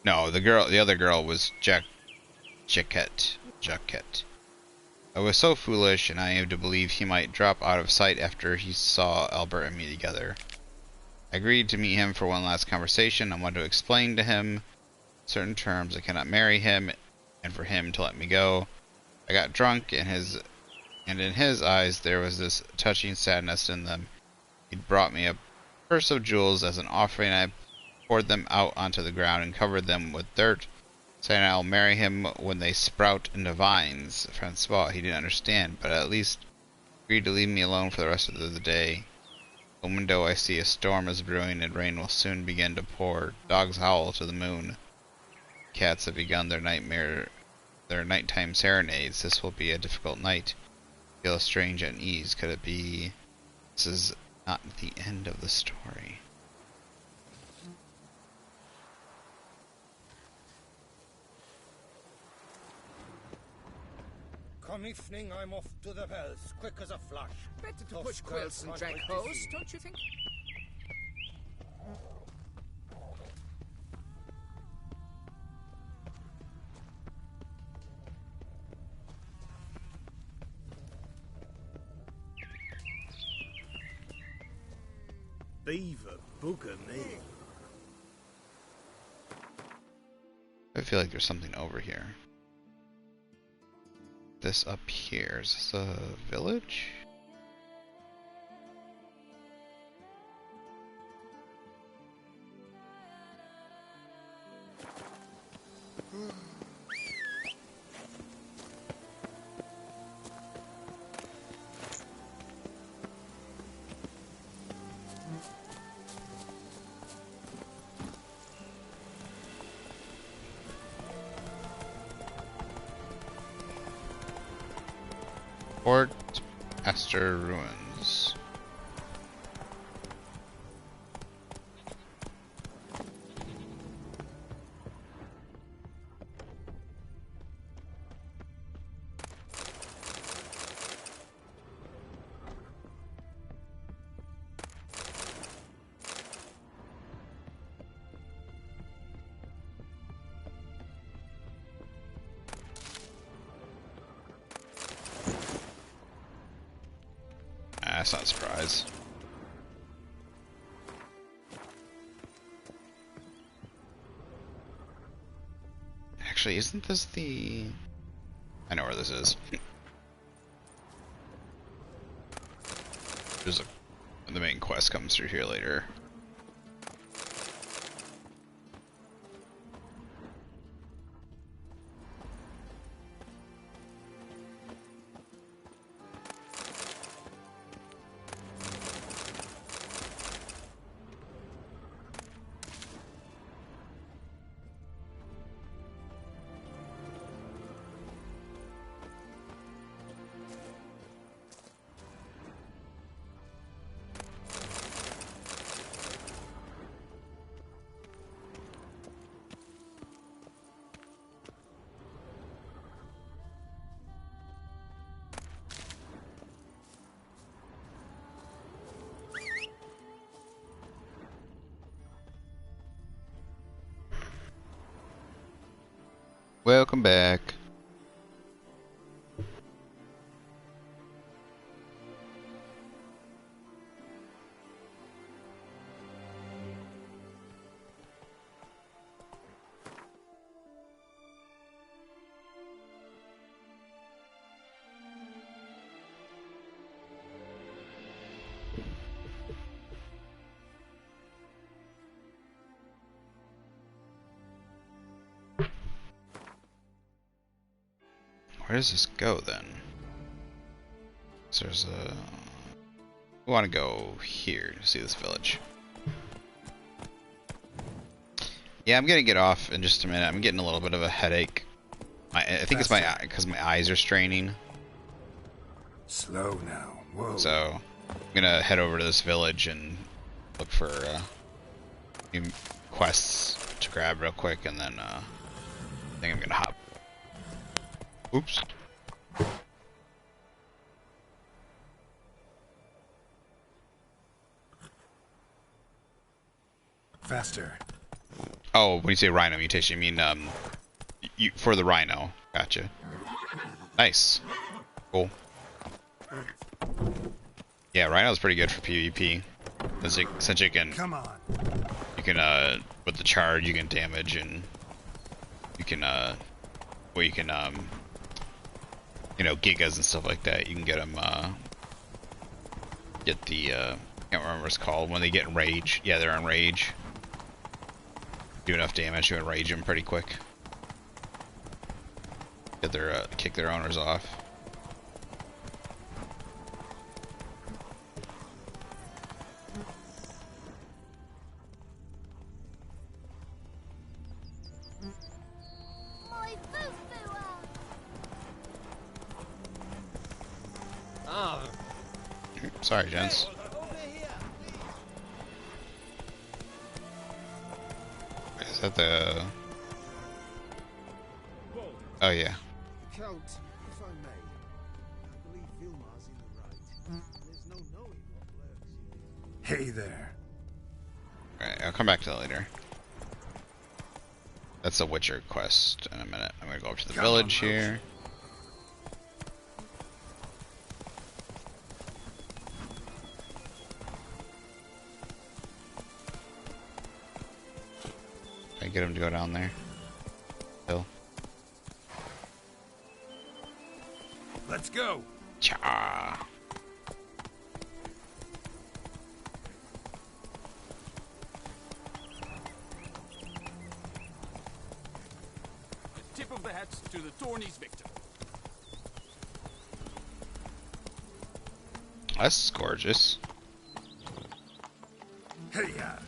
No, the other girl was Jaquette. I was so foolish and naive to believe he might drop out of sight after he saw Albert and me together. I agreed to meet him for one last conversation. I wanted to explain to him certain terms. I cannot marry him, and for him to let me go. I got drunk, and in his eyes there was this touching sadness in them. He'd brought me a purse of jewels as an offering. I poured them out onto the ground and covered them with dirt, saying I'll marry him when they sprout into vines. Francois, he didn't understand, but at least agreed to leave me alone for the rest of the day. From the window I see a storm is brewing and rain will soon begin to pour. Dogs howl to the moon. Cats have begun their nighttime serenades. This will be a difficult night. I feel a strange unease. Could it be this is not the end of the story? Come evening, I'm off to the bells, quick as a flash. Better to push quilts and drag hose, don't you think? Beaver, booger me. I feel like there's something over here. This up here, is this a village? Fort Master Ruins. That's not a surprise. Actually, isn't this the... I know where this is. There's a... The main quest comes through here later. Welcome back. Where does this go then? So there's a... We want to go here to see this village. Yeah, I'm gonna get off in just a minute. I'm getting a little bit of a headache. I think it's my eye, because my eyes are straining. Slow now. Whoa. So I'm gonna head over to this village and look for new quests to grab real quick, and then I think I'm gonna hop. Oops. Faster. Oh, when you say rhino mutation, you mean you for the rhino. Gotcha. Nice. Cool. Yeah, rhino's pretty good for PvP. Since you can, come on. You can with the charge you can damage, and you can well, you can you know, gigas and stuff like that. You can get them get the I can't remember what it's called when they get enraged. Yeah, they're enraged. Do enough damage to enrage them pretty quick. Get their kick their owners off. Sorry, gents. Is that the... Oh, yeah. Count, if I may. I believe Vilmar's in the right. There's no knowing what lurks. Hey there. Alright, I'll come back to that later. That's the Witcher quest in a minute. I'm gonna go up to the village here. I get him to go down there. go. Cha. Tip of the hat to the tourney's victor. That's gorgeous. Hey, yeah.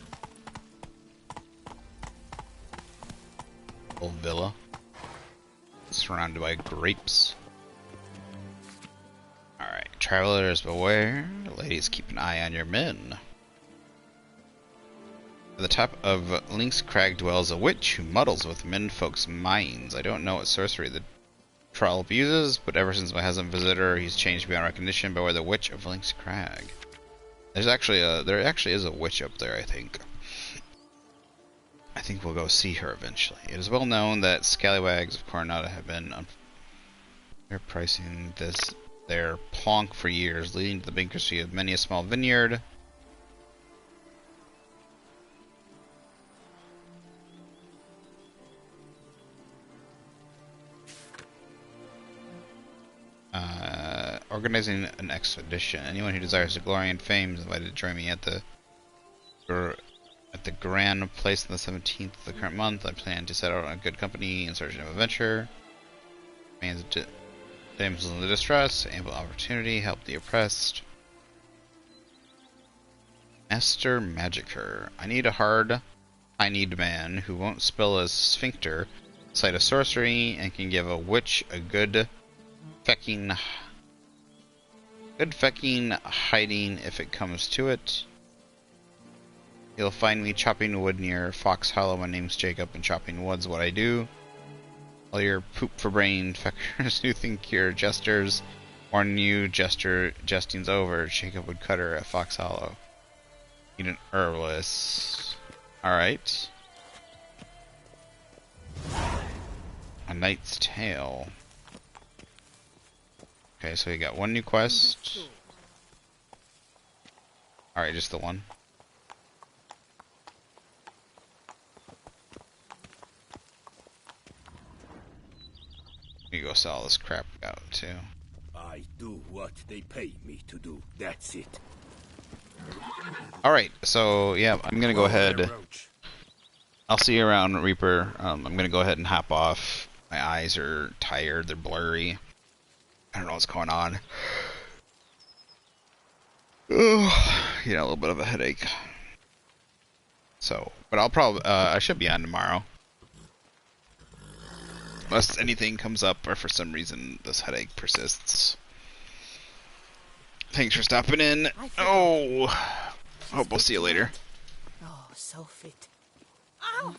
Old villa. Surrounded by grapes. Alright, travelers beware. Ladies, keep an eye on your men. At the top of Link's Crag dwells a witch who muddles with menfolk's minds. I don't know what sorcery the troll uses, but ever since my husband visited her, he's changed beyond recognition. Beware the witch of Link's Crag. There actually is a witch up there, I think. I think we'll go see her eventually. It is well known that scallywags of Coronado have been pricing their plonk for years, leading to the bankruptcy of many a small vineyard. Organizing an expedition. Anyone who desires the glory and fame is invited to join me at the Grand Place on the 17th of the current month. I plan to set out on a good company in search of adventure. Damsels in distress, ample opportunity, help the oppressed. Master Magicer. I need a high-need man who won't spill his sphincter, sight of sorcery, and can give a witch a good fecking hiding if it comes to it. You'll find me chopping wood near Fox Hollow. My name's Jacob, and chopping wood's what I do. All your poop for brain feckers who think you're jesters, warn you, jesting's over. Jacob would cut her at Fox Hollow. Need an herbalist. Alright. A Knight's Tale. Okay, so we got one new quest. Alright, just the one. We go sell this crap out too. I do what they pay me to do. That's it. Alright, so yeah, I'm gonna go ahead. I'll see you around, Reaper. I'm gonna go ahead and hop off. My eyes are tired, they're blurry. I don't know what's going on. Ugh, you know, a little bit of a headache. So, but I'll probably, I should be on tomorrow. Unless anything comes up or for some reason this headache persists. Thanks for stopping in. Oh, hope we'll see you later. Oh, so fit. Oh,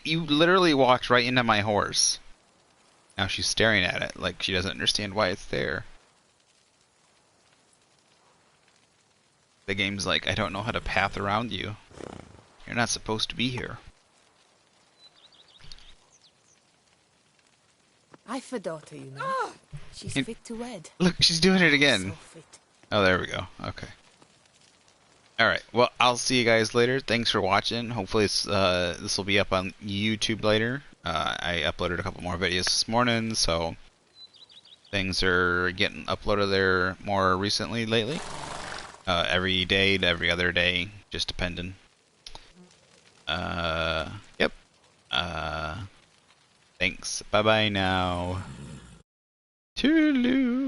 you literally walked right into my horse. Now she's staring at it like she doesn't understand why it's there. The game's like, I don't know how to path around you. You're not supposed to be here. I've a daughter, you know. She's fit to wed. Look, she's doing it again. So fit. Oh, there we go. Okay. Alright, well, I'll see you guys later. Thanks for watching. Hopefully this will be up on YouTube later. I uploaded a couple more videos this morning, so things are getting uploaded there more recently lately. Every day to every other day, just depending. Yep. Thanks. Bye-bye now. Toodaloo.